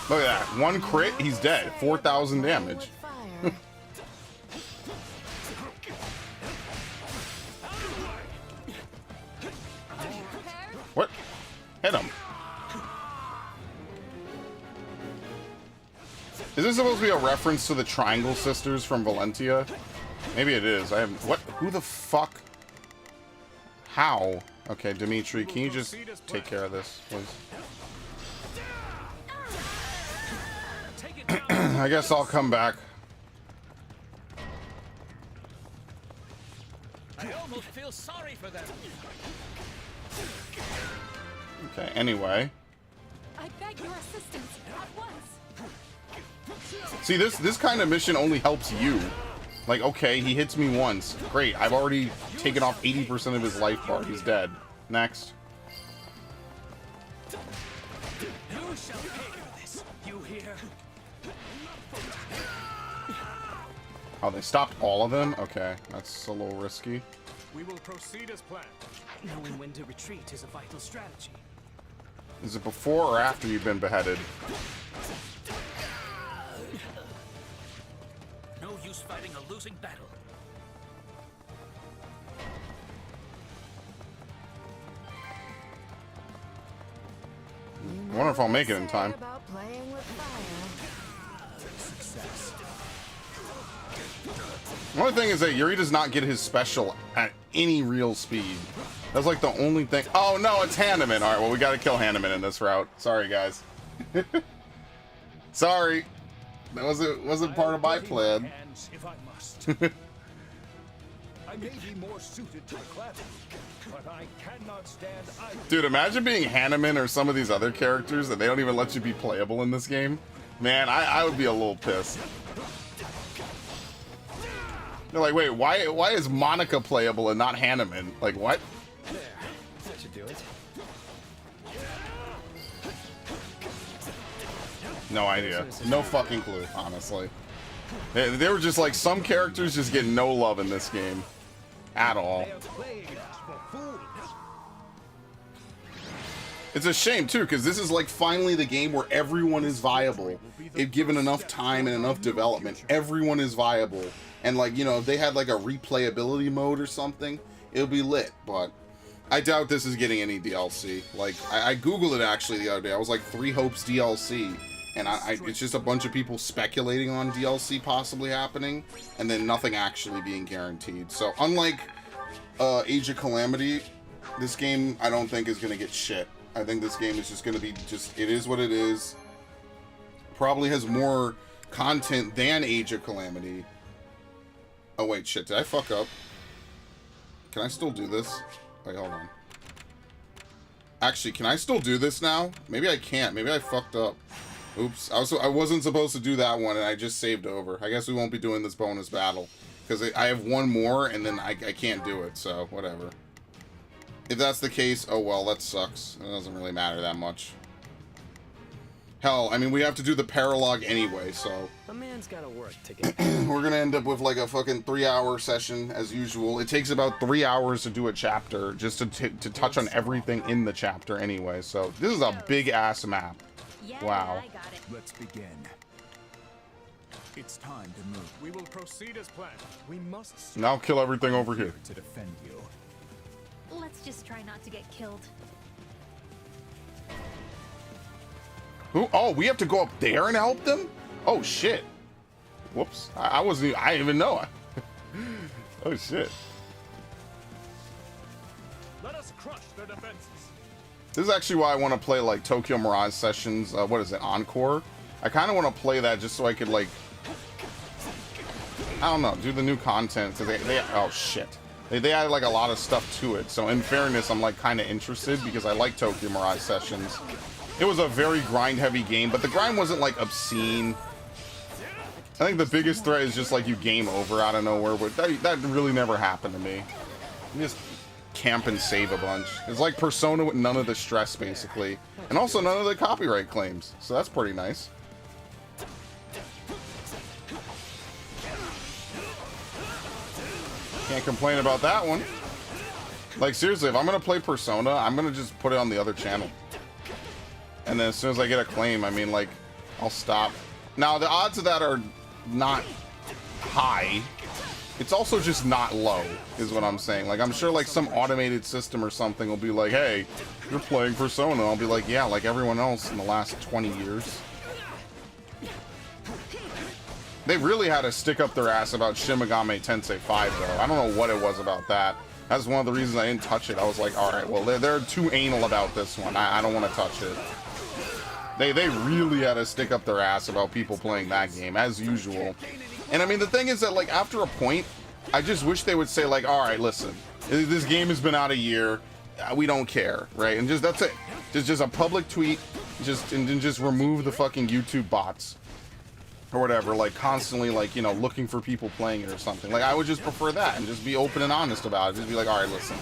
Speaker 3: Look at that. One crit, he's dead. 4,000 damage. What? Hit him. Is this supposed to be a reference to the Triangle Sisters from Valentia? Maybe it is. I haven't... What? Who the fuck? How? Okay, Dimitri, can you just take care of this, please? I guess I'll come back.
Speaker 18: I almost feel sorry for them.
Speaker 3: Okay, anyway.
Speaker 11: I beg your assistance at once.
Speaker 3: See, this kind of mission only helps you. Like, okay, he hits me once. Great, I've already taken off 80% of his life bar. He's dead. Next.
Speaker 18: You shall pay for this. You hear?
Speaker 3: Oh, they stopped all of them? Okay, that's a little risky.
Speaker 5: We will proceed as planned.
Speaker 16: Knowing when to retreat is a vital strategy.
Speaker 3: Is it before or after you've been beheaded?
Speaker 18: No use fighting a losing battle.
Speaker 3: I wonder if I'll make it in time. The only thing is that Yuri does not get his special at any real speed. That's like the only thing. Oh no, it's Hanneman. Alright, well we gotta kill Hanneman in this route. Sorry guys. Sorry. That wasn't part of my plan.
Speaker 19: If I must. I may be more suited to the class, but I cannot stand idle.
Speaker 3: Dude, imagine being Hanneman or some of these other characters and they don't even let you be playable in this game. Man, I would be a little pissed. They're like, wait, why is Monica playable and not Hanneman? Like, what?
Speaker 14: There, that should do it.
Speaker 3: No idea. No fucking clue, honestly. They were just like, some characters just get no love in this game. At all. It's a shame, too, because this is like finally the game where everyone is viable. If given enough time and enough development, everyone is viable. And like, you know, if they had like a replayability mode or something, it would be lit. But I doubt this is getting any DLC. Like, I Googled it actually the other day. I was like, 3 Hopes DLC. And it's just a bunch of people speculating on DLC possibly happening, and then nothing actually being guaranteed. So unlike Age of Calamity, this game I don't think is going to get shit. I think this game is just going to be it is what it is. Probably has more content than Age of Calamity. Oh wait, shit, did I fuck up? Can I still do this? Wait, hold on. Actually, can I still do this now? Maybe I can't. Maybe I fucked up. Oops, I wasn't supposed to do that one, and I just saved over. I guess we won't be doing this bonus battle, because I have one more, and then I can't do it, so whatever. If that's the case, oh well, that sucks. It doesn't really matter that much. Hell, I mean, we have to do the paralog anyway, so...
Speaker 14: A man's gotta work to get...
Speaker 3: We're gonna end up with like a fucking 3-hour session, as usual. It takes about 3 hours to do a chapter, just to touch on everything in the chapter anyway, so this is a big-ass map. Wow.
Speaker 4: Let's begin. It's time to move.
Speaker 5: We will proceed as planned. We must
Speaker 3: Now kill everything over here.
Speaker 4: To defend you.
Speaker 11: Let's just try not to get killed.
Speaker 3: Who? Oh, we have to go up there and help them? Oh shit. Whoops. I didn't even know. Oh shit.
Speaker 5: Let us crush their defenses.
Speaker 3: This is actually why I want to play like Tokyo Mirage Sessions, what is it, Encore? I kind of want to play that just so I could like, I don't know, do the new content, because oh shit. They added like a lot of stuff to it, so in fairness, I'm like kind of interested because I like Tokyo Mirage Sessions. It was a very grind heavy game, but the grind wasn't like obscene. I think the biggest threat is just like you game over out of nowhere, but that really never happened to me. You just camp and save a bunch. It's like Persona with none of the stress, basically. And also none of the copyright claims. So that's pretty nice. Can't complain about that one. Like, seriously, if I'm going to play Persona, I'm going to just put it on the other channel. And then as soon as I get a claim, I mean, like, I'll stop. Now, the odds of that are not high. It's also just not low, is what I'm saying. Like, I'm sure, like, some automated system or something will be like, hey, you're playing Persona. I'll be like, yeah, like everyone else in the last 20 years. They really had to stick up their ass about Shin Megami Tensei 5, though. I don't know what it was about that. That's one of the reasons I didn't touch it. I was like, alright, well, they're too anal about this one. I don't want to touch it. They really had to stick up their ass about people playing that game, as usual. And I mean, the thing is that, like, after a point, I just wish they would say, like, alright, listen, this game has been out a year, we don't care, right? And just, that's it. Just a public tweet, and then just remove the fucking YouTube bots. Or whatever, like, constantly, like, you know, looking for people playing it or something. Like, I would just prefer that, and just be open and honest about it. Just be like, alright, listen,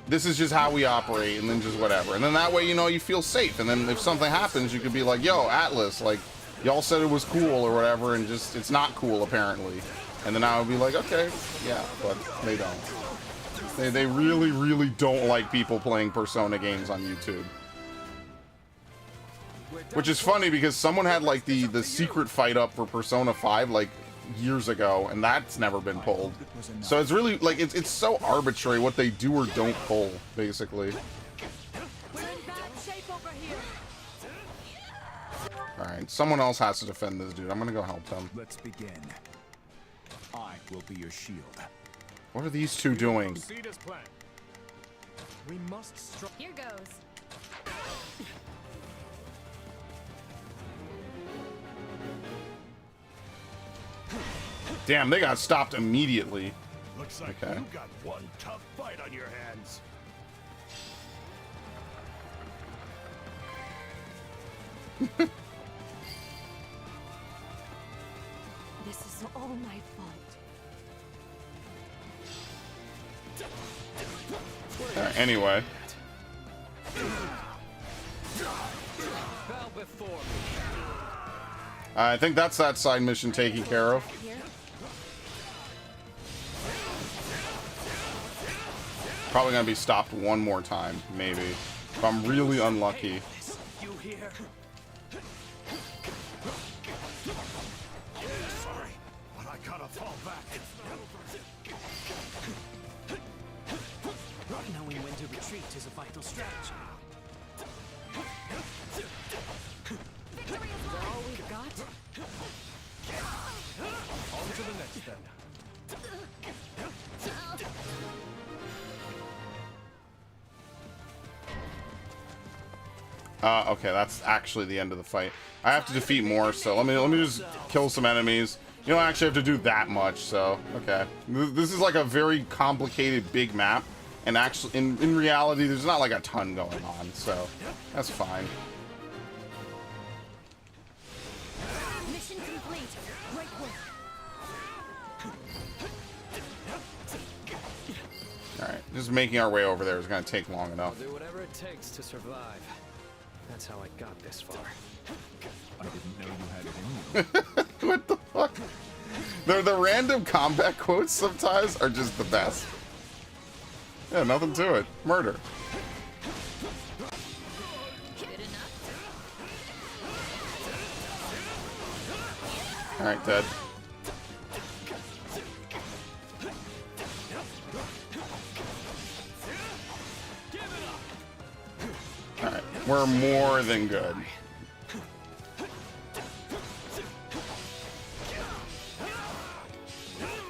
Speaker 3: this is just how we operate, and then just whatever. And then that way, you know, you feel safe. And then if something happens, you could be like, yo, Atlas, like, y'all said it was cool or whatever, and just, it's not cool, apparently. And then I would be like, okay, yeah, but they don't. They really, really don't like people playing Persona games on YouTube. Which is funny because someone had like the secret fight up for Persona 5 like years ago, and that's never been pulled. So it's really like it's so arbitrary what they do or don't pull, basically. Alright, someone else has to defend this dude. I'm gonna go help him.
Speaker 8: Let's begin. I will be your shield.
Speaker 3: What are these two doing?
Speaker 5: Proceed as planned. We must
Speaker 11: Here goes.
Speaker 3: Damn, they got stopped immediately.
Speaker 19: Looks like
Speaker 3: Okay.
Speaker 19: you got one tough fight on your hands.
Speaker 11: This is all my fault.
Speaker 3: Anyway.
Speaker 14: Bow before me.
Speaker 3: I think that's that side mission taken care of. Probably gonna be stopped one more time, maybe. If I'm really unlucky.
Speaker 17: You here?
Speaker 19: Sorry, but I gotta fall back.
Speaker 16: Knowing when to retreat is a vital strategy.
Speaker 12: Is that all we've got?
Speaker 5: on to the next then.
Speaker 3: Okay, that's actually the end of the fight. I have to defeat more, so let me just kill some enemies. You don't actually have to do that much, so okay. This is like a very complicated big map, and actually, in reality, there's not like a ton going on, so that's fine.
Speaker 11: Mission complete. Great work.
Speaker 3: Alright, just making our way over there is going to take long enough.
Speaker 14: I'll do whatever it takes to survive. That's how I got this far.
Speaker 8: I didn't know you had it in you.
Speaker 3: What the fuck? The random combat quotes sometimes are just the best. Yeah, nothing to it. Murder. Alright, dead. Alright, we're more than good.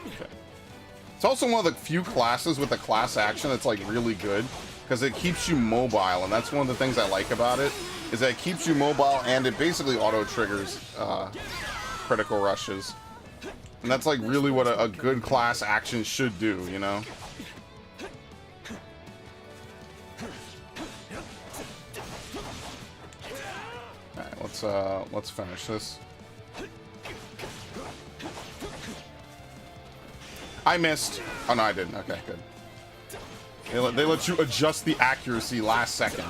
Speaker 3: Okay. It's also one of the few classes with a class action that's like really good, because it keeps you mobile, and that's one of the things I like about it, is that it keeps you mobile and it basically auto triggers critical rushes. And that's like really what a good class action should do, you know? Alright, let's finish this. I missed. Oh no, I didn't. Okay, good. They let you adjust the accuracy last second.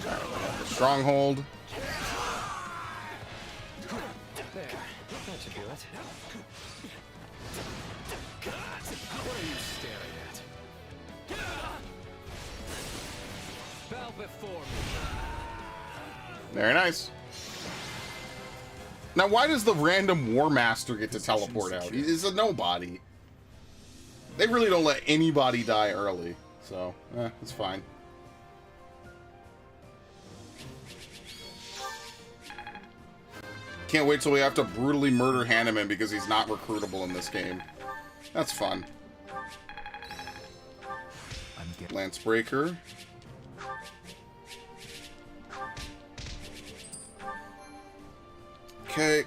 Speaker 3: Alright, stronghold.
Speaker 14: There. That should do it. What are you staring at? Bow before me.
Speaker 3: Very nice. Now, why does the random War Master get to teleport out? He's a nobody. They really don't let anybody die early, so it's fine. Can't wait till we have to brutally murder Hanneman because he's not recruitable in this game. That's fun. Lancebreaker. Okay.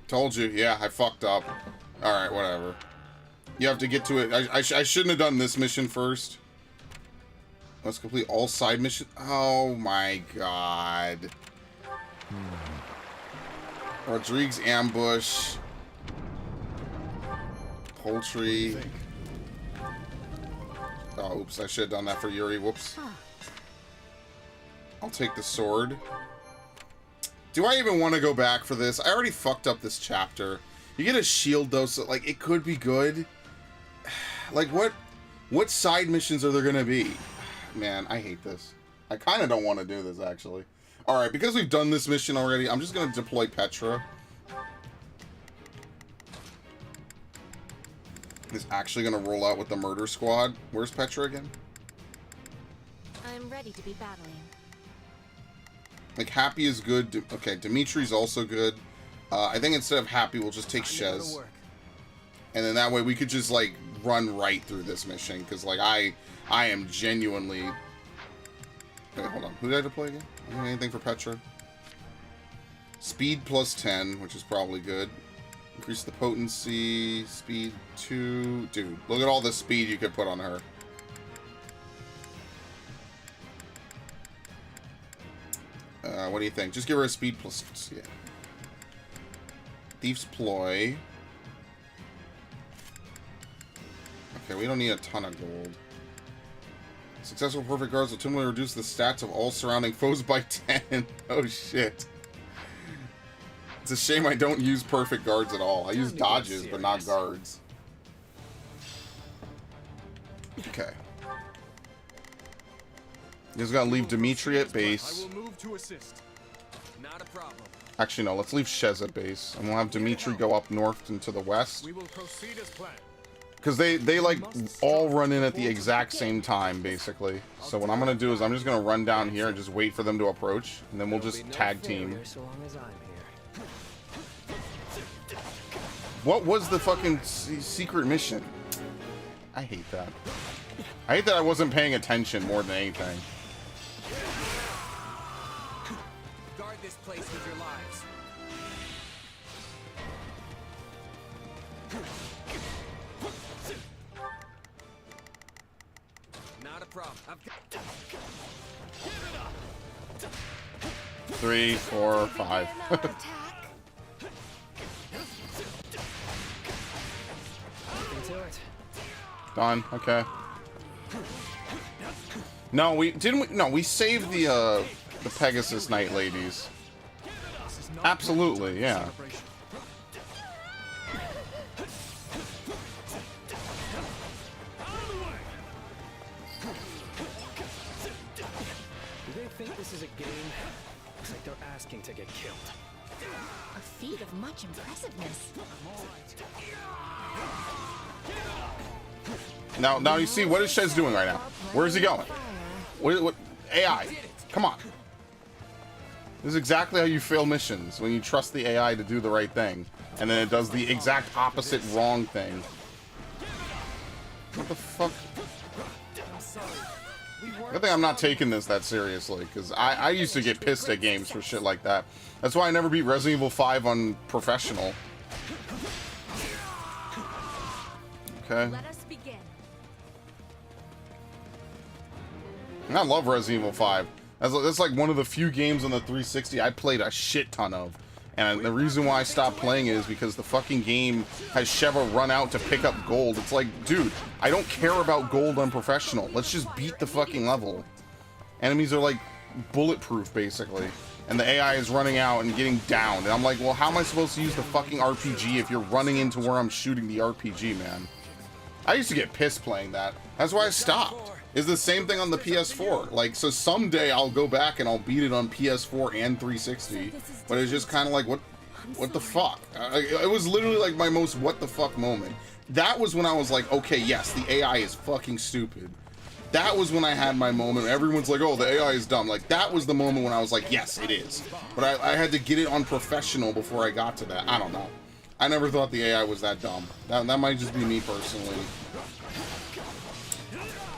Speaker 3: Told you. Yeah, I fucked up. Alright, whatever. You have to get to it. I shouldn't have done this mission first. Let's complete all side missions. Oh my god. Rodriguez ambush. Poultry. Oh, oops, I should have done that for Yuri. Whoops. I'll take the sword. Do I even want to go back for this? I already fucked up this chapter. You get a shield, though, so, like, it could be good. Like, what side missions are there going to be? Man, I hate this. I kind of don't want to do this, actually. Alright, because we've done this mission already, I'm just going to deploy Petra. is actually going to roll out with the murder squad. Where's Petra again?
Speaker 11: I'm ready to be battling.
Speaker 3: Like, Happy is good. Okay, Dimitri's also good. I think instead of Happy, we'll just take Shez. And then that way we could just, like, run right through this mission. Because, like, I am genuinely... Wait, hold on. Who did I deploy again? Anything for Petra? Speed plus 10, which is probably good. Increase the potency. Speed 2. Dude, look at all the speed you could put on her. What do you think? Just give her a speed plus... Yeah. Thief's Ploy. Okay, we don't need a ton of gold. Successful perfect guards will temporarily reduce the stats of all surrounding foes by 10. Oh, shit. It's a shame I don't use perfect guards at all. I use dodges, but not guards. Okay. You just gotta leave Dimitri at base.
Speaker 5: I will move to assist. Not a problem.
Speaker 3: Actually, no. Let's leave Shez at base, and we'll have Dimitri go up north and to the west.
Speaker 5: We will proceed as planned.
Speaker 3: Because they like all run in at the exact same time, basically. So what I'm gonna do is I'm just gonna run down here and just wait for them to approach, and then we'll just tag team. What was the fucking secret mission? I hate that. I hate that I wasn't paying attention more than anything.
Speaker 10: Guard this place with your lives. Not a problem.
Speaker 3: 3, 4, 5. Done. Okay. No, we didn't. No, we saved the Pegasus Knight ladies. Absolutely, yeah.
Speaker 14: Do they think this is a game? Looks like they're asking to get killed.
Speaker 11: A feat of much impressiveness.
Speaker 3: Now you see, what is Shez doing right now? Where is he going? What AI? Come on. This is exactly how you fail missions, when you trust the AI to do the right thing, and then it does the exact opposite wrong thing. What the fuck? Good thing I'm not taking this that seriously, because I used to get pissed at games for shit like that. That's why I never beat Resident Evil 5 on professional. Okay.
Speaker 11: Let us begin.
Speaker 3: And I love Resident Evil 5. That's like one of the few games on the 360 I played a shit ton of. And the reason why I stopped playing it is because the fucking game has Sheva run out to pick up gold. It's like, dude, I don't care about gold on professional. Let's just beat the fucking level. Enemies are like bulletproof, basically. And the AI is running out and getting downed. And I'm like, well, how am I supposed to use the fucking RPG if you're running into where I'm shooting the RPG, man? I used to get pissed playing that. That's why I stopped. It's the same thing on the PS4. Like, so someday I'll go back and I'll beat it on PS4 and 360. But it's just kind of like, what the fuck? It was literally like my most what the fuck moment. That was when I was like, okay, yes, the AI is fucking stupid. That was when I had my moment. Everyone's like, oh, the AI is dumb. Like, that was the moment when I was like, yes, it is. But I had to get it on professional before I got to that. I don't know. I never thought the AI was that dumb. That might just be me personally.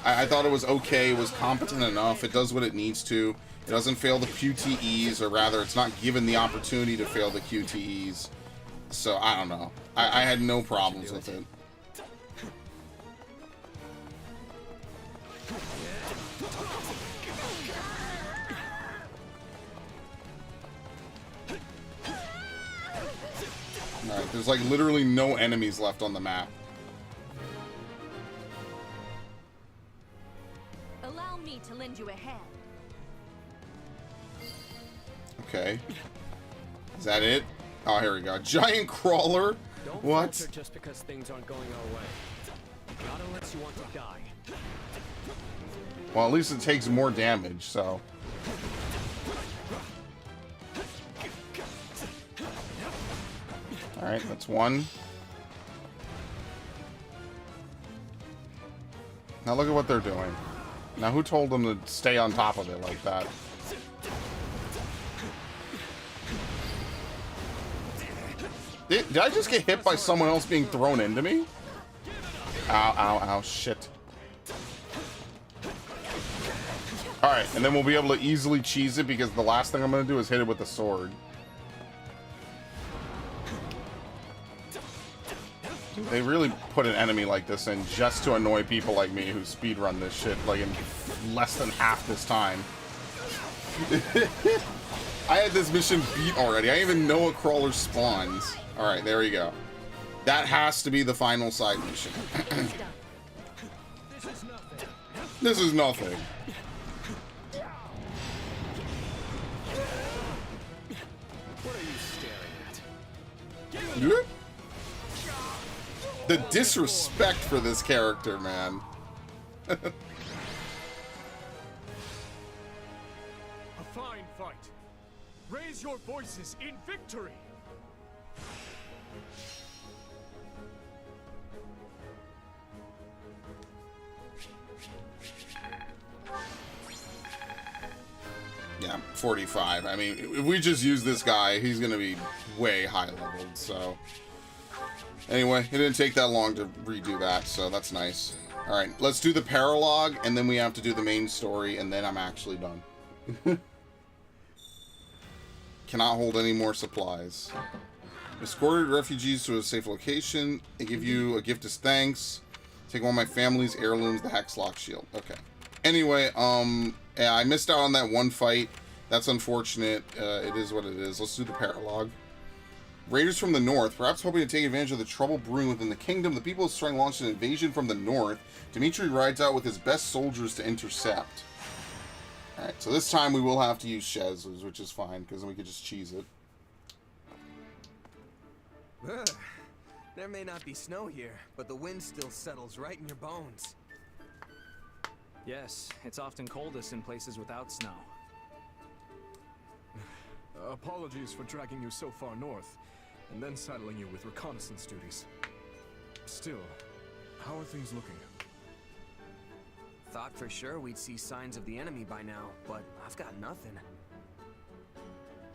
Speaker 3: I thought it was okay, it was competent enough, it does what it needs to. It doesn't fail the QTEs, or rather, it's not given the opportunity to fail the QTEs. So, I don't know. I had no problems with it. Alright, there's like literally no enemies left on the map.
Speaker 11: Allow me to lend you a hand.
Speaker 3: Okay. Is that it? Oh, here we go. Giant crawler?
Speaker 14: Don't
Speaker 3: What?
Speaker 14: falter just because things aren't going our way. Not unless you want to die.
Speaker 3: Well, at least it takes more damage, so. Alright, that's one. Now look at what they're doing. Now who told them to stay on top of it like that? Did I just get hit by someone else being thrown into me? Ow, ow, ow, shit. Alright, and then we'll be able to easily cheese it because the last thing I'm going to do is hit it with the sword. They really put an enemy like this in just to annoy people like me who speedrun this shit like in less than half this time. I had this mission beat already. I didn't even know a crawler spawns. Alright, there we go. That has to be the final side mission. This is nothing.
Speaker 5: What are you staring at?
Speaker 3: The disrespect for this character, man.
Speaker 5: A fine fight. Raise your voices in victory.
Speaker 3: Yeah, 45. I mean, if we just use this guy, he's going to be way high leveled, so... Anyway, it didn't take that long to redo that, so that's nice. Alright, let's do the paralogue, and then we have to do the main story, and then I'm actually done. Cannot hold any more supplies. Escorted refugees to a safe location. They give you a gift as thanks. Take one of my family's heirlooms, the Hexlock Shield. Okay. Anyway, yeah, I missed out on that one fight. That's unfortunate. It is what it is. Let's do the paralogue. Raiders from the north, perhaps hoping to take advantage of the trouble brewing within the kingdom, the people of Strang launched an invasion from the north. Dimitri rides out with his best soldiers to intercept. Alright, so this time we will have to use Shez, which is fine, because then we could just cheese it.
Speaker 10: There may not be snow here, but the wind still settles right in your bones.
Speaker 14: Yes, it's often coldest in places without snow.
Speaker 5: Apologies for dragging you so far north, and then saddling you with reconnaissance duties. Still, how are things looking?
Speaker 10: Thought for sure we'd see signs of the enemy by now, but I've got nothing.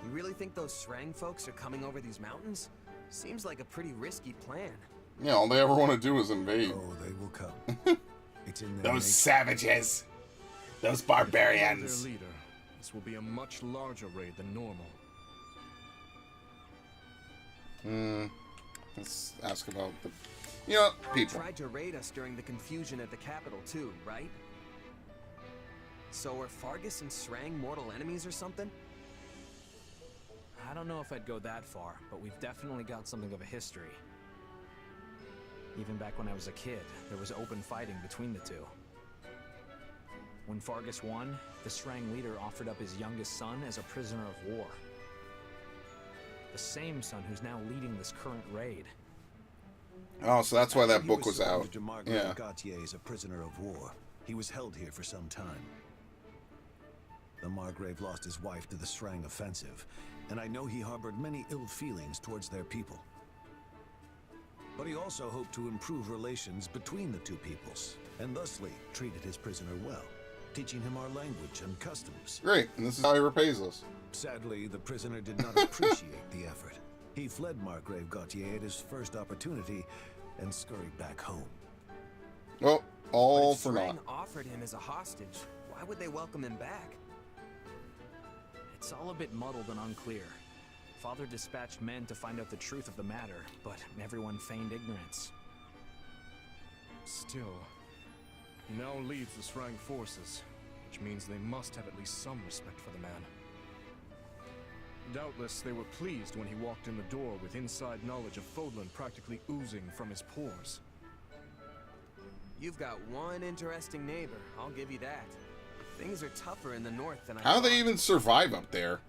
Speaker 10: You really think those Srang folks are coming over these mountains? Seems like a pretty risky plan.
Speaker 3: Yeah, all they ever want to do is invade.
Speaker 6: Oh, they will come. It's in their
Speaker 3: Those savages! Those barbarians!
Speaker 5: Their leader. This will be a much larger raid than normal.
Speaker 3: Let's ask about the... You know, people.
Speaker 10: Tried to raid us during the confusion at the capital too, right? So are Fargus and Srang mortal enemies or something?
Speaker 14: I don't know if I'd go that far, but we've definitely got something of a history. Even back when I was a kid, there was open fighting between the two. When Fargus won, the Srang leader offered up his youngest son as a prisoner of war. The same son who's now leading this current raid.
Speaker 3: Oh, so that's why that book was out.
Speaker 6: Yeah. Gautier is a prisoner of war. He was held here for some time. The Margrave lost his wife to the Srang offensive, and I know he harbored many ill feelings towards their people. But he also hoped to improve relations between the two peoples, and thusly treated his prisoner well, teaching him our language and customs.
Speaker 3: Great, and this is how he repays us.
Speaker 6: Sadly, the prisoner did not appreciate the effort. He fled Margrave Gautier at his first opportunity and scurried back home.
Speaker 3: Well, all for
Speaker 10: Srang
Speaker 3: naught.
Speaker 10: offered him as a hostage. Why would they welcome him back?
Speaker 14: It's all a bit muddled and unclear. Father dispatched men to find out the truth of the matter, but everyone feigned ignorance.
Speaker 5: Still, he now leads the Srang forces, which means they must have at least some respect for the man. Doubtless they were pleased when he walked in the door with inside knowledge of Fodlan practically oozing from his pores.
Speaker 10: You've got one interesting neighbor, I'll give you that. Things are tougher in the north than I
Speaker 3: How do
Speaker 10: thought.
Speaker 3: they even survive up there?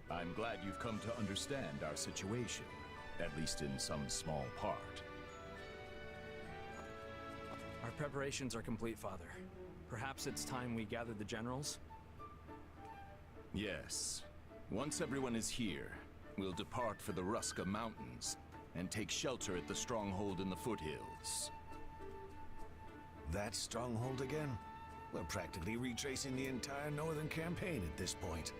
Speaker 19: I'm glad you've come to understand our situation, at least in some small part.
Speaker 14: Our preparations are complete, Father. Perhaps it's time we gather the generals?
Speaker 19: Yes. Once everyone is here, we'll depart for the Ruska Mountains and take shelter at the stronghold in the foothills.
Speaker 6: That stronghold again? We're practically retracing the entire northern campaign at this point.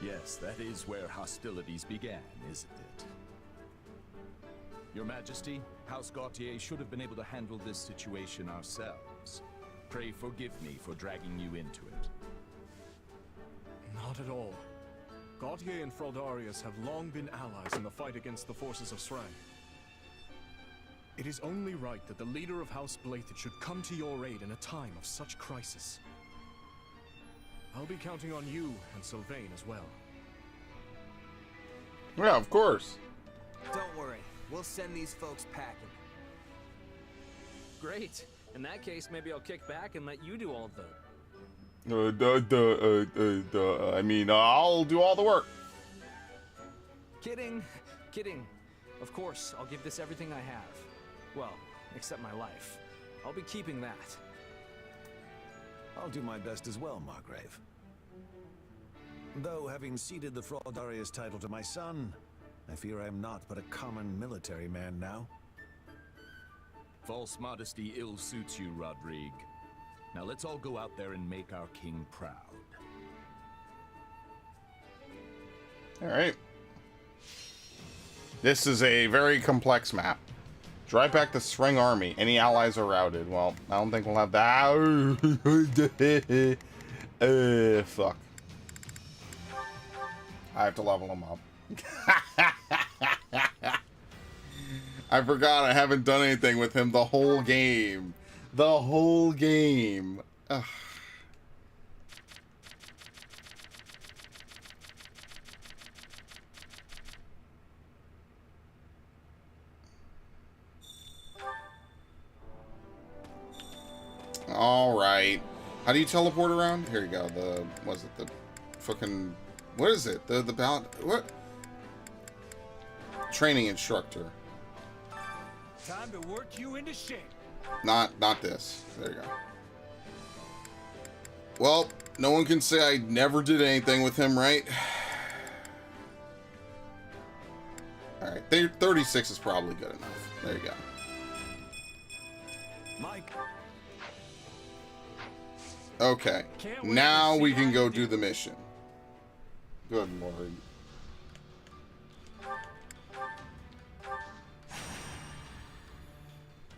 Speaker 20: Yes, that is where hostilities began, isn't it? Your Majesty, House Gautier should have been able to handle this situation ourselves. Pray forgive me for dragging you into it.
Speaker 5: Not at all. Gautier and Fraldarius have long been allies in the fight against the forces of Srang. It is only right that the leader of House Blathid should come to your aid in a time of such crisis. I'll be counting on you and Sylvain as well.
Speaker 3: Yeah, of course.
Speaker 10: Don't worry, we'll send these folks packing.
Speaker 14: Great. In that case, maybe I'll kick back and let you do all the...
Speaker 3: I mean, I'll do all the work.
Speaker 14: Kidding. Kidding. Of course, I'll give this everything I have. Well, except my life. I'll be keeping that.
Speaker 6: I'll do my best as well, Margrave. Though, having ceded the Fraldarius title to my son, I fear I am not but a common military man now.
Speaker 20: False modesty ill suits you, Rodrigue. Now let's all go out there and make our king proud.
Speaker 3: Alright. This is a very complex map. Drive back the Srang army. Any allies are routed. Well, I don't think we'll have that. Fuck. I have to level him up. I forgot I haven't done anything with him the whole game. The whole game. Ugh. All right. How do you teleport around? Here you go. The was it the fucking what is it? The ballot what? Training instructor.
Speaker 19: Time to work you into shape.
Speaker 3: Not this. There you go. Well, no one can say I never did anything with him, right? All right. 36 is probably good enough. There you go.
Speaker 6: Mike.
Speaker 3: Okay, now we can go do the mission. Good lord.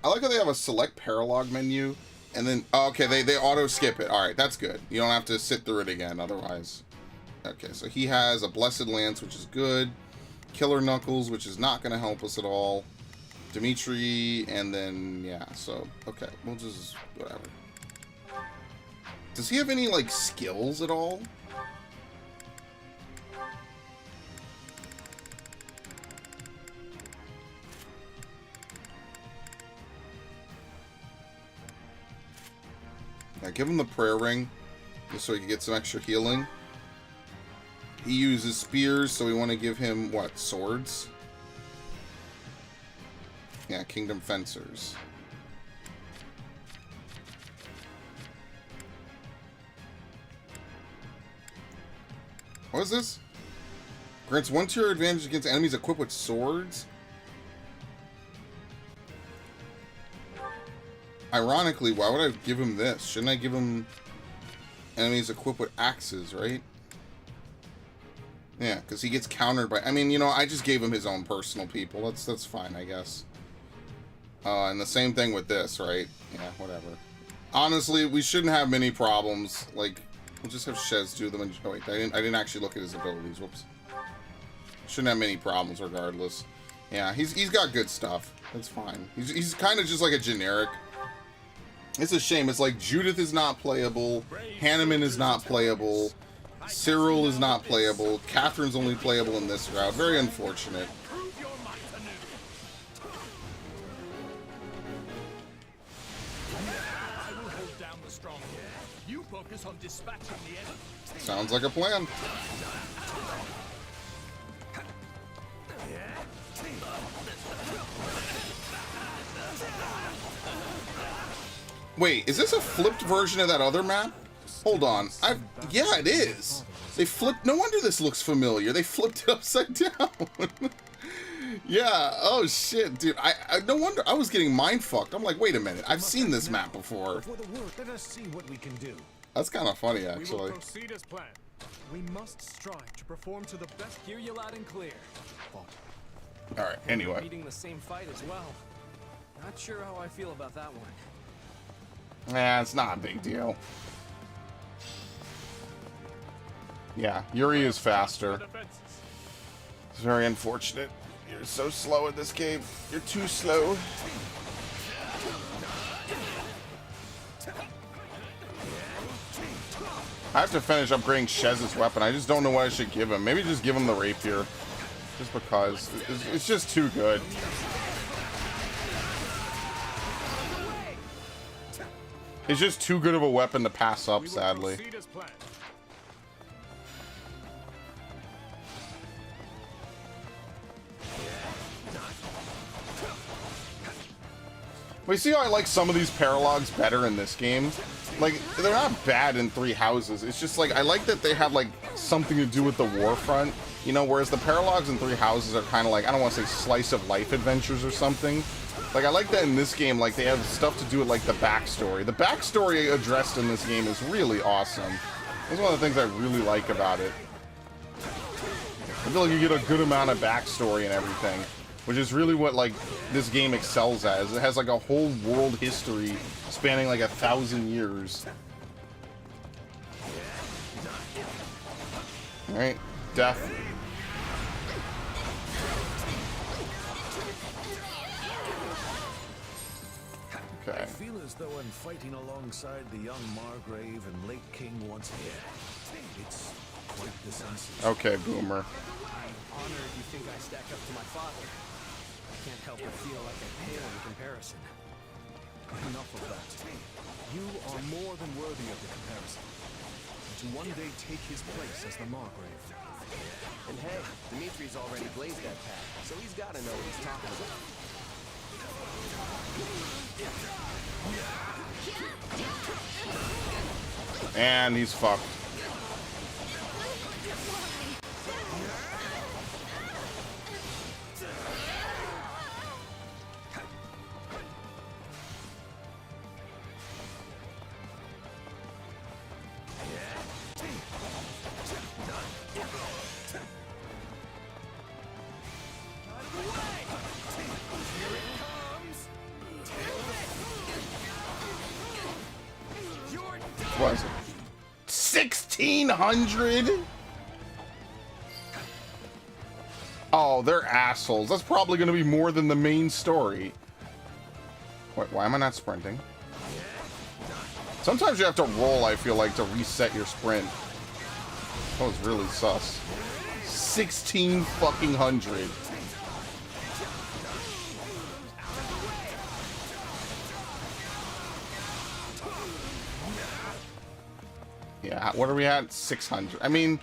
Speaker 3: I like how they have a select paralog menu, and then, oh, okay, they auto skip it. Alright, that's good. You don't have to sit through it again, otherwise. Okay, so he has a Blessed Lance, which is good. Killer Knuckles, which is not going to help us at all. Dimitri, and then, yeah, so, okay, we'll just, whatever. Does he have any, like, skills at all? Yeah, give him the prayer ring, just so he can get some extra healing. He uses spears, so we want to give him, what, swords? Yeah, Kingdom Fencers. What is this? Grants 1 tier advantage against enemies equipped with swords? Ironically, why would I give him this? Shouldn't I give him enemies equipped with axes, right? Yeah, because he gets countered by... I mean, you know, I just gave him his own personal people. That's fine, I guess. And the same thing with this, right? Yeah, whatever. Honestly, we shouldn't have many problems. Like... We'll just have Shez do them. And, oh wait, I didn't actually look at his abilities. Whoops. Shouldn't have many problems regardless. Yeah, he's got good stuff. That's fine. He's kind of just like a generic. It's a shame. It's like Judith is not playable. Hanneman is not playable. Cyril is not playable. Catherine's only playable in this route. Very unfortunate.
Speaker 19: On dispatching the enemy.
Speaker 3: Sounds like a plan. Wait, is this a flipped version of that other map? Hold on. Yeah, it is. They flipped. No wonder this looks familiar. They flipped it upside down. Yeah, oh shit, dude. I no wonder I was getting mind fucked. I'm like, wait a minute, I've seen this map before.
Speaker 6: Before the work, let us see what we can do.
Speaker 3: That's kind of funny,
Speaker 5: We will
Speaker 3: actually.
Speaker 5: proceed as planned. We must strive to perform to the best.
Speaker 14: Hear you loud and clear.
Speaker 3: Alright, anyway.
Speaker 14: Meeting the same fight as well. Not sure how I feel about that one.
Speaker 3: Yeah, it's not a big deal. Yeah, Yuri is faster. It's very unfortunate. You're so slow in this game. You're too slow. I have to finish upgrading Shez's weapon. I just don't know what I should give him. Maybe just give him the rapier. Just because. It's just too good. It's just too good of a weapon to pass up, sadly. But you see how I like some of these paralogs better in this game? Like, they're not bad in Three Houses. It's just like, I like that they have like something to do with the war front. You know, whereas the paralogs in Three Houses are kind of like, I don't want to say slice of life adventures or something. Like, I like that in this game, like, they have stuff to do with, like, the backstory. The backstory addressed in this game is really awesome. That's one of the things I really like about it. I feel like you get a good amount of backstory and everything, which is really what, like, this game excels at. Is it has, like, a whole world history spanning, like, 1,000 years. Alright, death. Okay.
Speaker 6: I feel as though I'm fighting alongside the young Margrave and late King once again. It's quite the sensation.
Speaker 3: Okay, Boomer.
Speaker 14: I'm honored you think I stack up to my father. I can't help but feel like I pale in comparison.
Speaker 5: Enough of that. You are more than worthy of the comparison. To one day take his place as the Margrave.
Speaker 10: And hey, Dimitri's already blazed that path, so he's gotta know what he's talking about.
Speaker 3: And he's fucked. What is it? 1,600? Oh, they're assholes. That's probably going to be more than the main story. Wait, why am I not sprinting? Sometimes you have to roll, I feel like, to reset your sprint. That was really sus. 16 fucking hundred. Yeah, what are we at? 600. I mean,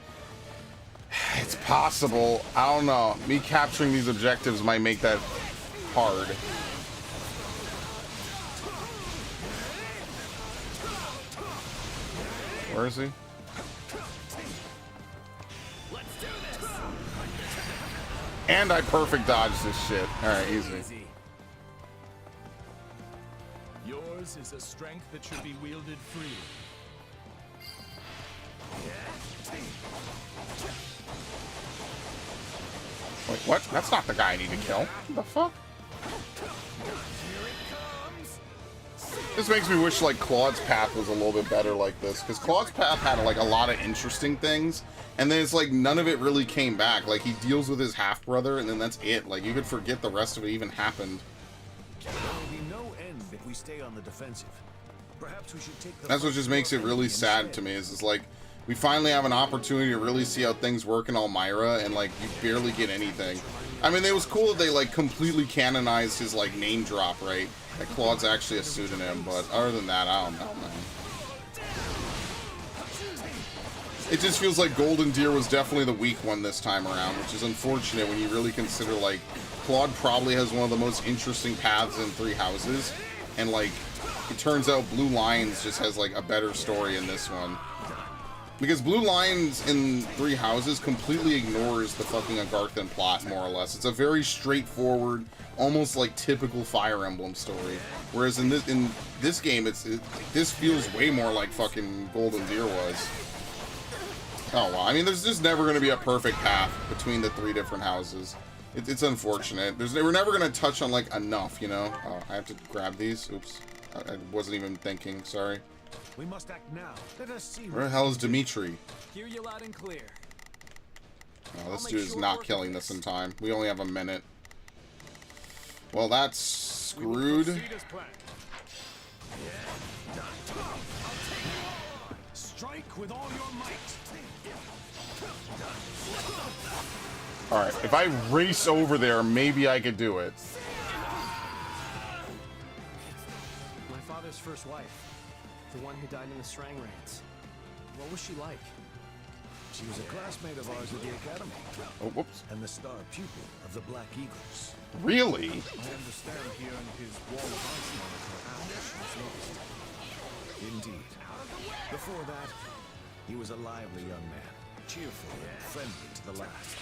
Speaker 3: it's possible. I don't know. Me capturing these objectives might make that hard. Where is he? And I perfect dodged this shit. Alright, easy.
Speaker 20: Yours is a strength that should be wielded freely.
Speaker 3: Wait, what? That's not the guy I need to kill. What the fuck? This makes me wish, like, Claude's path was a little bit better like this. Because Claude's path had, like, a lot of interesting things. And then it's like, none of it really came back. Like, he deals with his half-brother, and then that's it. Like, you could forget the rest of it even happened.
Speaker 6: There will be no end if we stay on the defensive. Perhaps we should take the
Speaker 3: That's what just makes it really sad to me, is it's like, we finally have an opportunity to really see how things work in Elmira, and, like, you barely get anything. I mean, it was cool that they, like, completely canonized his, like, name drop, right? That Claude's actually a pseudonym, but other than that, I don't know, man. It just feels like Golden Deer was definitely the weak one this time around, which is unfortunate when you really consider, like, Claude probably has one of the most interesting paths in Three Houses, and, like, it turns out Blue Lions just has, like, a better story in this one. Because Blue Lines in Three Houses completely ignores the fucking Agarthan plot, more or less. It's a very straightforward, almost like typical Fire Emblem story. Whereas in this game, this feels way more like fucking Golden Deer was. Oh well, I mean, there's just never going to be a perfect path between the 3 different houses. It's unfortunate. We're never going to touch on like enough, you know. I have to grab these. Oops, I wasn't even thinking. Sorry.
Speaker 6: We must act now. Let us see.
Speaker 3: Where the hell is Dimitri?
Speaker 14: Hear you loud and clear.
Speaker 3: Oh, this dude is not killing this in time. We only have a minute. Well, that's screwed.
Speaker 6: Strike with all your might.
Speaker 3: Alright, if I race over there, maybe I could do it.
Speaker 5: My father's first wife. The one who died in the Srang raids. What was she like?
Speaker 6: She was a classmate of ours at the academy.
Speaker 3: Oh, whoops.
Speaker 6: And the star pupil of the Black Eagles.
Speaker 3: Really?
Speaker 6: I understand he earned his Wall of Ice moniker after she was lost. Indeed. Before that, he was a lively young man. Cheerful and friendly to the last.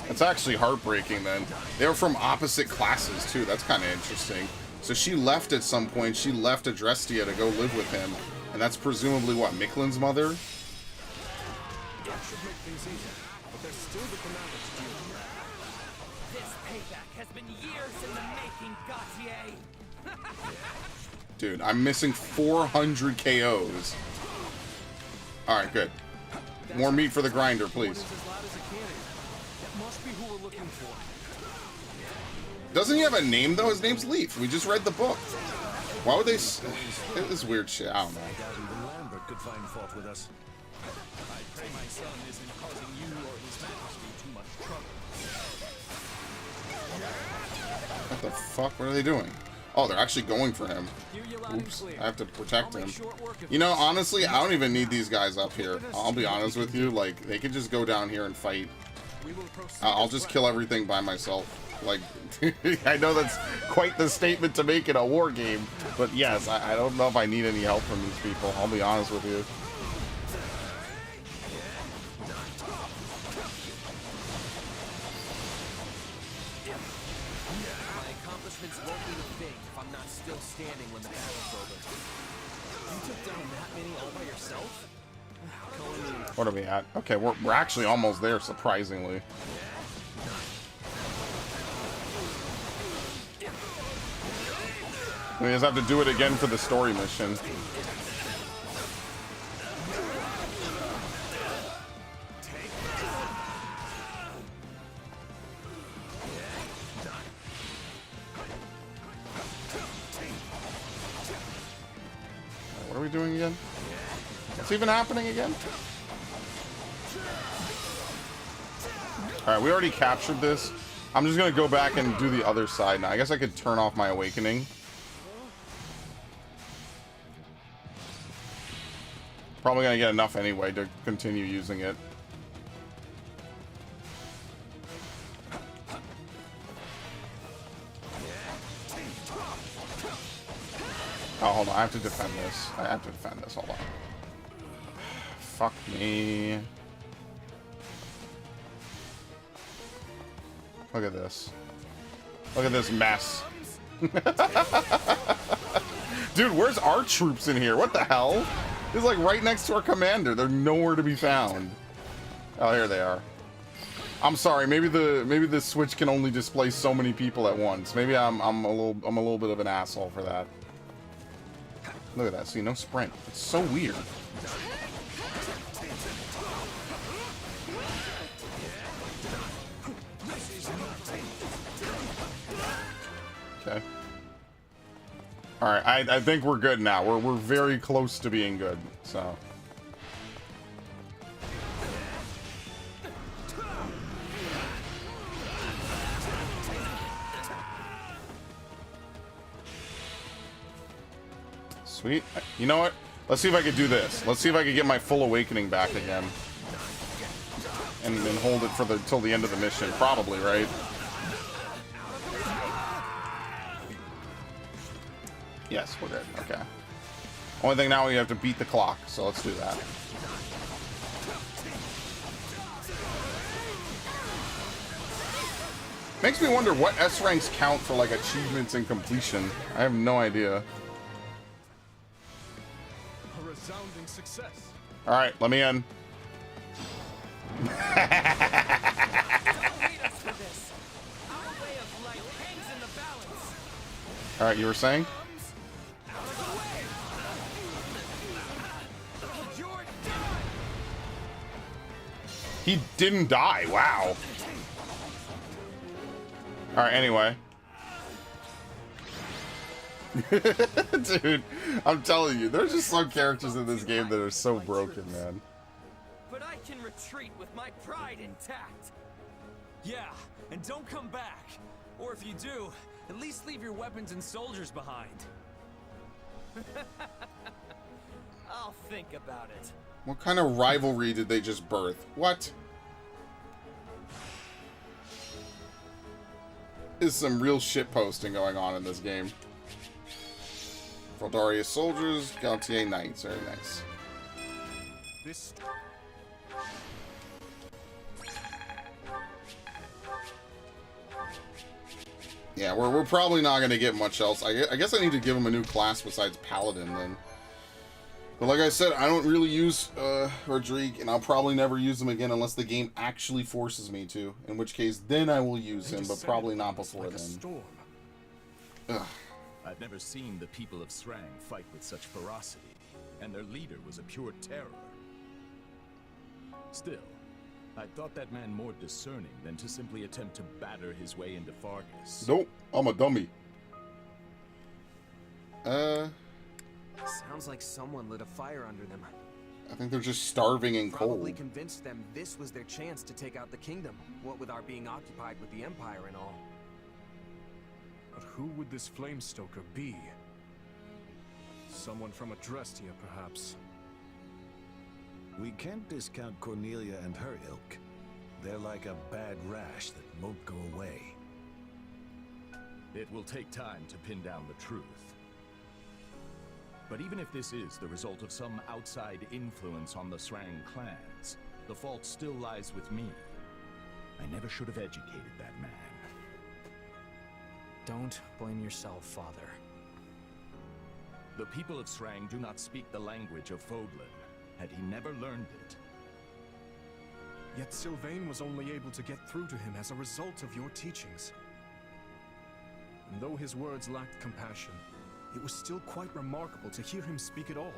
Speaker 3: That's actually heartbreaking, then. They were from opposite classes, too. That's kind of interesting. So she left at some point. She left Adrestia to go live with him. And that's presumably, what, Miklin's mother?
Speaker 5: That should make things easier, but there's still the commander to deal with.
Speaker 2: This payback has been years in the making, Gautier.
Speaker 3: Dude, I'm missing 400 KOs. Alright, good. More meat for the grinder, please. Doesn't he have a name, though? His name's Leaf. We just read the book. Why would they... This is weird shit. I don't know.
Speaker 6: Even Lambert could find fault with us.
Speaker 17: I pray my son isn't causing you or his majesty too much trouble.
Speaker 3: What the fuck? What are they doing? Oh, they're actually going for him. Oops. I have to protect him. You know, honestly, I don't even need these guys up here. I'll be honest with you. Like, they could just go down here and fight. I'll just kill everything by myself. Like, I know that's quite the statement to make in a war game, but yes, I don't know if I need any help from these people. I'll be honest with you.
Speaker 10: My accomplishments won't mean a thing if I'm not still standing when the battle's over. You took down that many all by yourself?
Speaker 3: What are we at? Okay, we're actually almost there, surprisingly. We just have to do it again for the story mission. What are we doing again? What's even happening again? Alright, we already captured this. I'm just gonna go back and do the other side now. I guess I could turn off my awakening. Probably gonna get enough anyway to continue using it. Oh, hold on. I have to defend this. I have to defend this. Hold on. Fuck me. Look at this. Look at this mess. Dude, where's our troops in here? What the hell? It's like right next to our commander. They're nowhere to be found. Oh, here they are. I'm sorry. Maybe the Switch can only display so many people at once. Maybe I'm a little bit of an asshole for that. Look at that. See, no sprint. It's so weird. Okay. All right. I think we're good now. We're very close to being good. So. Sweet. You know what? Let's see if I could do this. Let's see if I could get my full awakening back again. And then hold it for till the end of the mission. Probably, right? Yes, we're good. Okay. Only thing now we have to beat the clock, so let's do that. Makes me wonder what S ranks count for like achievements and completion. I have no idea.
Speaker 5: A resounding success.
Speaker 3: All right, let me in. All right, you were saying? He didn't die. Wow. All right, anyway. Dude, I'm telling you, there's just some characters in this game that are so broken, man.
Speaker 10: But I can retreat with my pride intact.
Speaker 14: Yeah, and don't come back. Or if you do, at least leave your weapons and soldiers behind.
Speaker 10: I'll think about it.
Speaker 3: What kind of rivalry did they just birth? What? There's some real shit posting going on in this game. Feldaria soldiers, Gautier knights. Very nice.
Speaker 5: This.
Speaker 3: Yeah, we're probably not going to get much else. I guess I need to give him a new class besides Paladin then. But like I said, I don't really use Rodrigue, and I'll probably never use him again unless the game actually forces me to. In which case, then I will use him, but probably not before then. Ugh.
Speaker 20: I've never seen the people of Srang fight with such ferocity, and their leader was a pure terror. Still, I thought that man more discerning than to simply attempt to batter his way into Fargus.
Speaker 3: Nope, I'm a dummy.
Speaker 10: Sounds like someone lit a fire under them.
Speaker 3: I think they're just starving and cold.
Speaker 10: Probably convinced them this was their chance to take out the kingdom, what with our being occupied with the Empire and all.
Speaker 5: But who would this Flamestoker be? Someone from Adrestia, perhaps.
Speaker 6: We can't discount Cornelia and her ilk. They're like a bad rash that won't go away.
Speaker 20: It will take time to pin down the truth. But even if this is the result of some outside influence on the Srang clans, the fault still lies with me. I never should have educated that man.
Speaker 14: Don't blame yourself, Father.
Speaker 20: The people of Srang do not speak the language of Fodlan, and he never learned it.
Speaker 5: Yet Sylvain was only able to get through to him as a result of your teachings. And though his words lacked compassion, it was still quite remarkable to hear him speak at all.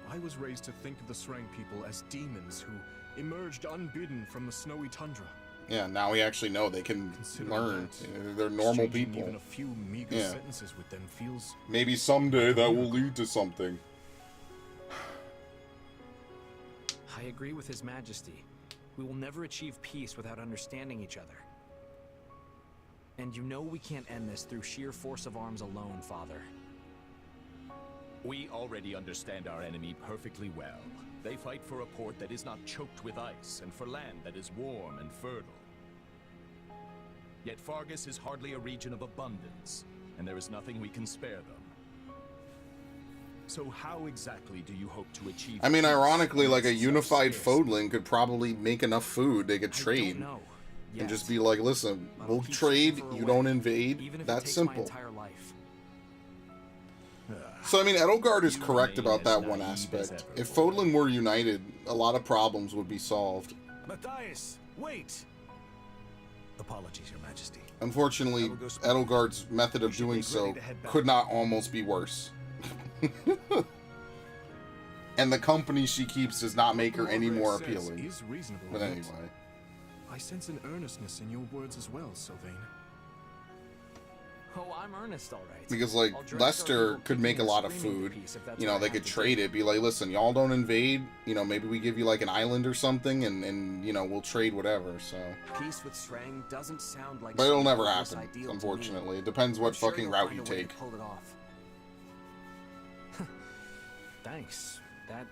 Speaker 5: I was raised to think of the Srang people as demons who emerged unbidden from the snowy tundra.
Speaker 3: Yeah, now we actually know they can learn. They're normal people.
Speaker 5: Even a few meager sentences with them feels...
Speaker 3: Maybe someday that will lead to something.
Speaker 14: I agree with His Majesty. We will never achieve peace without understanding each other. And you know we can't end this through sheer force of arms alone, Father.
Speaker 20: We already understand our enemy perfectly well. They fight for a port that is not choked with ice, and for land that is warm and fertile. Yet Fargus is hardly a region of abundance, and there is nothing we can spare them. So how exactly do you hope to achieve...
Speaker 3: I mean, ironically, like a unified Fodlan could probably make enough food they could trade. And just be like, listen, we'll trade, you don't invade, that's simple. So, I mean, Edelgard is correct about that one aspect. If Fodlan were united, a lot of problems would be solved.
Speaker 6: Matthias, wait! Apologies, Your Majesty.
Speaker 3: Unfortunately, Edelgard's method of doing so could not almost be worse. And the company she keeps does not make her any more appealing. But anyway.
Speaker 5: I sense an earnestness in your words as well, Sylvain.
Speaker 14: Oh, I'm earnest, all right.
Speaker 3: Because, like, Lester could make a lot of food. You know, they could trade it. Be like, listen, y'all don't invade. You know, maybe we give you, like, an island or something, and you know, we'll trade whatever, so.
Speaker 10: Peace with Srang doesn't sound like...
Speaker 3: But it'll never happen, unfortunately. It depends what fucking route you take.
Speaker 10: Pull it off.
Speaker 14: Thanks. That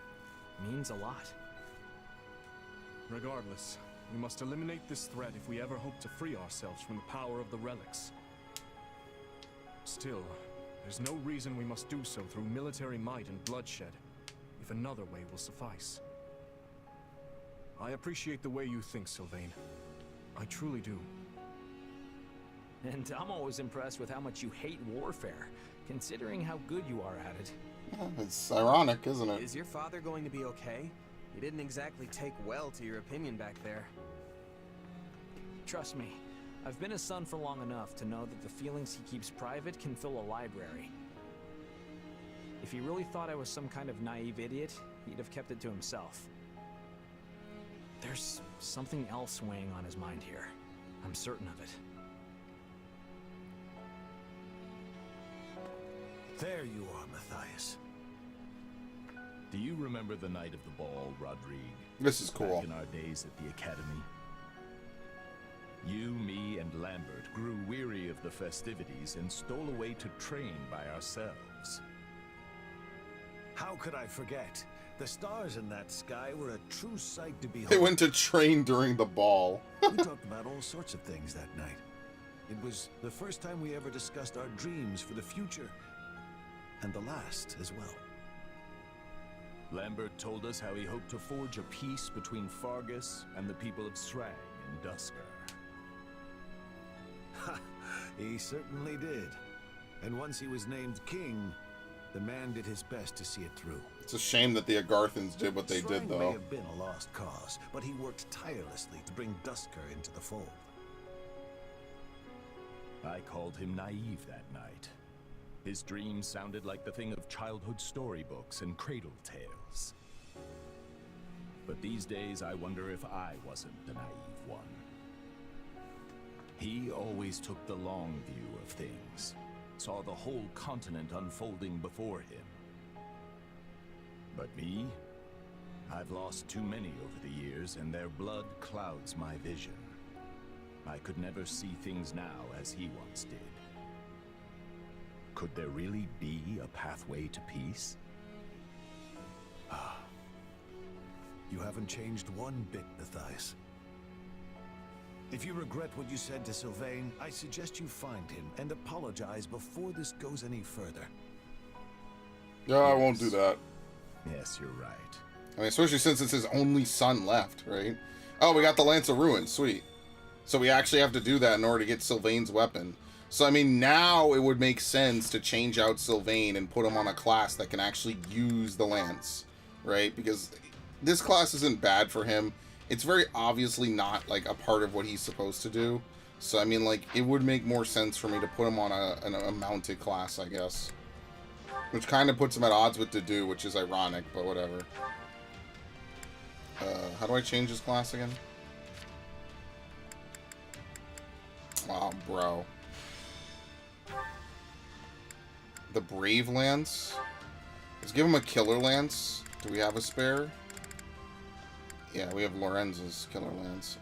Speaker 14: means a lot.
Speaker 5: Regardless, we must eliminate this threat if we ever hope to free ourselves from the power of the relics. Still, There's no reason we must do so through military might and bloodshed, if another way will suffice. I appreciate the way you think, Sylvain. I truly do.
Speaker 14: And I'm always impressed with how much you hate warfare, considering how good you are at it.
Speaker 3: Yeah, it's ironic, isn't it?
Speaker 10: Is your father going to be okay? He didn't exactly take well to your opinion back there.
Speaker 14: Trust me, I've been a son for long enough to know that the feelings he keeps private can fill a library. If he really thought I was some kind of naive idiot, he'd have kept it to himself. There's something else weighing on his mind here. I'm certain of it.
Speaker 6: There you are, Matthias.
Speaker 20: Do you remember the night of the ball, Rodrigue?
Speaker 3: This is cool.
Speaker 20: Back in our days at the academy. You, me, and Lambert grew weary of the festivities and stole away to train by ourselves.
Speaker 6: How could I forget? The stars in that sky were a true sight to behold.
Speaker 3: They went to train during the ball.
Speaker 6: We talked about all sorts of things that night. It was the first time we ever discussed our dreams for the future. And the last as well.
Speaker 20: Lambert told us how he hoped to forge a peace between Fargus and the people of Srang and Dusker.
Speaker 6: Ha! He certainly did. And once he was named king, the man did his best to see it through.
Speaker 3: It's a shame that the Agarthans did what they did,
Speaker 6: Srang
Speaker 3: though.
Speaker 6: may have been a lost cause, but he worked tirelessly to bring Dusker into the fold.
Speaker 20: I called him naive that night. His dreams sounded like the thing of childhood storybooks and cradle tales. But these days, I wonder if I wasn't the naive one. He always took the long view of things, saw the whole continent unfolding before him. But me? I've lost too many over the years, and their blood clouds my vision. I could never see things now as he once did. Could there really be a pathway to peace?
Speaker 6: You haven't changed one bit, Matthias. If you regret what you said to Sylvain, I suggest you find him and apologize before this goes any further.
Speaker 3: Yeah, I won't do that.
Speaker 20: Yes, you're right.
Speaker 3: I mean, especially since it's his only son left, right? Oh, we got the Lance of Ruin. Sweet. So we actually have to do that in order to get Sylvain's weapon. So, I mean, now it would make sense to change out Sylvain and put him on a class that can actually use the lance, right? Because this class isn't bad for him. It's very obviously not, like, a part of what he's supposed to do. So, I mean, like, it would make more sense for me to put him on a mounted class, I guess. Which kind of puts him at odds with Dedu, which is ironic, but whatever. How do I change his class again? Oh, bro. The Brave Lance. Let's give him a Killer Lance. Do we have a spare? Yeah, we have Lorenzo's Killer Lance.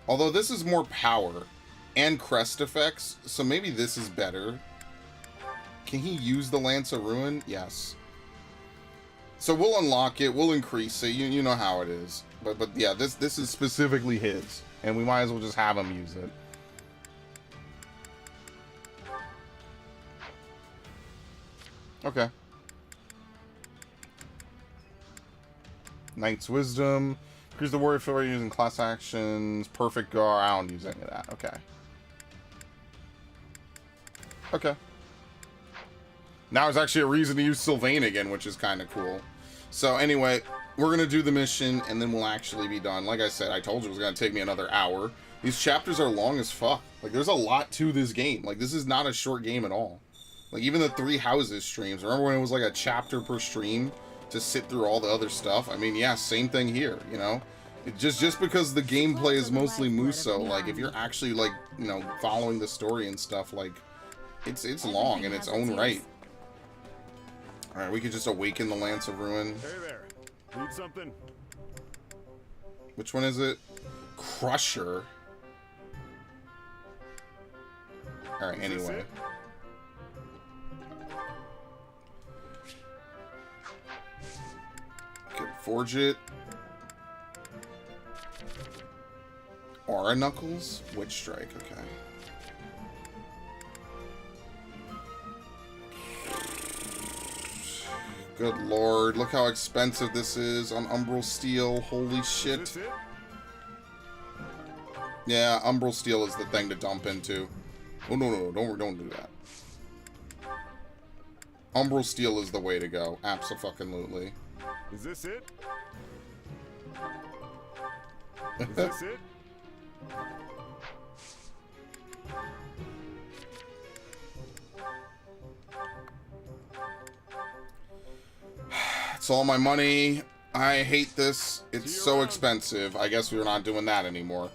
Speaker 3: Although this is more power and crest effects, so maybe this is better. Can he use the Lance of Ruin? Yes. So we'll unlock it. We'll increase it. You know how it is. But yeah, this is specifically his, and we might as well just have him use it. Okay. Knight's Wisdom. Increase the warrior filler using class actions. Perfect Gar. I don't use any of that. Okay. Okay. Now there's actually a reason to use Sylvain again, which is kind of cool. So anyway, we're going to do the mission, and then we'll actually be done. Like I said, I told you it was going to take me another hour. These chapters are long as fuck. Like, there's a lot to this game. Like, this is not a short game at all. Like, even the Three Houses streams. Remember when it was like a chapter per stream to sit through all the other stuff? I mean, yeah, same thing here, you know? It just because the gameplay is mostly Muso, like, if you're actually, like, you know, following the story and stuff, like, it's long in its own right. Alright, we could just awaken the Lance of Ruin.
Speaker 5: Hey there. Need something?
Speaker 3: Which one is it? Crusher. Alright, anyway. Okay, forge it. Aura Knuckles? Witch Strike, okay. Good lord, look how expensive this is on Umbral Steel. Holy shit. Yeah, Umbral Steel is the thing to dump into. Oh, no, don't do that. Umbral Steel is the way to go. Abso-fucking-lutely.
Speaker 19: Is this it? Is this it?
Speaker 3: It's all my money. I hate this. It's so expensive. I guess we're not doing that anymore.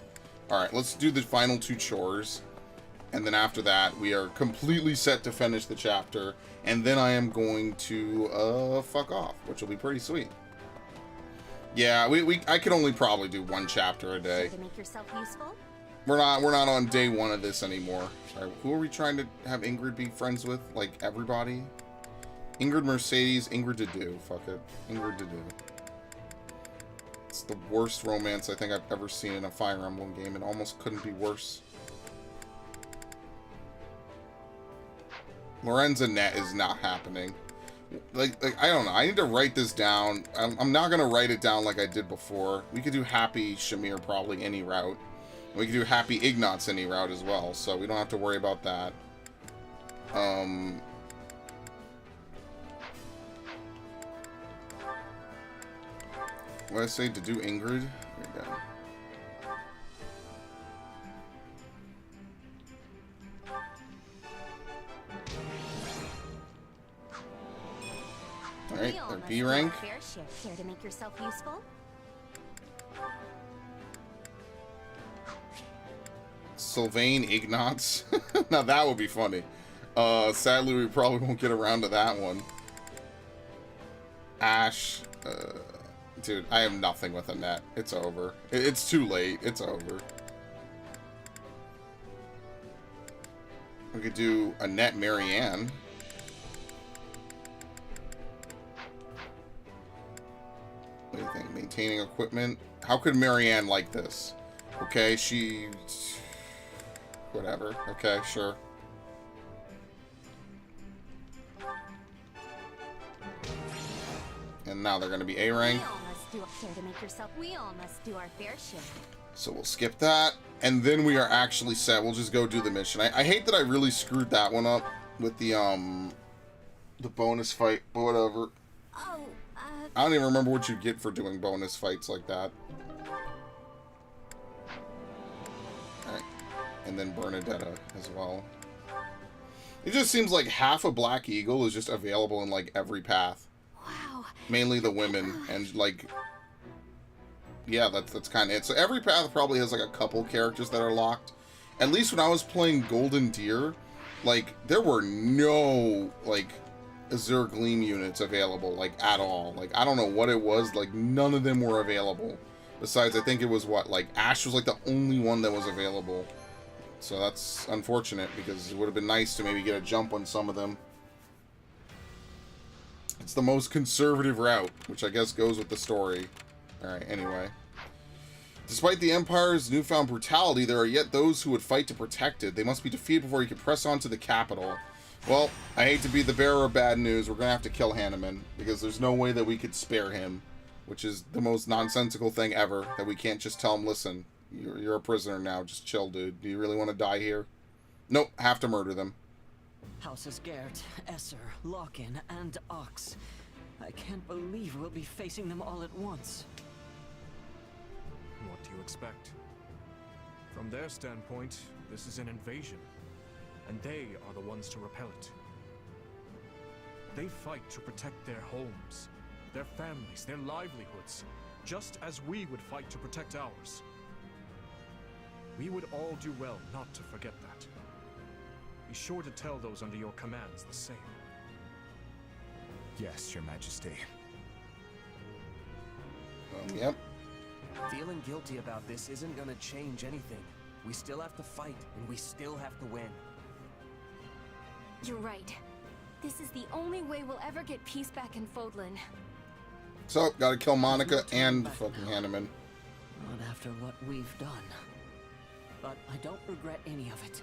Speaker 3: Alright, let's do the final 2 chores. And then after that, we are completely set to finish the chapter. And then I am going to, fuck off, which will be pretty sweet. Yeah, I could only probably do 1 chapter a day.
Speaker 11: To make yourself useful?
Speaker 3: We're not on day 1 of this anymore. Alright, who are we trying to have Ingrid be friends with? Like, everybody? Ingrid Mercedes, Ingrid Dedu. Fuck it. Ingrid Dedu. It's the worst romance I think I've ever seen in a Fire Emblem game. It almost couldn't be worse. Lorenza Net is not happening. Like I don't know. I need to write this down. I'm not going to write it down like I did before. We could do Happy Shamir probably any route. We could do Happy Ignatz any route as well. So we don't have to worry about that. What did I say? To do Ingrid? Here we go. Alright, their B rank.
Speaker 11: Care to make yourself useful?
Speaker 3: Sylvain Ignatz. Now that would be funny. Sadly, we probably won't get around to that one. Ash. Dude, I have nothing with Annette. It's over. It's too late. It's over. We could do Annette Marianne. What do you think? Maintaining equipment? How could Marianne like this? Okay, she... Whatever. Okay, sure. And now they're going to be A rank.
Speaker 11: We all must do our fair share.
Speaker 3: So we'll skip that. And then we are actually set. We'll just go do the mission. I hate that I really screwed that one up with the bonus fight, but whatever.
Speaker 11: Oh,
Speaker 3: I don't even remember what you get for doing bonus fights like that. Alright. And then Bernadetta as well. It just seems like half a Black Eagle is just available in, like, every path.
Speaker 11: Wow.
Speaker 3: Mainly the women. And, like... Yeah, that's kind of it. So every path probably has, like, a couple characters that are locked. At least when I was playing Golden Deer, like, there were no, like... Azure Gleam units available, like, at all. Like, I don't know what it was, like, none of them were available. Besides, I think it was, what, like, Ash was, like, the only one that was available. So that's unfortunate, because it would have been nice to maybe get a jump on some of them. It's the most conservative route, which I guess goes with the story. Alright, anyway. Despite the Empire's newfound brutality, there are yet those who would fight to protect it. They must be defeated before you can press on to the capital. Well, I hate to be the bearer of bad news. We're going to have to kill Hanneman, because there's no way that we could spare him, which is the most nonsensical thing ever, that we can't just tell him, listen, you're a prisoner now, just chill, dude. Do you really want to die here? Nope, have to murder them.
Speaker 7: Houses Gert, Esser, Lockin, and Ox. I can't believe we'll be facing them all at once.
Speaker 5: What do you expect? From their standpoint, this is an invasion. And they are the ones to repel it. They fight to protect their homes, their families, their livelihoods, just as we would fight to protect ours. We would all do well not to forget that. Be sure to tell those under your commands the same.
Speaker 8: Yes, Your Majesty.
Speaker 3: Yep.
Speaker 10: Feeling guilty about this isn't gonna change anything. We still have to fight, and we still have to win.
Speaker 11: You're right. This is the only way we'll ever get peace back in Fodlan.
Speaker 3: So, gotta kill Monica and fucking Hanneman.
Speaker 7: Not after what we've done. But I don't regret any of it.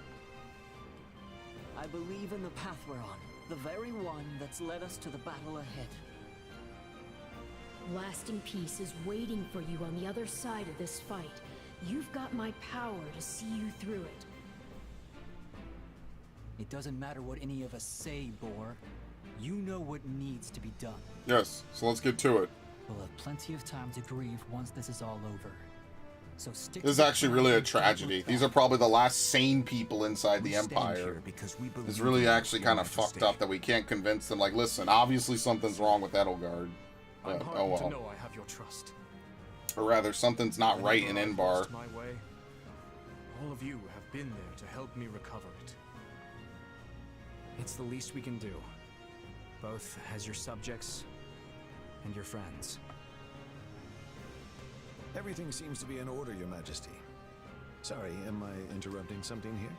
Speaker 7: I believe in the path we're on, the very one that's led us to the battle ahead.
Speaker 21: Lasting peace is waiting for you on the other side of this fight. You've got my power to see you through it.
Speaker 9: It doesn't matter what any of us say, Boar. You know what needs to be done.
Speaker 3: Yes, so let's get to it.
Speaker 9: We'll have plenty of time to grieve once this is all over. So stick
Speaker 3: This is actually really a tragedy. These are probably the last sane people inside the Empire. It's really actually kind of fucked up that we can't convince them, like, listen, obviously something's wrong with Edelgard. But, oh well.
Speaker 5: To know I have your trust.
Speaker 3: Or rather, something's not right in Enbar.
Speaker 5: My way. All of you have been there to help me recover it.
Speaker 14: It's the least we can do. Both as your subjects and your friends.
Speaker 6: Everything seems to be in order, Your Majesty. Sorry, am I interrupting something here?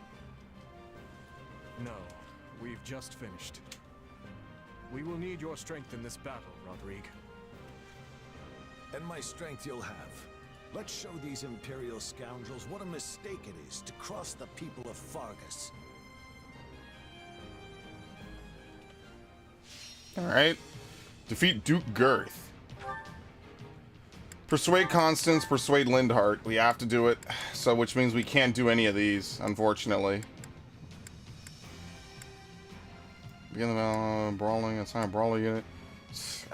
Speaker 5: No, we've just finished. We will need your strength in this battle, Rodrigue.
Speaker 6: And my strength you'll have. Let's show these Imperial scoundrels what a mistake it is to cross the people of Fargus.
Speaker 3: Alright. Defeat Duke Girth. Persuade Constance, persuade Lindhart. We have to do it. So, which means we can't do any of these, unfortunately. Begin the brawling, assign a brawler unit.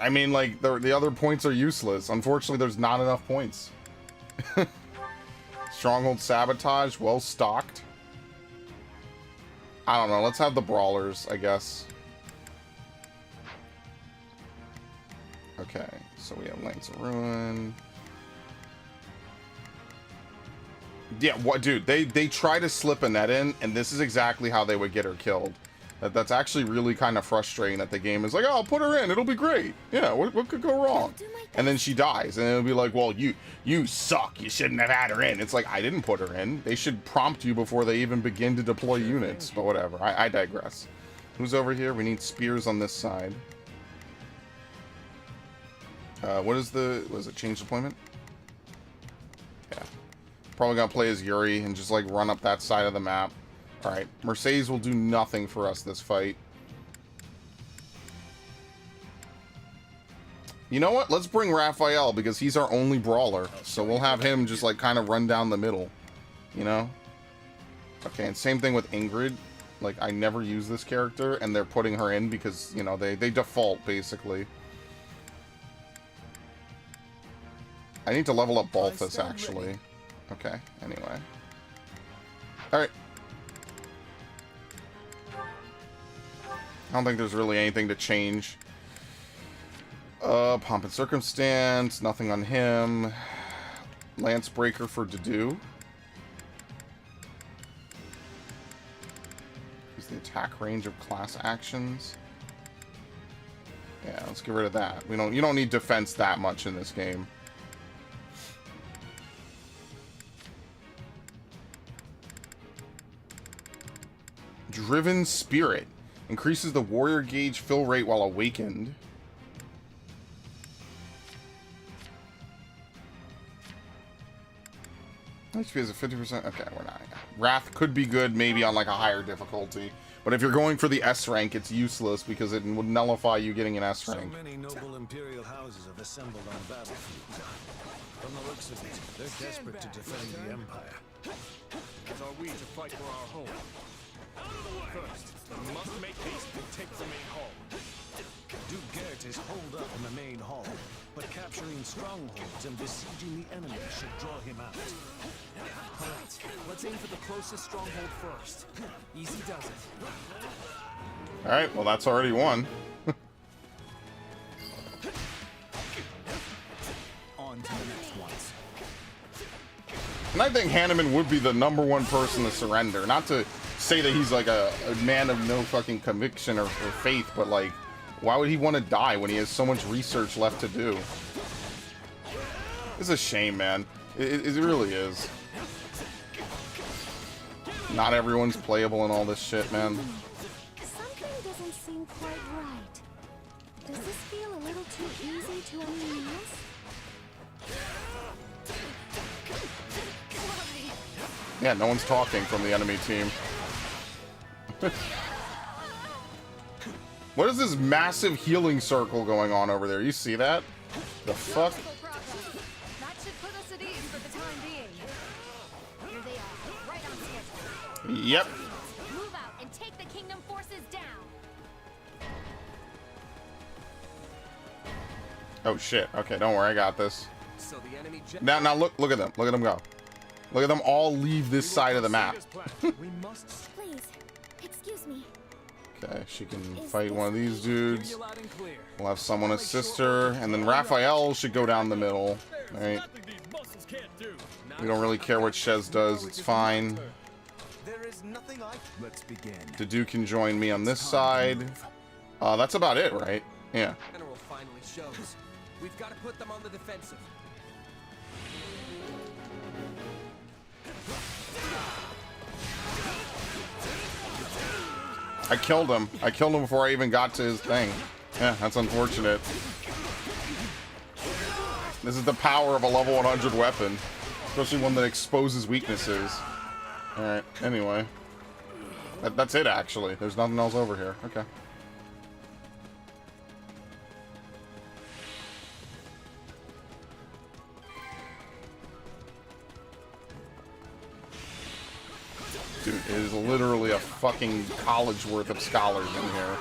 Speaker 3: I mean, like, the other points are useless. Unfortunately, there's not enough points. Stronghold Sabotage, well stocked. I don't know, let's have the brawlers, I guess. Okay, so we have Lance of Ruin. Yeah, what, dude, they try to slip a net in, and this is exactly how they would get her killed. That's actually really kind of frustrating that the game is like, oh, put her in, it'll be great. Yeah, what could go wrong? And then she dies, and it'll be like, well, you suck, you shouldn't have had her in. It's like, I didn't put her in. They should prompt you before they even begin to deploy units, but whatever, I digress. Who's over here? We need spears on this side. What is it, change deployment? Yeah. Probably gonna play as Yuri and just like run up that side of the map. Alright, Mercedes will do nothing for us this fight. You know what? Let's bring Raphael because he's our only brawler. So we'll have him just like kind of run down the middle. You know? Okay, and same thing with Ingrid. Like, I never use this character and they're putting her in because, you know, they default basically. I need to level up Balthus, actually. Okay, anyway. Alright. I don't think there's really anything to change. Pomp and Circumstance, nothing on him. Lance Breaker for Dedu. Is the attack range of class actions. Yeah, let's get rid of that. You don't need defense that much in this game. Driven Spirit. Increases the warrior gauge fill rate while awakened. HP is a 50%. Okay, we're not. Wrath could be good maybe on like a higher difficulty. But if you're going for the S rank, it's useless because it would nullify you getting an S rank.
Speaker 6: So many noble Imperial houses have assembled on the battlefield. From the looks of it, they're desperate to defend the Empire.
Speaker 5: As are we to fight for our home. First, we must make haste and take the main hall.
Speaker 6: Duke Gert is holed up in the main hall, but capturing strongholds and besieging the enemy should draw him out.
Speaker 14: Alright, let's aim for the closest stronghold first. Easy does it.
Speaker 3: Alright, well that's already one.
Speaker 14: On to the next ones.
Speaker 3: And I think Hanneman would be the #1 person to surrender. Not to say that he's like a man of no fucking conviction or faith, but like, why would he want to die when he has so much research left to do? It's a shame, man. It really is. Not everyone's playable and all this shit, man.
Speaker 11: Something doesn't seem quite right. Does this feel a little too easy to amuse?
Speaker 3: Yeah, no one's talking from the enemy team. What is this massive healing circle going on over there? You see that? The fuck?
Speaker 11: That should put us at ease for the time being. Here they are, right on schedule.
Speaker 3: Yep.
Speaker 11: Move out and take the kingdom forces down.
Speaker 3: Oh shit. Okay, don't worry, I got this.
Speaker 10: So the enemy
Speaker 3: Now look at them. Look at them go. Look at them all leave this side of the map.
Speaker 10: We must.
Speaker 11: Please, excuse me.
Speaker 3: Okay, she can fight one of these dudes. We'll have someone assist her, and then Raphael should go down the middle. Alright. We don't really care what Shez does, it's fine.
Speaker 10: There is nothing I.
Speaker 8: Let's begin.
Speaker 3: Dedu can join me on this side. That's about it, right? Yeah.
Speaker 10: General finally shows. We've got to put them on the defensive.
Speaker 3: I killed him. I killed him before I even got to his thing. Yeah, that's unfortunate. This is the power of a level 100 weapon. Especially one that exposes weaknesses. Alright, anyway. That's it, actually. There's nothing else over here. Okay. Dude, it is literally a fucking college worth of scholars in here.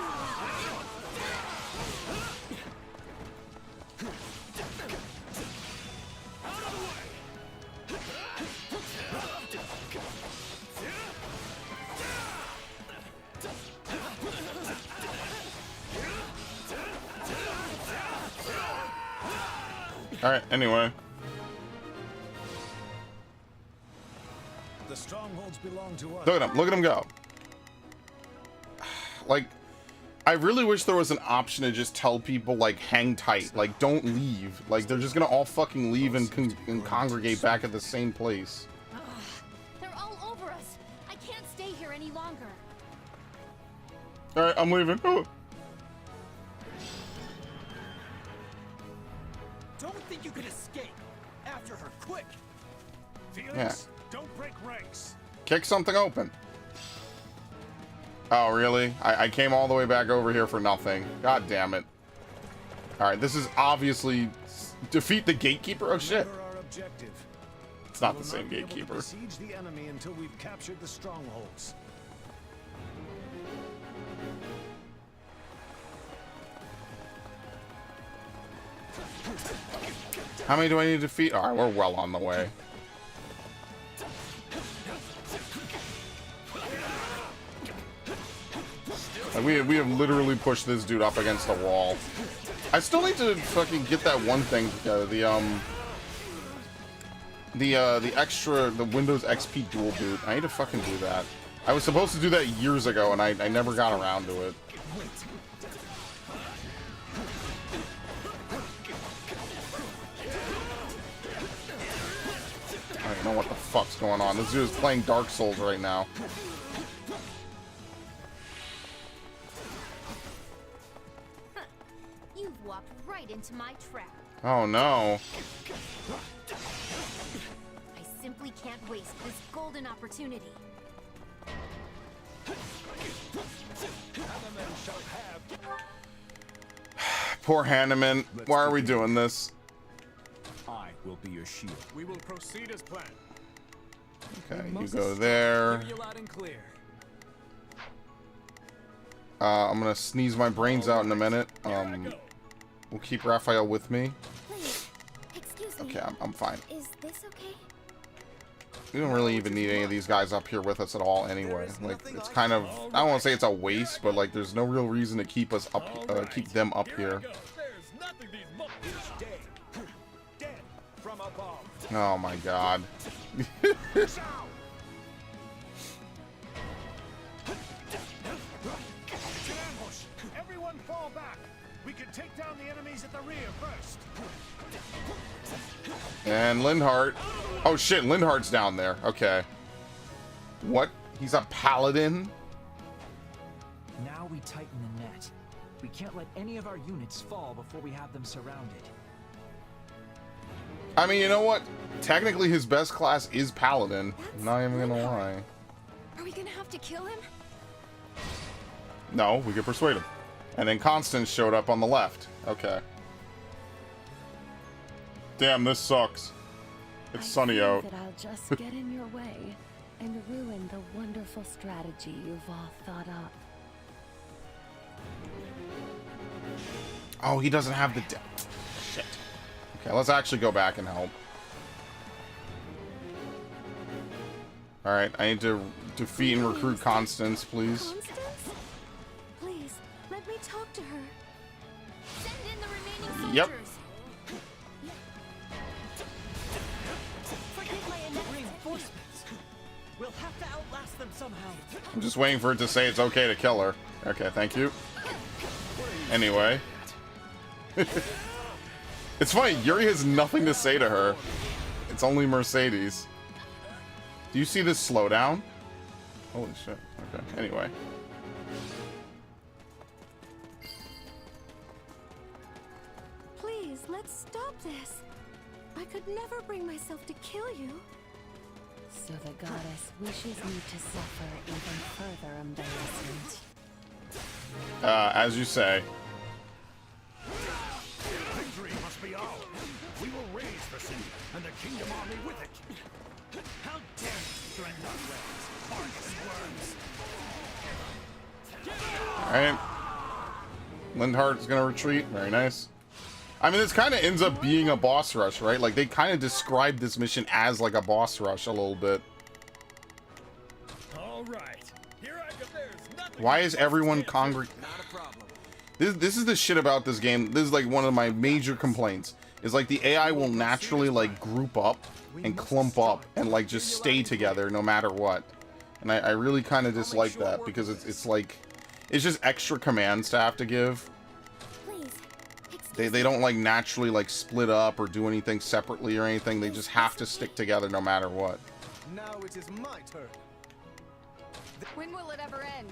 Speaker 3: Alright, anyway.
Speaker 6: The strongholds belong to us.
Speaker 3: Look at him. Look at him go. Like, I really wish there was an option to just tell people, like, hang tight. Like, don't leave. Like, they're just gonna all fucking leave and congregate back at the same place.
Speaker 11: They're all over us. I can't stay here any longer.
Speaker 3: Alright, I'm leaving. Oh.
Speaker 18: Don't think you can escape. After her, quick.
Speaker 19: Felix,
Speaker 3: Yeah.
Speaker 19: don't break ranks.
Speaker 3: Kick something open. Oh, really? I came all the way back over here for nothing. God damn it. Alright, this is obviously... Defeat the gatekeeper? Oh, shit.
Speaker 6: Our objective.
Speaker 3: It's not
Speaker 6: We
Speaker 3: the
Speaker 6: will
Speaker 3: same
Speaker 6: be able to
Speaker 3: gatekeeper.
Speaker 6: besiege the enemy until we've captured the strongholds.
Speaker 3: How many do I need to defeat? Alright, we're well on the way. Like, we have literally pushed this dude up against the wall. I still need to fucking get that one thing together. The Windows XP dual boot. I need to fucking do that. I was supposed to do that years ago, and I never got around to it. I don't know what the fuck's going on. This dude is playing Dark Souls right now.
Speaker 11: You've walked right into my trap.
Speaker 3: Oh no.
Speaker 11: I simply can't waste this golden opportunity.
Speaker 3: Poor Hanneman. Why are we doing this?
Speaker 8: I will be your shield.
Speaker 5: We will proceed as planned.
Speaker 3: Okay, you go there.
Speaker 18: Hear you loud and clear.
Speaker 3: I'm gonna sneeze my brains out in a minute. We'll keep Raphael with me.
Speaker 11: Please, excuse me.
Speaker 3: Okay, I'm fine.
Speaker 11: Is this okay?
Speaker 3: We don't really even need any of these guys up here with us at all anyway. Like, it's kind of, I don't want to say it's a waste, but like there's no real reason to keep us up, keep them up here. Oh my god.
Speaker 19: Everyone fall back. We can take down the enemies at the rear first.
Speaker 3: And Lindhart. Oh shit, Lindhart's down there. Okay. What? He's a paladin?
Speaker 14: Now we tighten the net. We can't let any of our units fall before we have them surrounded.
Speaker 3: I mean, you know what? Technically his best class is paladin. I'm not even gonna lie.
Speaker 11: Are we gonna have to kill him?
Speaker 3: No, we could persuade him. And then Constance showed up on the left. Okay. Damn, this sucks. It's sunny out.
Speaker 1: That I'll just get in your way and ruin the wonderful strategy you've all thought up.
Speaker 3: Oh, he doesn't have the shit. Okay, let's actually go back and help. Alright, I need to defeat and recruit Constance, please.
Speaker 11: Constance? Please, let me talk to her. Send in the remaining soldiers.
Speaker 3: Yep.
Speaker 7: Forget my inept reinforcements. We'll have to outlast them somehow.
Speaker 3: I'm just waiting for it to say it's okay to kill her. Okay, thank you. Anyway. It's funny, Yuri has nothing to say to her. It's only Mercedes. Do you see this slowdown? Holy shit. Okay, anyway.
Speaker 11: Please, let's stop this. I could never bring myself to kill you.
Speaker 1: So the goddess wishes me to suffer even further embarrassment.
Speaker 3: As you say.
Speaker 19: Victory must be ours. We will raise the city and the kingdom army with it.
Speaker 18: How dare you threaten our ways, Fargus worms!
Speaker 3: Alright. Lindhart's gonna retreat. Very nice. I mean, this kind of ends up being a boss rush, right? Like, they kind of described this mission as like a boss rush a little bit.
Speaker 19: All right. Here I go. There's nothing.
Speaker 3: Why is everyone congregating? This is the shit about this game. This is like one of my major complaints. Is like the AI will naturally like group up and clump up and like just stay together no matter what. And I really kind of dislike that because it's like it's just extra commands to have to give. They don't like naturally like split up or do anything separately or anything. They just have to stick together no matter what.
Speaker 10: Now it is my turn.
Speaker 12: When will it ever end?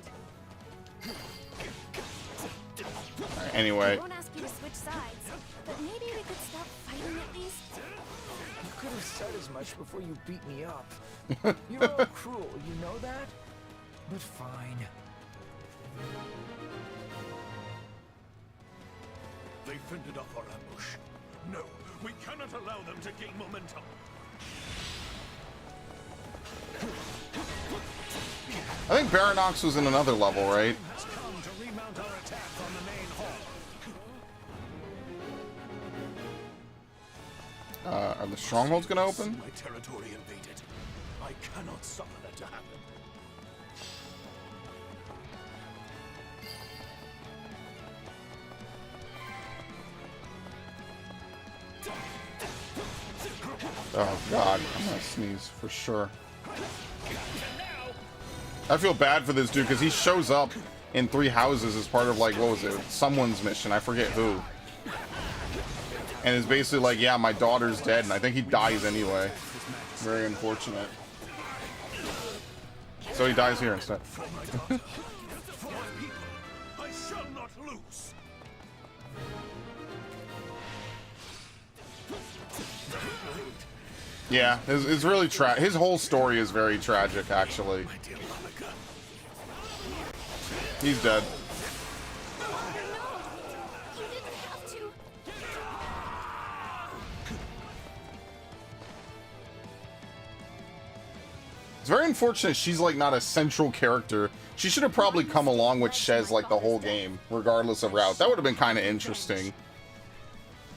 Speaker 3: Alright, anyway.
Speaker 11: I won't ask you to switch sides, but maybe we could stop fighting at least.
Speaker 14: You could have said as much before you beat me up. You're all cruel, you know that? But fine.
Speaker 19: They fended off our ambush. No, we cannot allow them to gain momentum.
Speaker 3: I think Baranox was in another level, right?
Speaker 19: Come to remount our attack on the main hall.
Speaker 3: Are the strongholds gonna open?
Speaker 19: My territory invaded. I cannot suffer that to happen.
Speaker 3: Oh god, I'm gonna sneeze for sure. I feel bad for this dude because he shows up in 3 houses as part of like, what was it? Someone's mission, I forget who. And it's basically like, yeah, my daughter's dead, and I think he dies anyway. Very unfortunate. So he dies here instead.
Speaker 19: I shall not lose.
Speaker 3: Yeah, it's really his whole story is very tragic, actually. He's dead. It's very unfortunate she's like not a central character. She should have probably come along with Shez like the whole game, regardless of route. That would have been kind of interesting.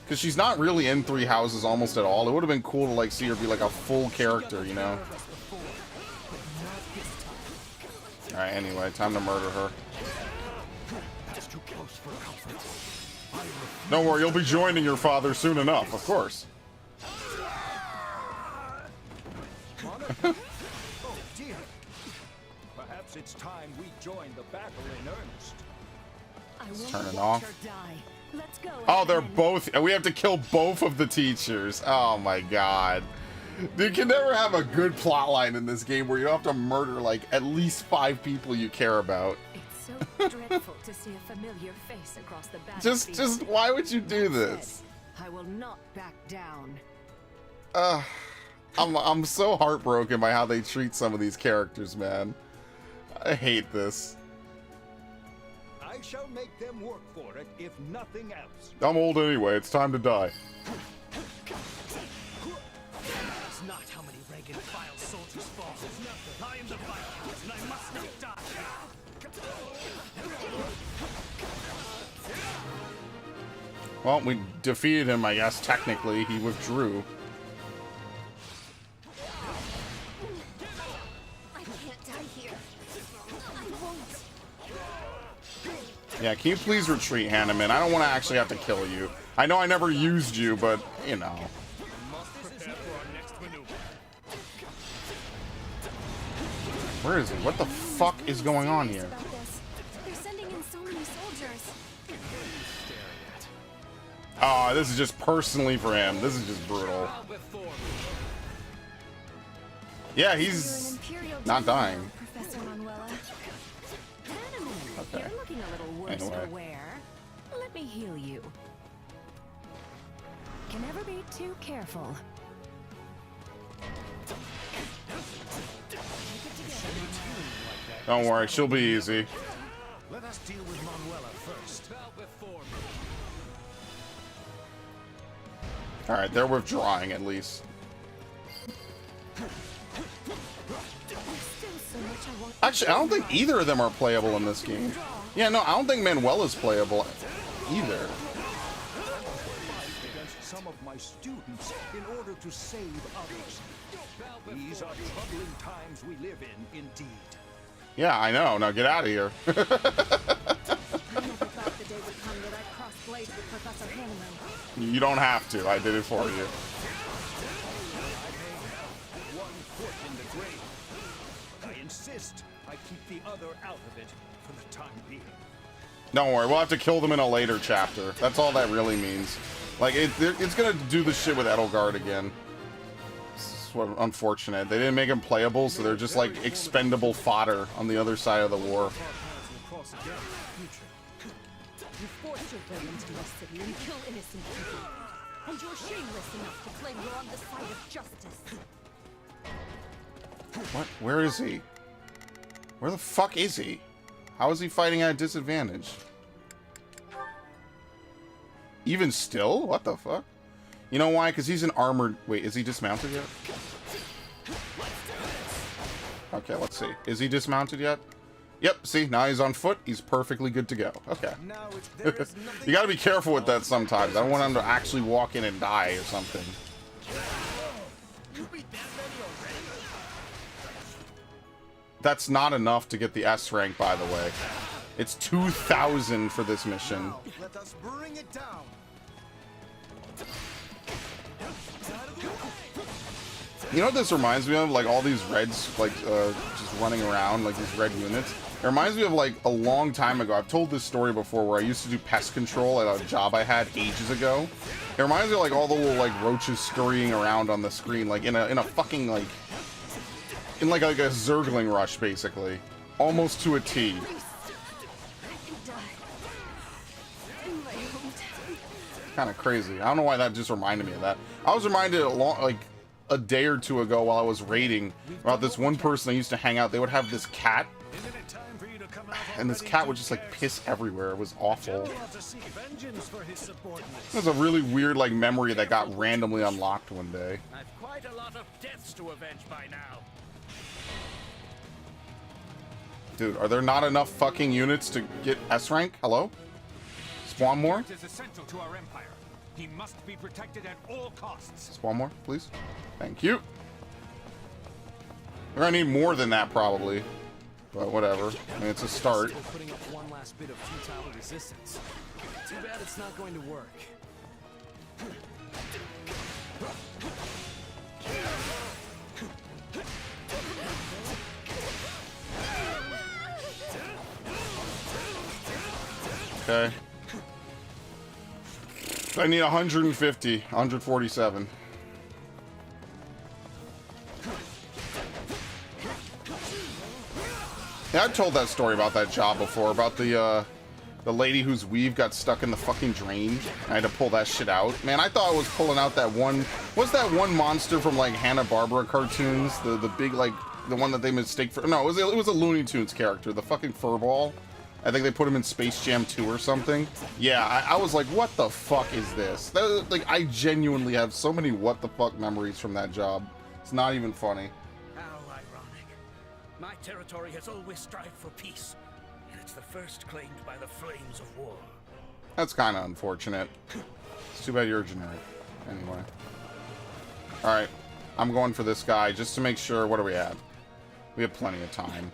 Speaker 3: Because she's not really in 3 houses almost at all. It would have been cool to like see her be like a full character, you know? Alright, anyway, time to murder her. Don't worry, you'll be joining your father soon enough, of course.
Speaker 19: Oh dear. Perhaps it's time we join the battle in earnest.
Speaker 3: Let's turn it off. Oh, they're both. We have to kill both of the teachers. Oh my god. You can never have a good plot line in this game where you don't have to murder like at least 5 people you care about.
Speaker 21: It's so dreadful to see a familiar face across the battlefield.
Speaker 3: Just why would you do this?
Speaker 21: I will not back down.
Speaker 3: I'm so heartbroken by how they treat some of these characters, man. I hate this.
Speaker 19: I shall make them work for it, if nothing else.
Speaker 3: I'm old anyway. It's time to die.
Speaker 16: not how many rank and file soldiers fall. I am the Viscount, and I must not die.
Speaker 3: Well, we defeated him, I guess, technically. He withdrew.
Speaker 11: I can't die here. I won't.
Speaker 3: Yeah, can you please retreat, Hanneman? I don't want to actually have to kill you. I know I never used you, but, you know. Where is he? What the fuck is going on here?
Speaker 11: They're sending in so many soldiers.
Speaker 3: Oh, this is just personally for him. This is just brutal. Yeah, he's not dying.
Speaker 11: Professor Manuela.
Speaker 3: Okay.
Speaker 1: You're looking a little worse
Speaker 3: Anyway.
Speaker 1: for wear. Let me heal you. Can never be too careful.
Speaker 3: Don't worry, she'll be easy.
Speaker 6: Let us deal with Manuela first.
Speaker 3: Alright, they're withdrawing at least. Actually, I don't think either of them are playable in this game. Yeah, no, I don't think Manuela's playable either.
Speaker 19: Against some of my students in order to save others. These are troubling times we live in, indeed.
Speaker 3: Yeah, I know. Now get out of here.
Speaker 11: I never thought the day would come that I'd cross blades with Professor Hanneman.
Speaker 3: You don't have to. I did it for you.
Speaker 19: I may have one foot in the grave, but I insist I keep the other out of it for the time being.
Speaker 3: Don't worry. We'll have to kill them in a later chapter. That's all that really means. Like, it's gonna do the shit with Edelgard again. What unfortunate. They didn't make them playable, so they're just like expendable fodder on the other side of the war.
Speaker 21: You forced your way into our city and kill innocent people. And you're shameless enough to claim you're on the side of justice.
Speaker 3: What? Where is he? Where the fuck is he? How is he fighting at a disadvantage? Even still? What the fuck? You know why? Because he's an armored... Wait, is he dismounted yet? Okay, let's see. Is he dismounted yet? Yep, see? Now he's on foot. He's perfectly good to go. Okay. You gotta be careful with that sometimes. I don't want him to actually walk in and die or something. That's not enough to get the S rank, by the way. It's 2,000 for this mission.
Speaker 6: Let us bring it down.
Speaker 3: You know what this reminds me of? Like all these reds, like just running around, like these red units. It reminds me of like a long time ago. I've told this story before, where I used to do pest control at a job I had ages ago. It reminds me of like all the little like roaches scurrying around on the screen, like in a fucking like in like a Zergling rush, basically, almost to a T. Kind of crazy. I don't know why that just reminded me of that. I was reminded a day or two ago while I was raiding about this one person I used to hang out. They would have this cat, and this cat would just like piss everywhere. It was awful. It was a really weird like memory that got randomly unlocked one day.
Speaker 17: I've quite a lot of deaths to avenge by now.
Speaker 3: Dude, are there not enough fucking units to get S rank? Hello? Spawn more?
Speaker 17: It is essential to our empire. He must be protected at all costs.
Speaker 3: Spawn more, please. Thank you. We're gonna need more than that, probably. But whatever. I mean, it's a start.
Speaker 10: Still putting up one last bit of futile resistance. Too bad it's not going to work.
Speaker 3: Okay. I need 150, 147. Yeah, I told that story about that job before, about the lady whose weave got stuck in the fucking drain. I had to pull that shit out. Man, I thought I was pulling out that one... What's that one monster from, like, Hanna-Barbera cartoons? The big, like, the one that they mistake for... No, it was a Looney Tunes character, the fucking furball. I think they put him in Space Jam 2 or something. Yeah, I was like, what the fuck is this? Like, I genuinely have so many what the fuck memories from that job. It's not even funny.
Speaker 16: How ironic. My territory has always strived for peace, and it's the first claimed by the flames of war.
Speaker 3: That's kind of unfortunate. It's too bad you're generic. Anyway. Alright. I'm going for this guy just to make sure. What are we at? We have plenty of time.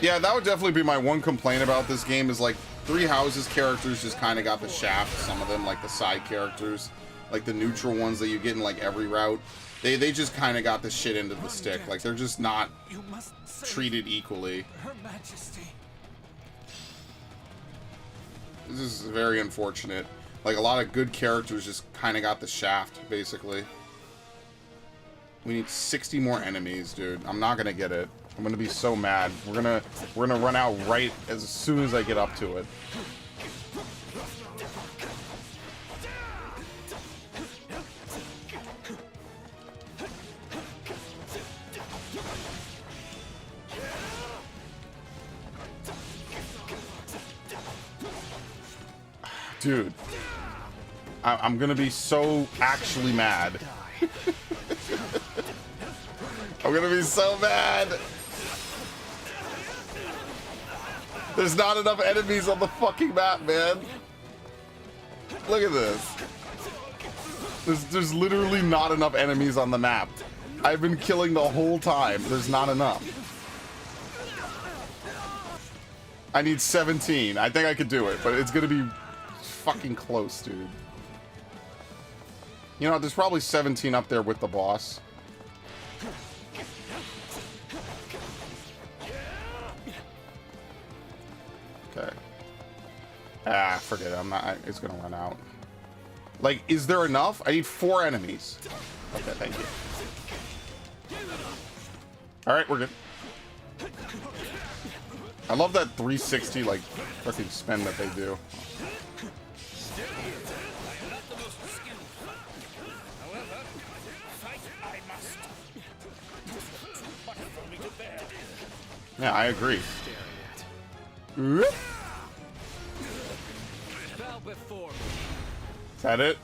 Speaker 3: Yeah, that would definitely be my one complaint about this game is like Three Houses characters just kind of got the shaft. Some of them, like the side characters, like the neutral ones that you get in like every route, they just kind of got the shit into the stick. Like they're just not treated equally.
Speaker 16: Her Majesty.
Speaker 3: This is very unfortunate. Like a lot of good characters just kind of got the shaft, basically. We need 60 more enemies, dude. I'm not gonna get it. I'm gonna be so mad. We're gonna run out right as soon as I get up to it. Dude, I'm gonna be so actually mad. I'm gonna be so mad. There's not enough enemies on the fucking map, man. Look at this. There's literally not enough enemies on the map. I've been killing the whole time. There's not enough. I need 17. I think I could do it, but it's gonna be fucking close, dude. You know, there's probably 17 up there with the boss. Okay. Ah, forget it. I'm not. It's gonna run out. Like, is there enough? I need 4 enemies. Okay, thank you. All right, we're good. I love that 360 like fucking spin that they do. Yeah, I agree. Is that it?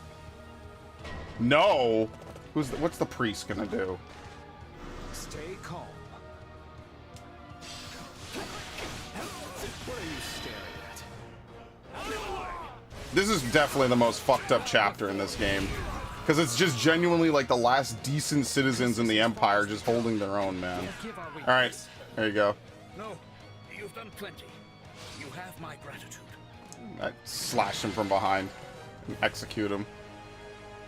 Speaker 3: No. What's the priest gonna do?
Speaker 14: Stay calm. What are you staring at?
Speaker 3: This is definitely the most fucked up chapter in this game. Because it's just genuinely like the last decent citizens in the Empire just holding their own, man. Alright, there you go.
Speaker 16: No, you've done plenty. You have my gratitude.
Speaker 3: I slash him from behind and execute him.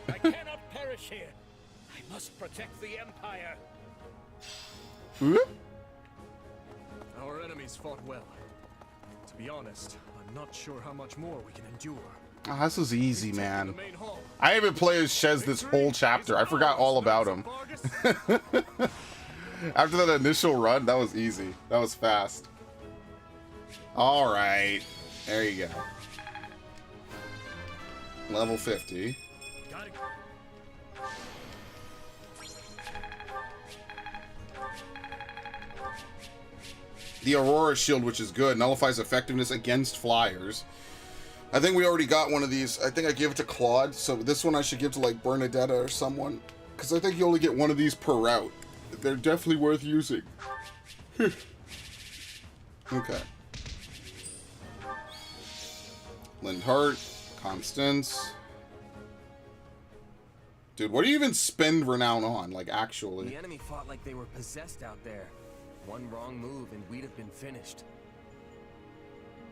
Speaker 16: I cannot perish here. I must protect the Empire.
Speaker 5: Our enemies fought well. To be honest, I'm not sure how much more we can endure.
Speaker 3: Oh, this was easy, man. I haven't played as Shez this whole chapter. I forgot all about him. After that initial run, that was easy. That was fast. Alright. There you go. Level 50. The Aurora Shield, which is good, nullifies effectiveness against flyers. I think we already got one of these. I think I gave it to Claude, so this one I should give to like Bernadetta or someone. Because I think you only get one of these per route. They're definitely worth using. Okay. Lindhart, Constance. Dude, what do you even spend renown on? Like, actually.
Speaker 10: The enemy fought like they were possessed out there. One wrong move and we'd have been finished.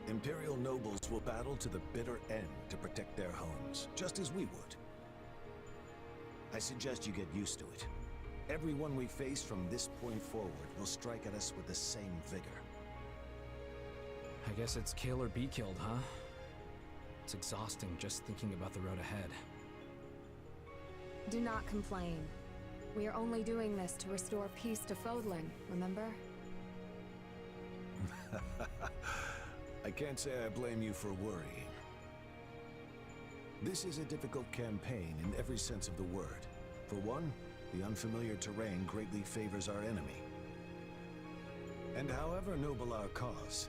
Speaker 6: Imperial nobles will battle to the bitter end to protect their homes, just as we would. I suggest you get used to it. Everyone we face from this point forward will strike at us with the same vigor.
Speaker 14: I guess it's kill or be killed, huh? It's exhausting just thinking about the road ahead.
Speaker 12: Do not complain. We are only doing this to restore peace to Fodlan, remember?
Speaker 6: I can't say I blame you for worrying. This is a difficult campaign in every sense of the word. For one, the unfamiliar terrain greatly favors our enemy. And however noble our cause,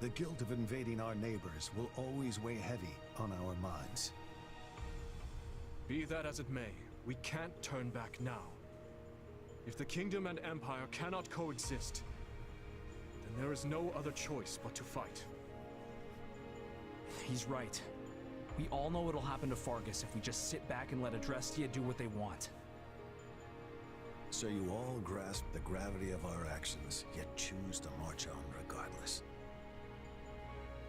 Speaker 6: The guilt of invading our neighbors will always weigh heavy on our minds.
Speaker 5: Be that as it may, we can't turn back now. If the kingdom and empire cannot coexist, then there is no other choice but to fight.
Speaker 14: He's right. We all know what'll happen to Fargus if we just sit back and let Adrestia do what they want.
Speaker 6: So you all grasp the gravity of our actions, yet choose to march on regardless.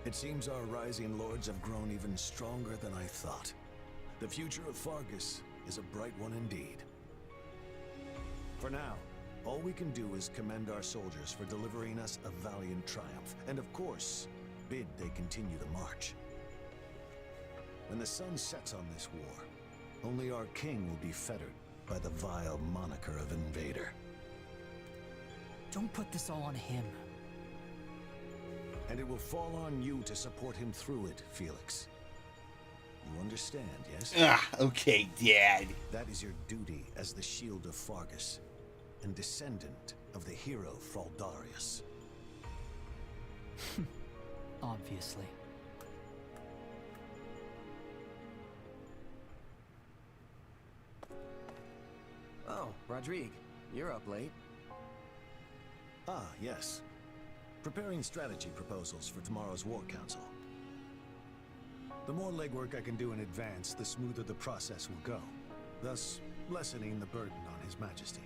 Speaker 6: It seems our rising lords have grown even stronger than I thought. The future of Fargus is a bright one indeed. For now, all we can do is commend our soldiers for delivering us a valiant triumph, and of course, bid they continue the march. When the sun sets on this war, only our king will be fettered by the vile moniker of invader.
Speaker 9: Don't put this all on him.
Speaker 6: And it will fall on you to support him through it, Felix. You understand, yes?
Speaker 3: Okay, Dad.
Speaker 6: That is your duty as the shield of Fargus, and descendant of the hero Fraldarius.
Speaker 9: Obviously.
Speaker 10: Oh, Rodrigue, you're up late.
Speaker 6: Ah, yes. Preparing strategy proposals for tomorrow's War Council. The more legwork I can do in advance, the smoother the process will go, thus lessening the burden on His Majesty.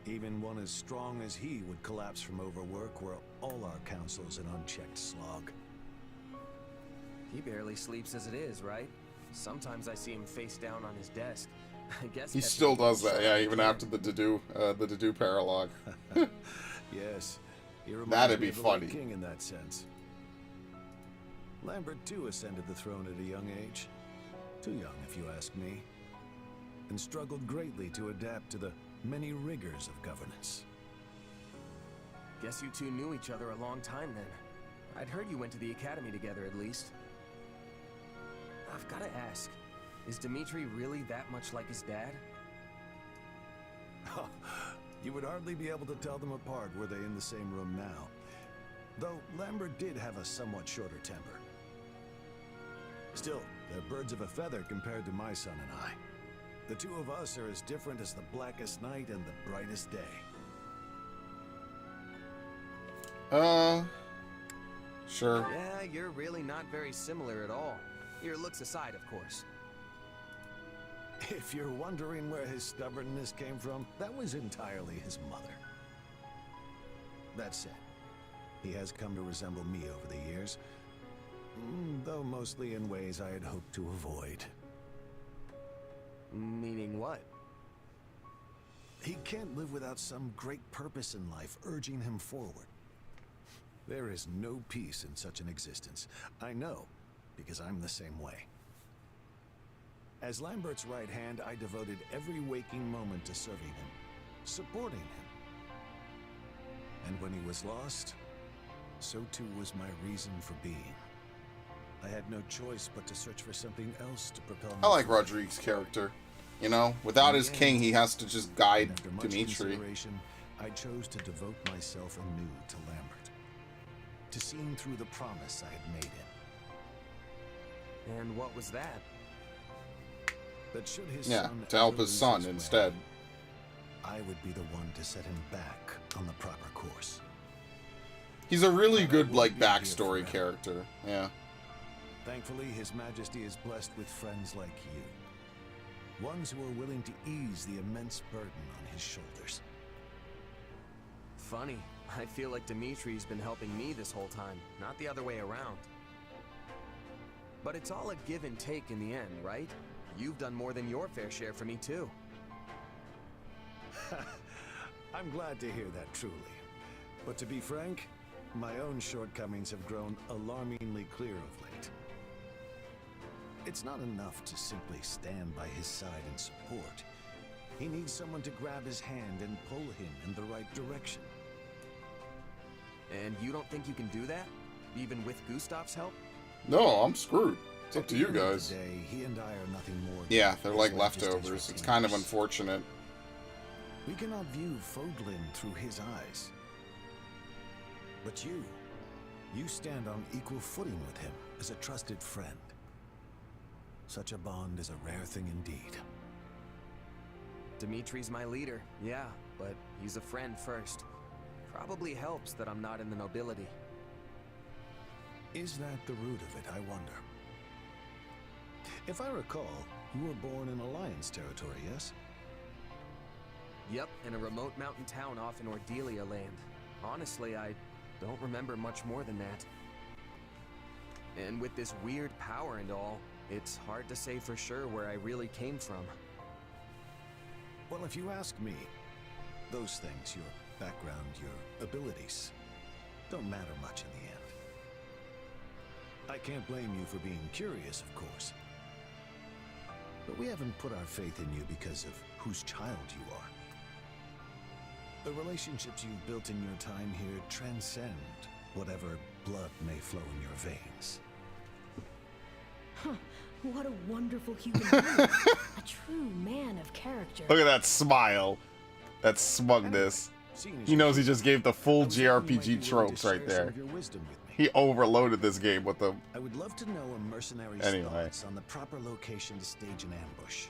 Speaker 6: Even one as strong as he would collapse from overwork were all our council's an unchecked slog.
Speaker 10: He barely sleeps as it is, right? Sometimes I see him face down on his desk. I guess
Speaker 3: He still does that, yeah, even after the Dedue paralogue.
Speaker 6: Yes, he reminds
Speaker 3: That'd
Speaker 6: me
Speaker 3: be
Speaker 6: of the
Speaker 3: funny.
Speaker 6: late king in that sense. Lambert too ascended the throne at a young age. Too young, if you ask me. And struggled greatly to adapt to the many rigors of governance.
Speaker 10: Guess you two knew each other a long time then. I'd heard you went to the academy together at least. I've gotta ask, is Dmitri really that much like his dad?
Speaker 6: You would hardly be able to tell them apart were they in the same room now. Though Lambert did have a somewhat shorter temper. Still, they're birds of a feather compared to my son and I. The two of us are as different as the blackest night and the brightest day.
Speaker 3: Sure.
Speaker 10: Yeah, you're really not very similar at all. Your looks aside, of course.
Speaker 6: If you're wondering where his stubbornness came from, that was entirely his mother. That said, he has come to resemble me over the years, though mostly in ways I had hoped to avoid.
Speaker 10: Meaning what?
Speaker 6: He can't live without some great purpose in life urging him forward. There is no peace in such an existence. I know, because I'm the same way. As Lambert's right hand, I devoted every waking moment to serving him, supporting him. And when he was lost, so too was my reason for being. I had no choice but to search for something else to propel me.
Speaker 3: I like Rodrigue's character. You know, without his king, he has to just guide
Speaker 6: After much
Speaker 3: Dmitri.
Speaker 6: consideration, I chose to devote myself anew to Lambert, to seeing through the promise I had made him.
Speaker 10: And what was that?
Speaker 6: That should his
Speaker 3: Yeah,
Speaker 6: son
Speaker 3: to help
Speaker 6: ever
Speaker 3: his
Speaker 6: lose
Speaker 3: son
Speaker 6: way,
Speaker 3: instead.
Speaker 6: I would be the one to set him back on the proper course.
Speaker 3: He's a really
Speaker 6: But I
Speaker 3: good,
Speaker 6: won't
Speaker 3: like,
Speaker 6: be here
Speaker 3: backstory
Speaker 6: forever.
Speaker 3: character. Yeah.
Speaker 6: Thankfully, His Majesty is blessed with friends like you. Ones who are willing to ease the immense burden on his shoulders.
Speaker 10: Funny. I feel like Dimitri's been helping me this whole time, not the other way around. But it's all a give and take in the end, right? You've done more than your fair share for me, too.
Speaker 6: I'm glad to hear that, truly. But to be frank, my own shortcomings have grown alarmingly clear of late. It's not enough to simply stand by his side and support. He needs someone to grab his hand and pull him in the right direction.
Speaker 10: And you don't think you can do that? Even with Gustav's help?
Speaker 3: No, I'm screwed. It's up to you guys.
Speaker 6: Today, he and I are nothing more than
Speaker 3: Yeah, they're like
Speaker 6: his Majesty's
Speaker 3: leftovers. It's kind of
Speaker 6: retainers.
Speaker 3: unfortunate.
Speaker 6: We cannot view Foglin through his eyes. But you, You stand on equal footing with him as a trusted friend. Such a bond is a rare thing indeed.
Speaker 10: Dimitri's my leader, yeah, but he's a friend first. Probably helps that I'm not in the nobility.
Speaker 6: Is that the root of it, I wonder? If I recall, you were born in Alliance territory, yes?
Speaker 10: Yep, in a remote mountain town off in Ordelia land. Honestly, I don't remember much more than that. And with this weird power and all, it's hard to say for sure where I really came from.
Speaker 6: Well, if you ask me, those things, your background, your abilities, don't matter much in the end. I can't blame you for being curious, of course. But we haven't put our faith in you because of whose child you are. The relationships you've built in your time here transcend whatever blood may flow in your veins.
Speaker 21: Huh, what a wonderful human being. A true man of character.
Speaker 3: Look at that smile. That smugness. He knows he just gave the full JRPG tropes right there. He overloaded this game with them.
Speaker 6: I would love to know a mercenary's thoughts on the proper location to stage an ambush,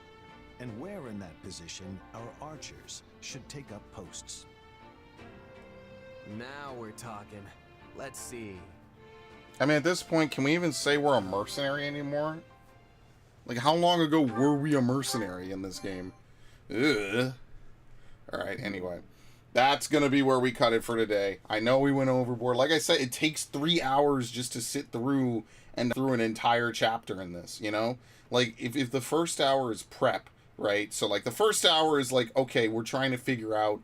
Speaker 6: and where in that position our archers should take up posts.
Speaker 10: Now we're talking. Let's see.
Speaker 3: I mean, at this point, can we even say we're a mercenary anymore? Like, how long ago were we a mercenary in this game? Ugh. Alright, anyway. That's going to be where we cut it for today. I know we went overboard. Like I said, it takes 3 hours just to sit through and through an entire chapter in this, you know? Like, if the first hour is prep, right? So, like, the first hour is like, okay, we're trying to figure out,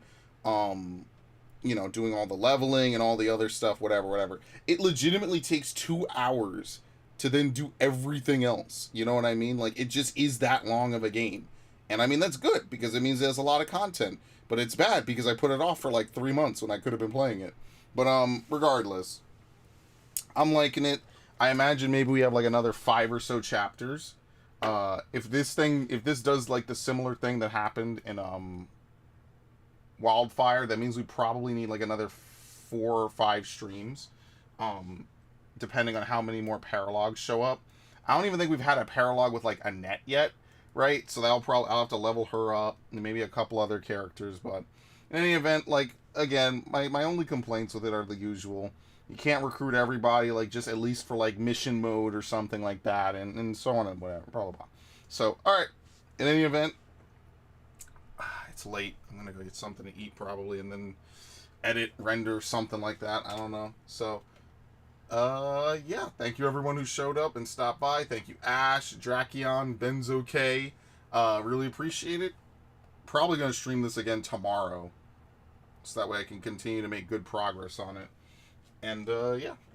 Speaker 3: you know, doing all the leveling and all the other stuff, whatever. It legitimately takes 2 hours to then do everything else. You know what I mean? Like, it just is that long of a game. And, I mean, that's good, because it means there's a lot of content. But it's bad because I put it off for like 3 months when I could have been playing it. But regardless, I'm liking it. I imagine maybe we have like another 5 or so chapters. If this does like the similar thing that happened in Wildfire, that means we probably need like another 4 or 5 streams, depending on how many more paralogs show up. I don't even think we've had a paralog with like Annette yet. Right, so I'll have to level her up, and maybe a couple other characters, but in any event, like, again, my only complaints with it are the usual. You can't recruit everybody, like, just at least for, like, mission mode or something like that, and so on and whatever, blah, blah, blah. So, alright, in any event, it's late. I'm gonna go get something to eat, probably, and then edit, render, something like that, I don't know. So, yeah, thank you everyone who showed up and stopped by. Thank you Ash, Drakion, Benzo K. Really appreciate it. Probably going to stream this again tomorrow, so that way I can continue to make good progress on it. And, yeah.